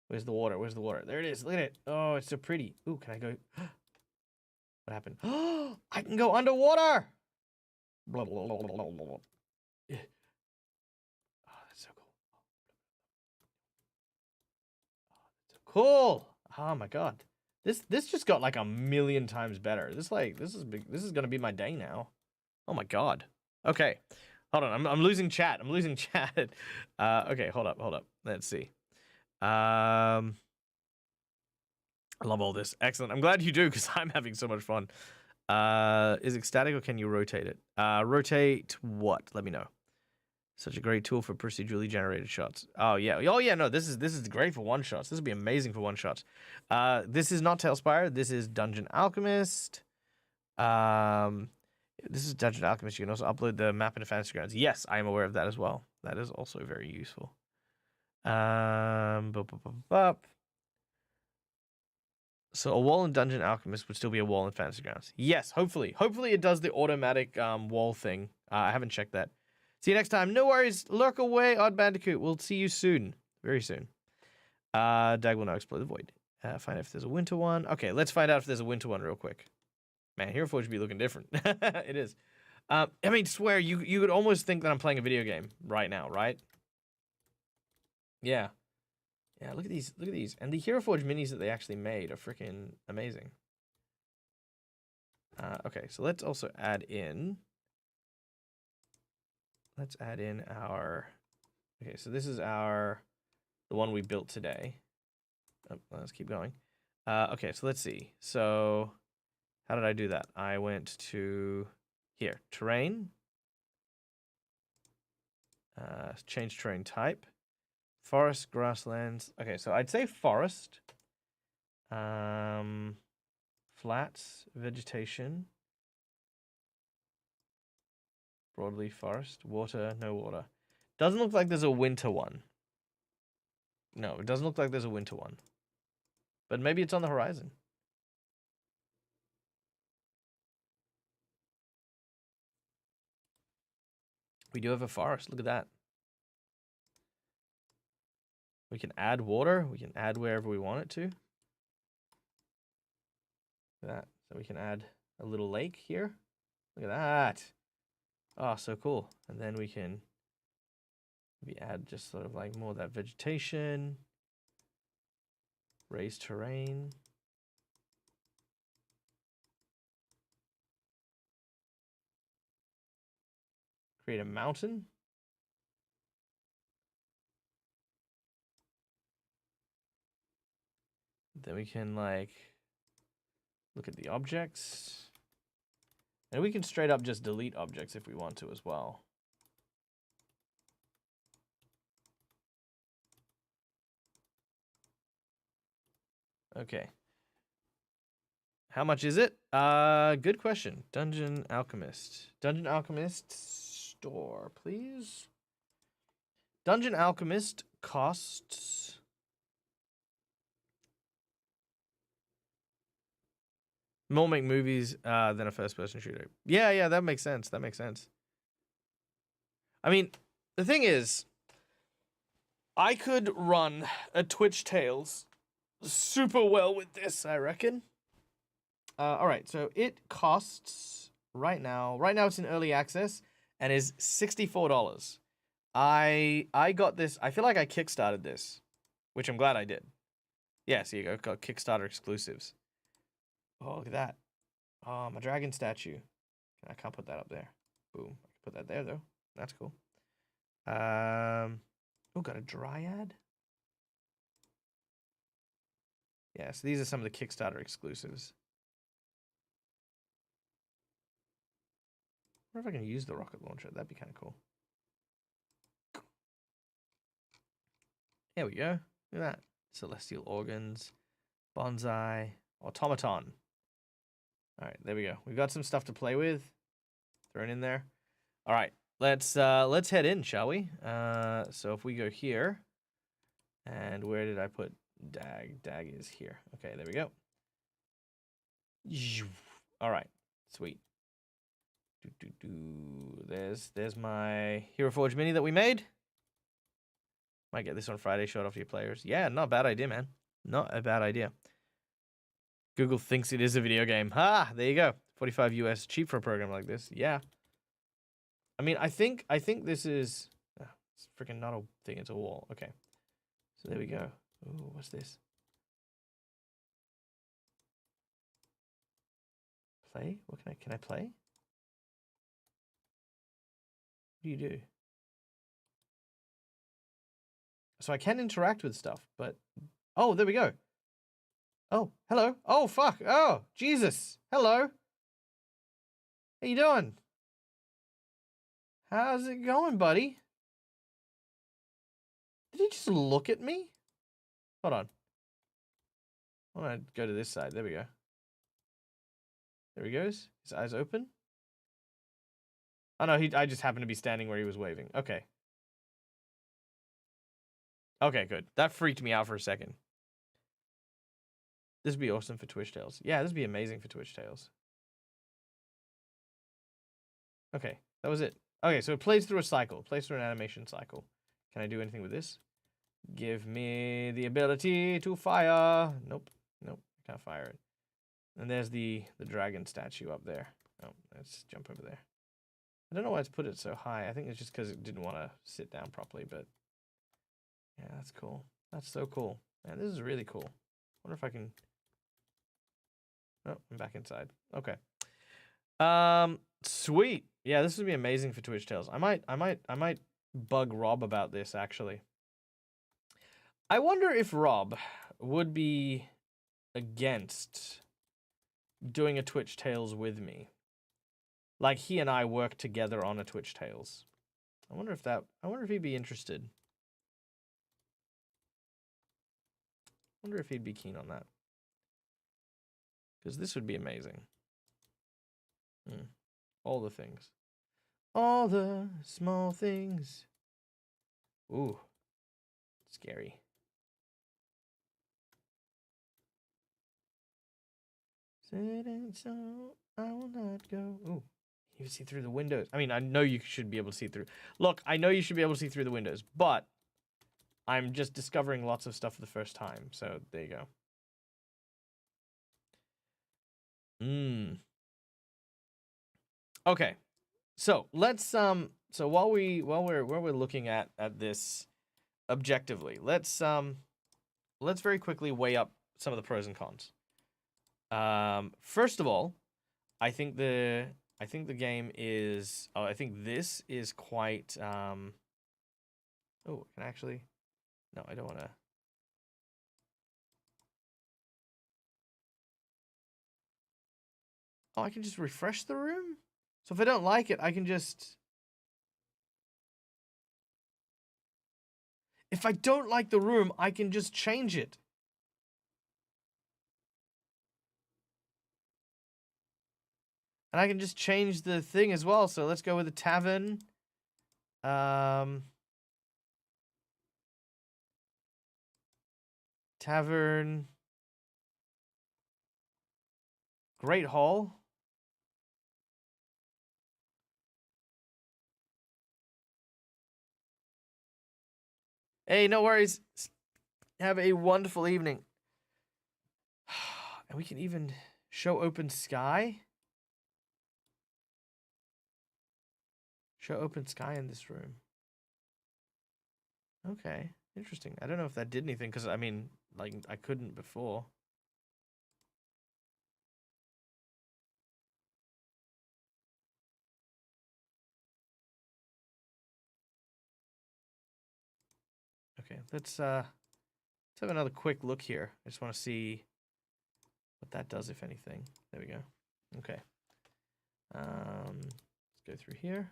Where's the water? Where's the water? There it is. Look at it. Oh, it's so pretty. Ooh, can I go? What happened? Oh, I can go underwater. Blah, blah, blah, blah, blah, blah. Yeah. Oh, that's so cool. Oh, that's so cool. Oh my god. This just got like a million times better. This is big. This is gonna be my day now. Oh my god. Okay. Hold on. I'm losing chat. I'm losing chat. Okay, hold up. Let's see. I love all this. Excellent. I'm glad you do, because I'm having so much fun. Is it static or can you rotate it? Rotate what? Let me know. Such a great tool for procedurally generated shots. Oh yeah. Oh yeah. No, this is great for one shots. This would be amazing for one shots. This is not Tailspire. This is Dungeon Alchemist. This is Dungeon Alchemist. You can also upload the map into Fantasy Grounds. Yes, I am aware of that as well. That is also very useful. So a wall in Dungeon Alchemist would still be a wall in Fantasy Grounds. Yes, hopefully. Hopefully it does the automatic wall thing. I haven't checked that. See you next time. No worries. Lurk away, Odd Bandicoot. We'll see you soon. Very soon. Dag will now explore the void. Find out if there's a winter one. Okay, let's find out if there's a winter one real quick. Man, Heroforge would be looking different. It is. I mean, swear, you could almost think that I'm playing a video game right now, right? Yeah. Yeah, look at these. Look at these. And the Heroforge minis that they actually made are freaking amazing. Okay, so let's also add in... Let's add in our... Okay, so this is the one we built today. Oh, let's keep going. Okay, so let's see. So how did I do that? I went to here, terrain. Change terrain type. Forest, grasslands. Okay, so I'd say forest. Flats, vegetation. Broadleaf forest. Water, no water. Doesn't look like there's a winter one. No, it doesn't look like there's a winter one. But maybe it's on the horizon. We do have a forest. Look at that. We can add water. We can add wherever we want it to. Look at that. So we can add a little lake here. Look at that. Oh, so cool. And then we can maybe add just sort of like more of that vegetation. Raise terrain. Create a mountain. Then we can like look at the objects. And we can straight up just delete objects if we want to as well. Okay. How much is it? Good question. Dungeon Alchemist. Dungeon Alchemist store, please. Dungeon Alchemist costs... More make movies than a first-person shooter. Yeah, that makes sense. That makes sense. I mean, the thing is, I could run a Twitch Tales super well with this, I reckon. All right, so it costs right now it's in early access and is $64. I got this. I feel like I kickstarted this, which I'm glad I did. Yeah, so you got Kickstarter exclusives. Oh, look at that. Oh, my dragon statue. I can't put that up there. Boom. I can put that there, though. That's cool. Oh, got a dryad? Yeah, so these are some of the Kickstarter exclusives. I wonder if I can use the rocket launcher. That'd be kind of cool. There we go. Look at that. Celestial organs. Bonsai. Automaton. All right, there we go. We've got some stuff to play with. Thrown in there. All right, let's head in, shall we? So if we go here, and where did I put Dag? Dag is here. Okay, there we go. All right, sweet. There's my Heroforge mini that we made. Might get this on Friday, show it off to your players. Yeah, not a bad idea, man. Not a bad idea. Google thinks it is a video game. Ha! There you go. 45 US, cheap for a program like this. Yeah. I mean, I think this is... Oh, it's freaking not a thing, it's a wall. Okay. So there we go. Ooh, what's this? Play? What can I play? What do you do? So I can interact with stuff, but... Oh, there we go. Oh, hello. Oh, fuck. Oh, Jesus. Hello. How you doing? How's it going, buddy? Did he just look at me? Hold on. I want to go to this side. There we go. There he goes. His eyes open. Oh, no, I just happened to be standing where he was waving. Okay. Okay, good. That freaked me out for a second. This would be awesome for Twitch Tales. Yeah, this would be amazing for Twitch Tales. Okay, that was it. Okay, so it plays through a cycle. It plays through an animation cycle. Can I do anything with this? Give me the ability to fire. Nope. Nope. Can't fire it. And there's the dragon statue up there. Oh, let's jump over there. I don't know why it's put it so high. I think it's just because it didn't want to sit down properly, but... Yeah, that's cool. That's so cool. Man, this is really cool. Wonder if I can... Oh, I'm back inside. Okay. Sweet. Yeah, this would be amazing for Twitch Tales. I might bug Rob about this, actually. I wonder if Rob would be against doing a Twitch Tales with me. Like, he and I work together on a Twitch Tales. I wonder if he'd be interested. I wonder if he'd be keen on that. Because this would be amazing. All the things. All the small things. Ooh. Scary. So I will not go. Ooh. You can see through the windows. I mean, I know you should be able to see through. Look, I know you should be able to see through the windows, but I'm just discovering lots of stuff for the first time. So there you go. Okay. So let's so while we're looking at this objectively, let's very quickly weigh up some of the pros and cons. First of all, I think the game is... Oh, I think this is quite... Oh, can I actually... No, I don't want to... Oh, I can just refresh the room? So if I don't like it, I can just... If I don't like the room, I can just change it. And I can just change the thing as well. So let's go with the tavern. Tavern. Great Hall. Hey, no worries. Have a wonderful evening. And we can even show open sky. Show open sky in this room. Okay, interesting. I don't know if that did anything, because, I mean, like, I couldn't before. Okay, let's have another quick look here. I just want to see what that does, if anything. There we go. Okay. Let's go through here.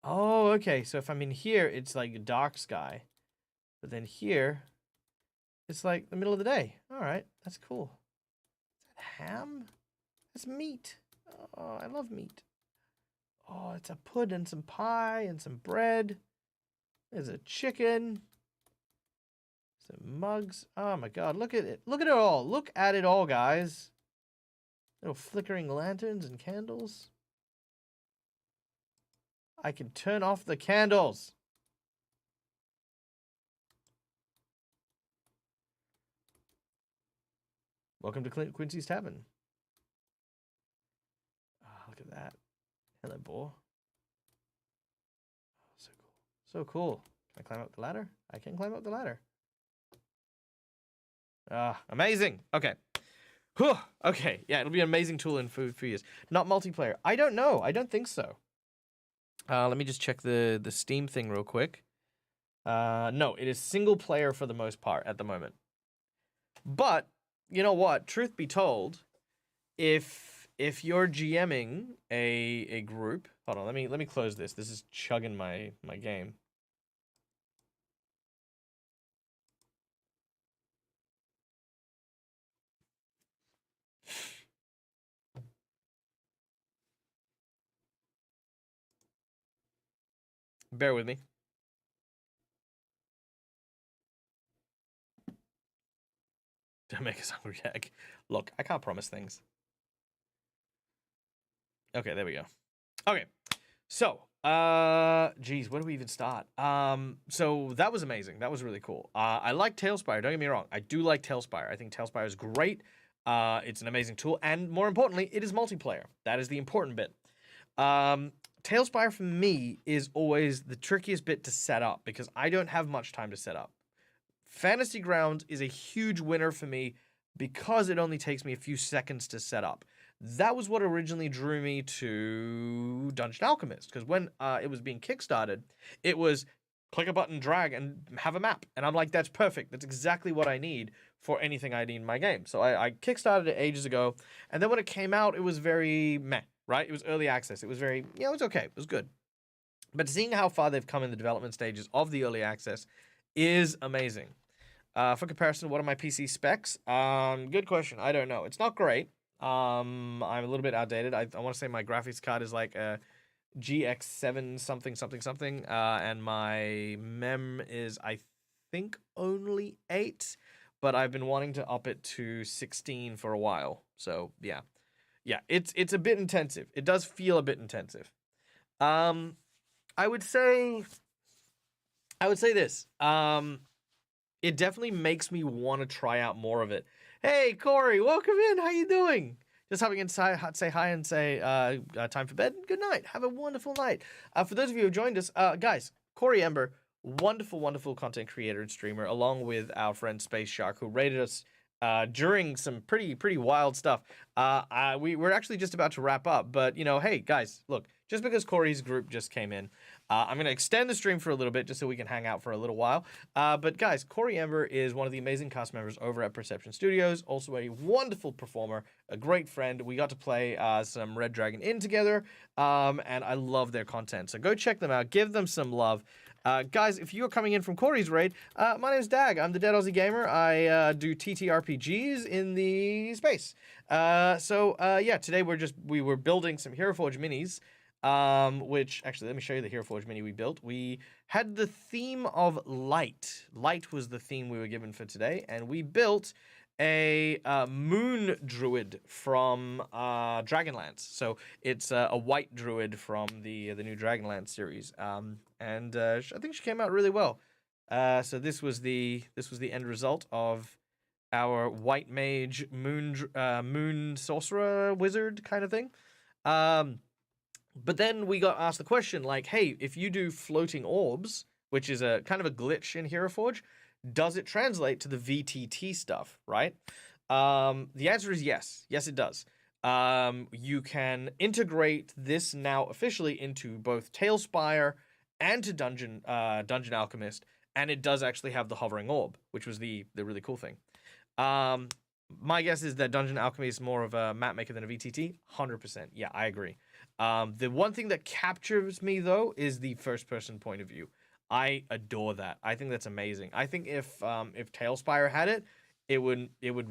Oh, okay. So if I'm in here, it's like a dark sky. But then here, it's like the middle of the day. All right, that's cool. Is that ham? That's meat. Oh, I love meat. Oh, it's a pudding, some pie, and some bread. There's a chicken. Some mugs. Oh my god, look at it. Look at it all. Look at it all, guys. Little flickering lanterns and candles. I can turn off the candles. Welcome to Quincy's Tavern. Oh, look at that. Hello, boar. Oh, so cool. So cool. Can I climb up the ladder? I can climb up the ladder. Ah, amazing. Okay. Whew. Okay. Yeah, it'll be an amazing tool in for years. Not multiplayer. I don't know. I don't think so. Let me just check the Steam thing real quick. No, it is single player for the most part at the moment. But you know what? Truth be told, if you're GMing a group, hold on, let me close this. This is chugging my game. Bear with me. Don't make us hungry, Jack. Look, I can't promise things. Okay, there we go. Okay, so, geez, where do we even start? So that was amazing. That was really cool. I like Tailspire. Don't get me wrong. I do like Tailspire. I think Tailspire is great. It's an amazing tool, and more importantly, it is multiplayer. That is the important bit. Tailspire for me is always the trickiest bit to set up because I don't have much time to set up. Fantasy Grounds is a huge winner for me because it only takes me a few seconds to set up. That was what originally drew me to Dungeon Alchemist, because when it was being kickstarted, it was click a button, drag, and have a map. And I'm like, that's perfect. That's exactly what I need for anything I need in my game. So I kickstarted it ages ago, and then when it came out, it was very meh, right? It was early access. It was very, it was okay. It was good. But seeing how far they've come in the development stages of the early access is amazing. For comparison, what are my PC specs? Good question. I don't know. It's not great. I'm a little bit outdated. I want to say my graphics card is like a GX7 something something something, and my mem is I think only 8, but I've been wanting to up it to 16 for a while. So yeah, it's a bit intensive. It does feel a bit intensive. I would say this. It definitely makes me want to try out more of it. Hey, Corey, welcome in. How you doing? Just hopping inside, say hi and say time for bed. Good night. Have a wonderful night. For those of you who have joined us, guys, Corey Ember, wonderful, wonderful content creator and streamer, along with our friend Space Shark, who rated us during some pretty wild stuff. We're actually just about to wrap up, but hey guys, look, just because Corey's group just came in, I'm gonna extend the stream for a little bit just so we can hang out for a little while. But guys, Corey Ember is one of the amazing cast members over at Perception Studios, also a wonderful performer, a great friend. We got to play some Red Dragon Inn together, and I love their content. So go check them out, give them some love. Guys, if you're coming in from Corey's raid, my name's Dag. I'm the Dead Aussie Gamer. I do TTRPGs in the space. Yeah, today we were building some Heroforge minis, which actually, let me show you the Heroforge mini we built. We had the theme of light. Light was the theme we were given for today, and we built a moon druid from Dragonlance. So it's a white druid from the new Dragonlance series. And I think she came out really well. So this was the end result of our white mage moon sorcerer wizard kind of thing. But then we got asked the question, like, hey, if you do floating orbs, which is a kind of a glitch in Heroforge, does it translate to the VTT stuff, right? The answer is yes. Yes, it does. You can integrate this now officially into both Tailspire and to Dungeon Alchemist, and it does actually have the hovering orb, which was the really cool thing. My guess is that Dungeon Alchemy is more of a map maker than a VTT. 100%. Yeah, I agree. The one thing that captures me, though, is the first-person point of view. I adore that. I think that's amazing. I think if Tailspire had it, it would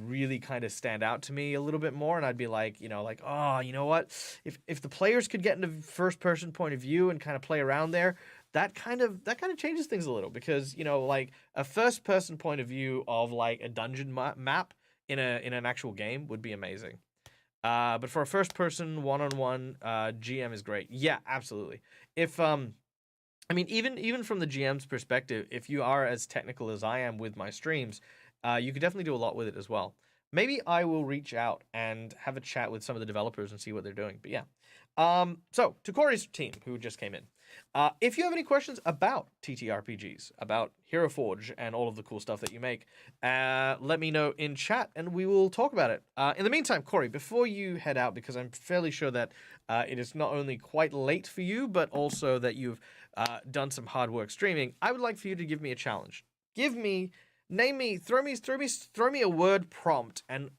really kind of stand out to me a little bit more, and I'd be like, like, oh, you know what? If the players could get into first person point of view and kind of play around there, that kind of changes things a little, because like a first person point of view of like a dungeon map in an actual game would be amazing. But for a first person one-on-one, GM is great. Yeah, absolutely. If I mean, even from the GM's perspective, if you are as technical as I am with my streams, you could definitely do a lot with it as well. Maybe I will reach out and have a chat with some of the developers and see what they're doing. But yeah. So to Corey's team, who just came in, if you have any questions about TTRPGs, about Heroforge, and all of the cool stuff that you make, let me know in chat, and we will talk about it. In the meantime, Corey, before you head out, because I'm fairly sure that it is not only quite late for you, but also that you've done some hard work streaming, I would like for you to give me a challenge. Throw me a word prompt, and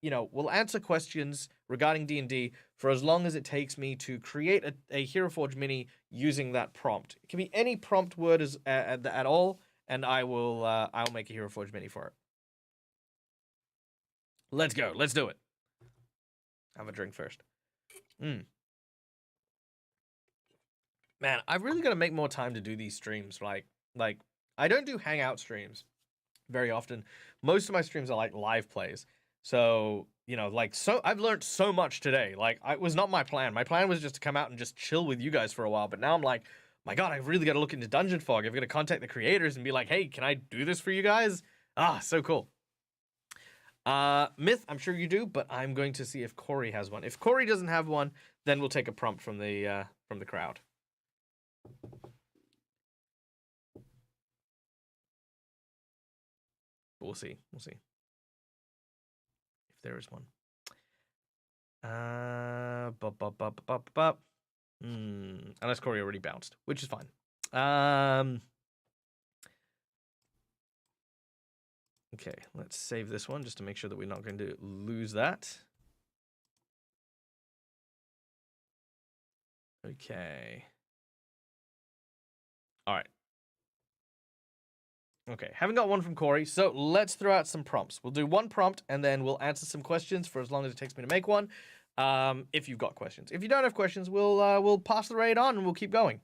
we'll answer questions regarding D&D for as long as it takes me to create a Heroforge mini using that prompt. It can be any prompt word at all, and I'll make a Heroforge mini for it. Let's go. Let's do it. Have a drink first. Man, I've really got to make more time to do these streams. Like I don't do hangout streams very often. Most of my streams are like live plays. So, I've learned so much today. Like, it was not my plan. My plan was just to come out and just chill with you guys for a while. But now I'm like, my God, I've really got to look into Dungeon Fog. I've got to contact the creators and be like, hey, can I do this for you guys? So cool. Myth, I'm sure you do, but I'm going to see if Corey has one. If Corey doesn't have one, then we'll take a prompt from the crowd. We'll see. If there is one. Unless Corey already bounced, which is fine. Okay, let's save this one just to make sure that we're not going to lose that. Okay. All right. Okay, haven't got one from Corey, so let's throw out some prompts. We'll do one prompt, and then we'll answer some questions for as long as it takes me to make one. If you've got questions. If you don't have questions, we'll pass the raid on and we'll keep going.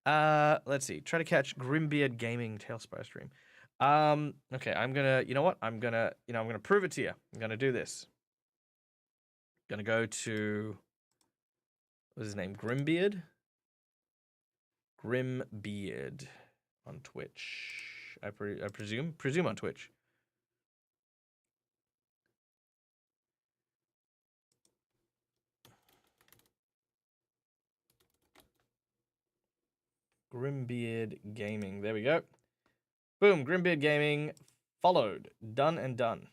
Let's see. Try to catch Grimbeard Gaming Tailspire stream. Okay, I'm gonna prove it to you. I'm gonna do this. I'm gonna go to, what's his name? Grimbeard on Twitch. I presume on Twitch. Grimbeard Gaming. There we go. Boom, Grimbeard Gaming followed. Done and done.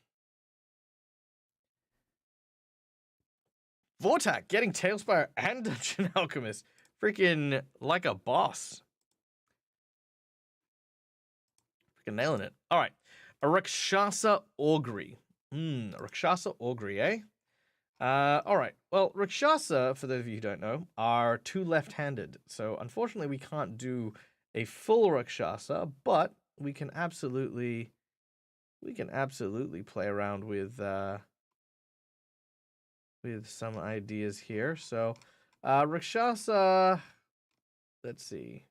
Vortak getting Tailspire and Dungeon Alchemist. Freaking like a boss. Freaking nailing it. All right. A Rakshasa Augury. Rakshasa Augury, eh? All right. Well, Rakshasa, for those of you who don't know, are two left-handed. So unfortunately, we can't do a full Rakshasa, but we can absolutely play around with some ideas here. So, Rakshasa, let's see.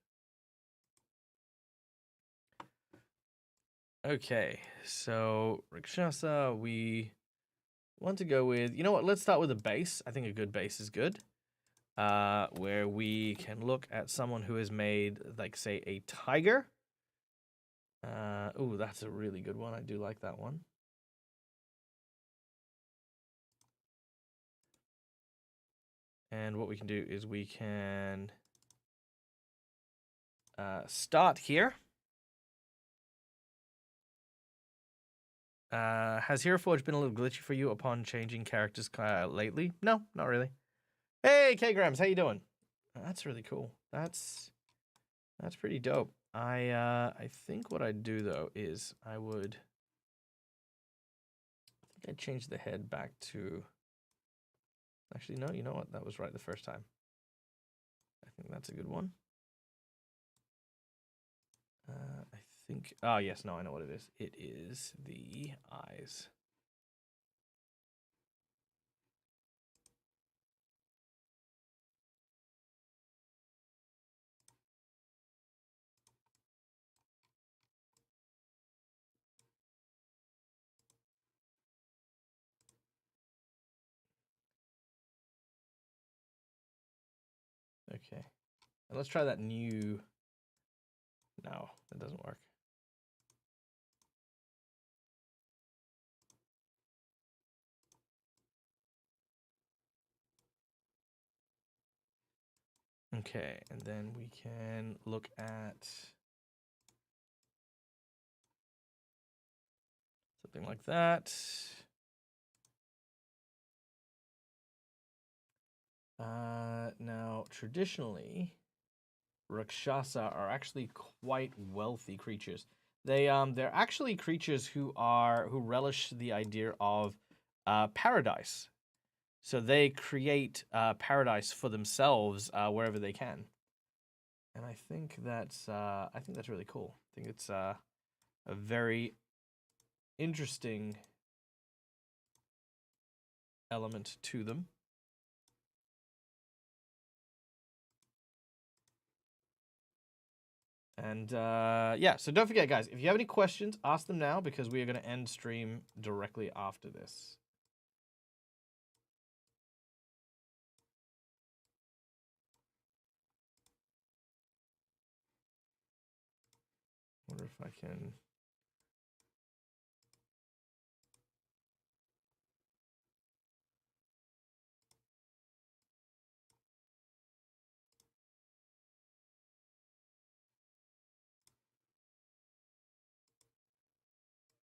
Okay, so Rakshasa, we want to go with, you know what, let's start with a base. I think a good base is good. Where we can look at someone who has made, like, say, a tiger. Oh, that's a really good one. I do like that one. And what we can do is we can start here. Has Heroforge been a little glitchy for you upon changing characters lately? No, not really. Hey, K-Grams, how you doing? That's really cool. That's pretty dope. I think what I'd do, though, is I'd change the head back to... Actually, no, you know what? That was right the first time. I think that's a good one. I think. Oh, yes. No, I know what it is. It is the eyes. Okay. And let's try that new. No, that doesn't work. Okay, and then we can look at something like that. Now, traditionally, Rakshasa are actually quite wealthy creatures. They're actually creatures who relish the idea of paradise. So they create paradise for themselves wherever they can. And I think that's really cool. I think it's a very interesting element to them. And yeah, so don't forget, guys, if you have any questions, ask them now because we are going to end stream directly after this. Wonder if I can.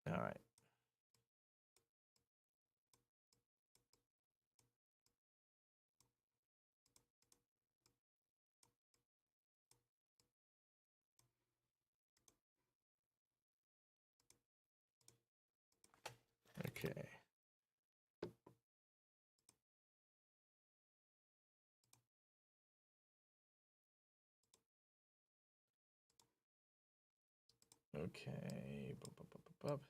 All right. Okay. Okay. Bup, bup, bup, bup, bup.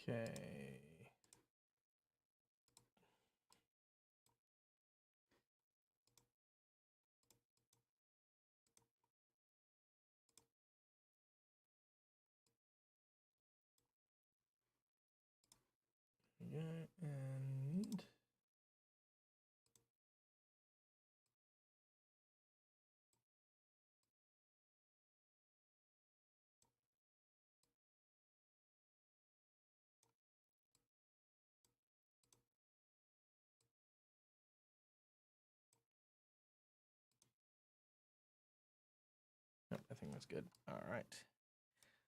Okay. Yeah, and oh, I think that's good. All right.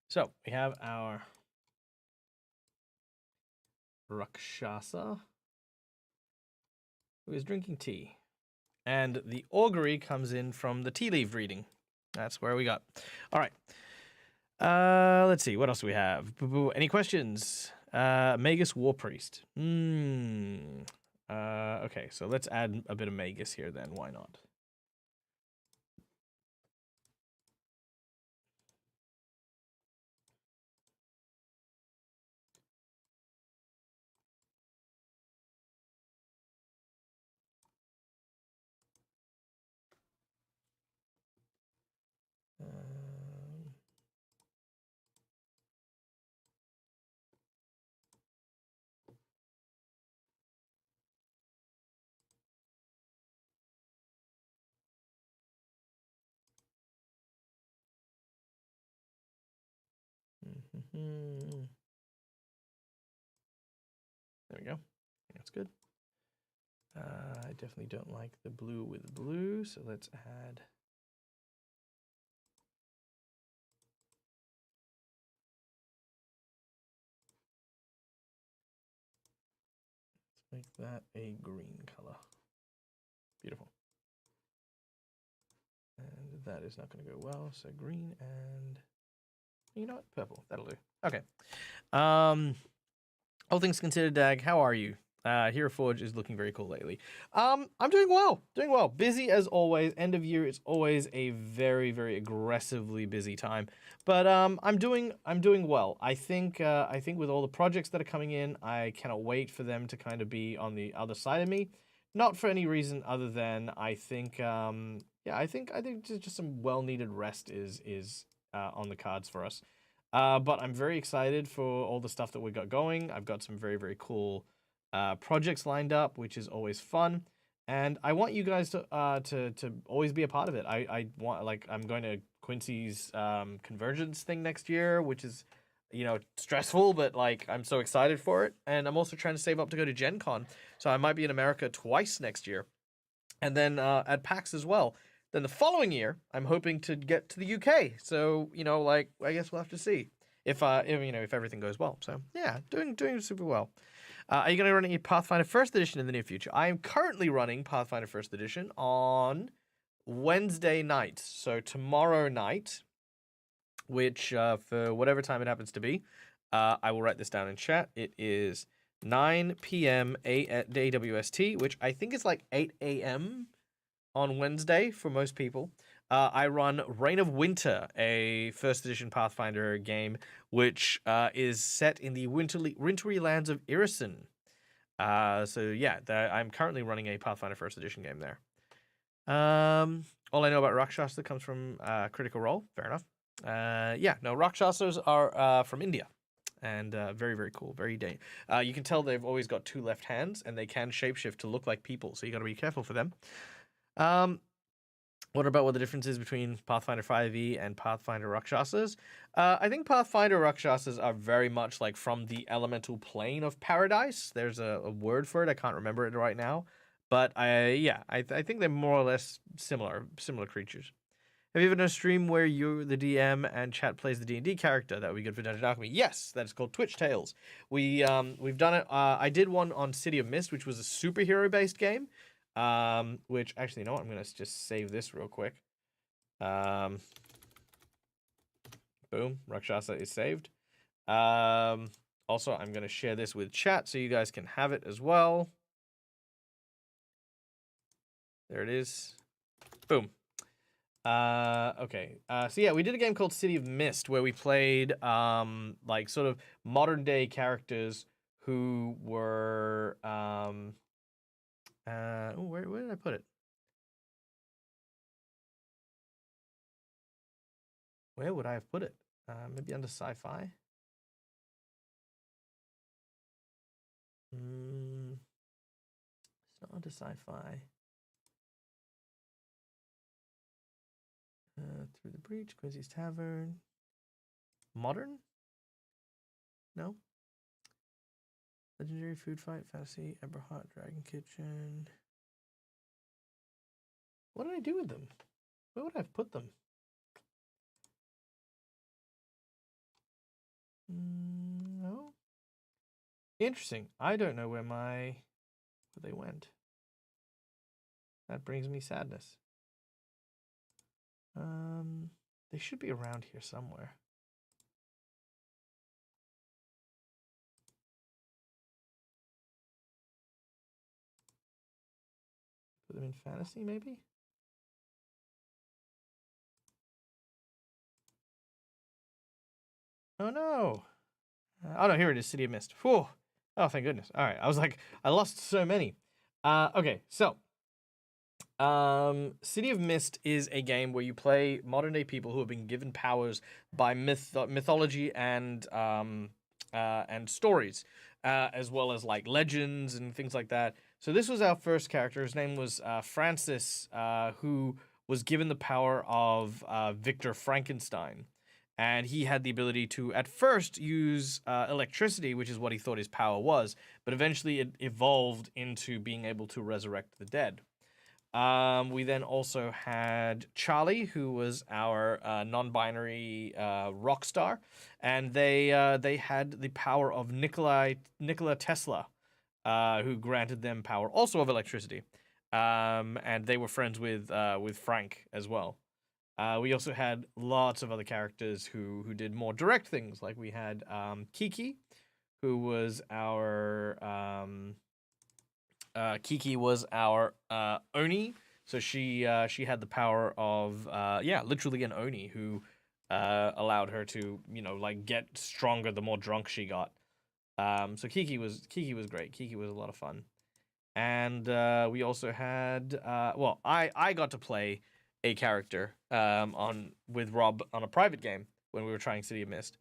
So we have our Rakshasa, who is drinking tea. And the augury comes in from the tea leaf reading. That's where we got. All right. Let's see. What else do we have? Any questions? Magus War Priest. Okay, so let's add a bit of Magus here then. Why not? There we go. That's good. I definitely don't like the blue with blue, so let's add. Let's make that a green color. Beautiful. And that is not going to go well, so green and you know what? Purple. That'll do. Okay. All things considered, Dag, how are you? Heroforge is looking very cool lately. I'm doing well. Doing well. Busy as always. End of year is always a very, very aggressively busy time. But I'm doing well. I think with all the projects that are coming in, I cannot wait for them to kind of be on the other side of me. Not for any reason other than I think I think just some well-needed rest is on the cards for us. But I'm very excited for all the stuff that we got going. I've got some very, very cool projects lined up, which is always fun. And I want you guys to always be a part of it. I want, like, I'm going to Quincy's convergence thing next year, which is, you know, stressful, but like I'm so excited for it. And I'm also trying to save up to go to Gen Con, so I might be in America twice next year, and then at PAX as well. Then the following year, I'm hoping to get to the UK. So, you know, like, I guess we'll have to see if you know, if everything goes well. So yeah, doing super well. Are you going to run a Pathfinder First Edition in the near future? I am currently running Pathfinder First Edition on Wednesday night, so tomorrow night, which for whatever time it happens to be, I will write this down in chat. It is 9 p.m. AWST, which I think is like 8 a.m. on Wednesday for most people. I run Reign of Winter, a first edition Pathfinder game, which is set in the wintry lands of Irison. So yeah, I'm currently running a Pathfinder first edition game there. All I know about Rakshasa comes from Critical Role. Fair enough. Yeah, no, Rakshasas are from India. And very, very cool. Very you can tell they've always got two left hands, and they can shapeshift to look like people, so you got to be careful for them. What about what the difference is between Pathfinder 5e and Pathfinder Rakshasas? I think Pathfinder Rakshasas are very much like from the elemental plane of paradise. There's a word for it. I can't remember it right now. But I think they're more or less similar creatures. Have you ever done a stream where you're the DM and chat plays the D&D character? That would be good for Dungeon Alchemy. Yes, that is called Twitch Tales. We've done it. I did one on City of Mist, which was a superhero-based game. Which actually, you know what? I'm gonna just save this real quick. Boom, Rakshasa is saved. Also, I'm gonna share this with chat so you guys can have it as well. There it is. Boom. Okay. So yeah, we did a game called City of Mist where we played like sort of modern day characters who were where did I put it? Where would I have put it? Maybe under sci-fi. It's not under sci-fi. Through the Breach, Quincy's Tavern. Modern? No. Legendary Food Fight, Fantasy, Eberhard, Dragon Kitchen. What did I do with them? Where would I have put them? No. Interesting. I don't know where they went. That brings me sadness. They should be around here somewhere. Put them in fantasy, maybe? Oh no! Oh no, here it is, City of Mist. Whew. Oh, thank goodness. All right, I was like, I lost so many. Okay, so City of Mist is a game where you play modern day people who have been given powers by mythology and stories, as well as like legends and things like that. So this was our first character. His name was Francis, who was given the power of Victor Frankenstein. And he had the ability to, at first, use electricity, which is what he thought his power was, but eventually it evolved into being able to resurrect the dead. We then also had Charlie, who was our non-binary rock star, and they had the power of Nikola Tesla, who granted them power also of electricity, and they were friends with Frank as well. We also had lots of other characters who did more direct things, like we had Kiki, who was our Oni. So she had the power of literally an Oni who allowed her to like get stronger the more drunk she got. So Kiki was great. Kiki was a lot of fun. And we also had I got to play a character with Rob on a private game when we were trying City of Mist.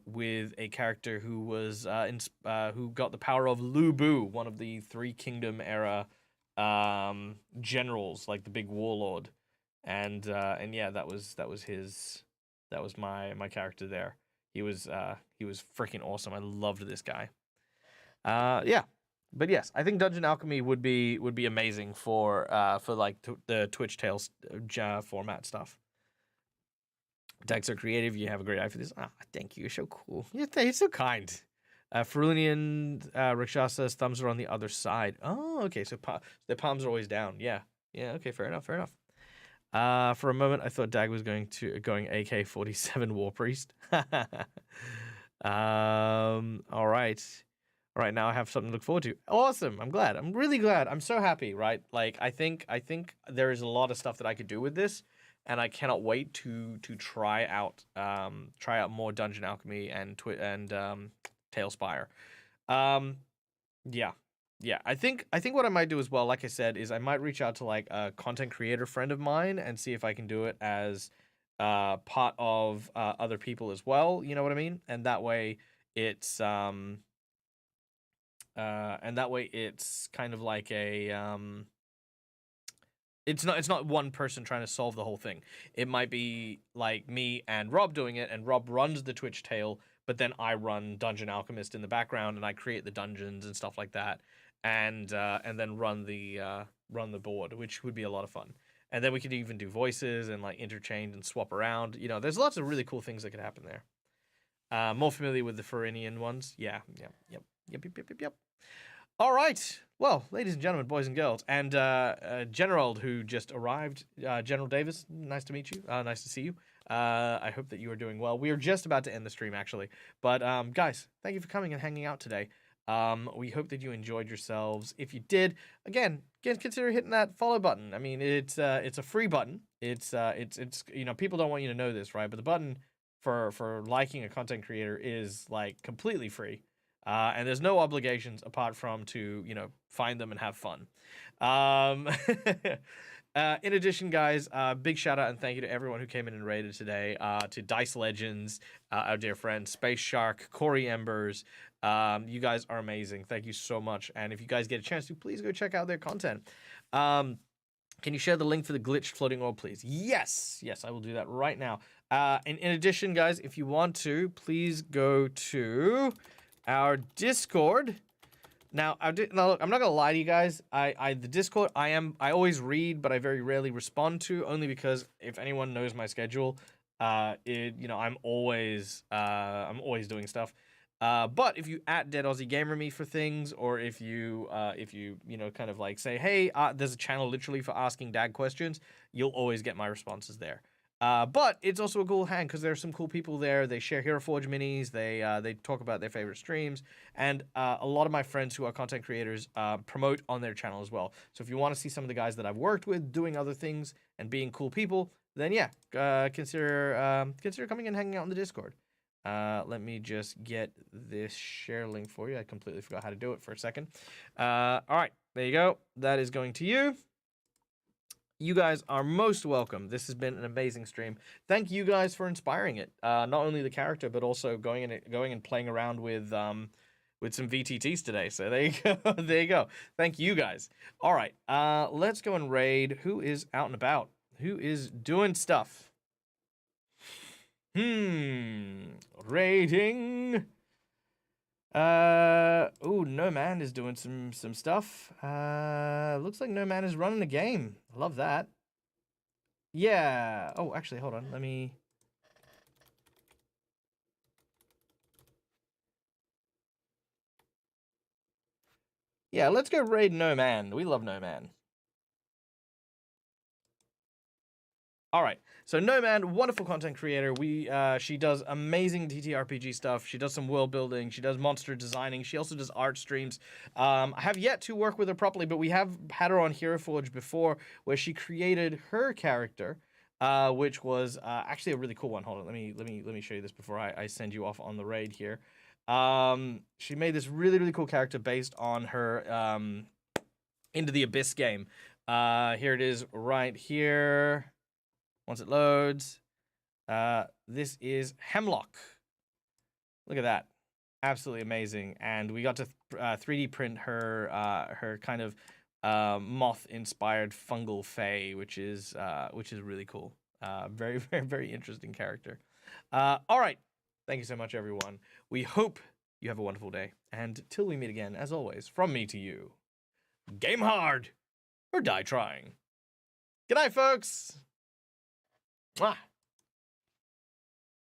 With a character who was who got the power of Lu Bu, one of the Three Kingdom era generals, like the big warlord, and yeah, that was my character there. He was freaking awesome. I loved this guy. Yeah. But yes, I think Dungeon Alchemy would be amazing for like the Twitch Tales format stuff. Decks are creative. You have a great eye for this. Ah, thank you. You're so cool. You're so kind. Ferulinian Rakshas's thumbs are on the other side. Oh, okay. So their palms are always down. Yeah. Yeah. Okay. Fair enough. Fair enough. For a moment, I thought Dag was going AK-47 War Priest. All right. All right, now I have something to look forward to. Awesome. I'm glad. I'm really glad. I'm so happy, right? Like I think there is a lot of stuff that I could do with this, and I cannot wait to try out more Dungeon Alchemy and Tailspire. Yeah. Yeah, I think what I might do as well, like I said, is I might reach out to like a content creator friend of mine and see if I can do it as part of other people as well, you know what I mean? And that way it's kind of like a it's not one person trying to solve the whole thing. It might be like me and Rob doing it, and Rob runs the Twitch Tale, but then I run Dungeon Alchemist in the background, and I create the dungeons and stuff like that, and then run the board, which would be a lot of fun. And then we could even do voices and like interchange and swap around. You know, there's lots of really cool things that could happen there. More familiar with the Ferinian ones? Yeah, yep. All right. Well, ladies and gentlemen, boys and girls, and General who just arrived, General Davis, nice to meet you. Nice to see you. I hope that you are doing well. We are just about to end the stream, actually. But, guys, thank you for coming and hanging out today. We hope that you enjoyed yourselves. If you did, again, consider hitting that follow button. I mean, it's a free button. It's people don't want you to know this, right? But the button for liking a content creator is like completely free. And there's no obligations apart from to, find them and have fun. In addition, guys, big shout out and thank you to everyone who came in and raided today. To Dice Legends, our dear friend, Space Shark, Corey Embers. You guys are amazing. Thank you so much. And if you guys get a chance to, please go check out their content. Can you share the link for the glitched floating orb, please? Yes, I will do that right now. And in addition, guys, if you want to, please go to our Discord. Now, look, I'm not gonna lie to you guys. The Discord, I always read, but I very rarely respond to, only because if anyone knows my schedule, I'm always doing stuff. But if you at Dead Aussie Gamer me for things, or if you kind of like say, hey, there's a channel literally for asking dad questions, you'll always get my responses there. But it's also a cool hang because there's some cool people there. They share Heroforge minis. They talk about their favorite streams, and a lot of my friends who are content creators promote on their channel as well. So if you want to see some of the guys that I've worked with doing other things and being cool people, then yeah, consider coming and hanging out on the Discord. Let me just get this share link for you. I completely forgot how to do it for a second. All right, there you go. That is going to you. You guys are most welcome. This has been an amazing stream. Thank you guys for inspiring it. Not only the character, but also going and playing around with some VTTs today. So there you go. There you go. Thank you guys. All right, let's go and raid. Who is out and about? Who is doing stuff? Rating. Oh, No Man is doing some stuff. Looks like No Man is running the game. Love that. Yeah. Oh, actually, hold on. Let me. Yeah, let's go raid No Man. We love No Man. All right, so No Man, wonderful content creator. She does amazing TTRPG stuff. She does some world building. She does monster designing. She also does art streams. I have yet to work with her properly, but we have had her on Heroforge before, where she created her character, which was actually a really cool one. Hold on, let me show you this before I send you off on the raid here. She made this really cool character based on her Into the Abyss game. Here it is right here. Once it loads, this is Hemlock. Look at that, absolutely amazing. And we got to 3D print her her kind of moth-inspired fungal fae, which is really cool. Very interesting character. All right, thank you so much, everyone. We hope you have a wonderful day, and till we meet again, as always, from me to you, game hard or die trying. Good night, folks. Mwah.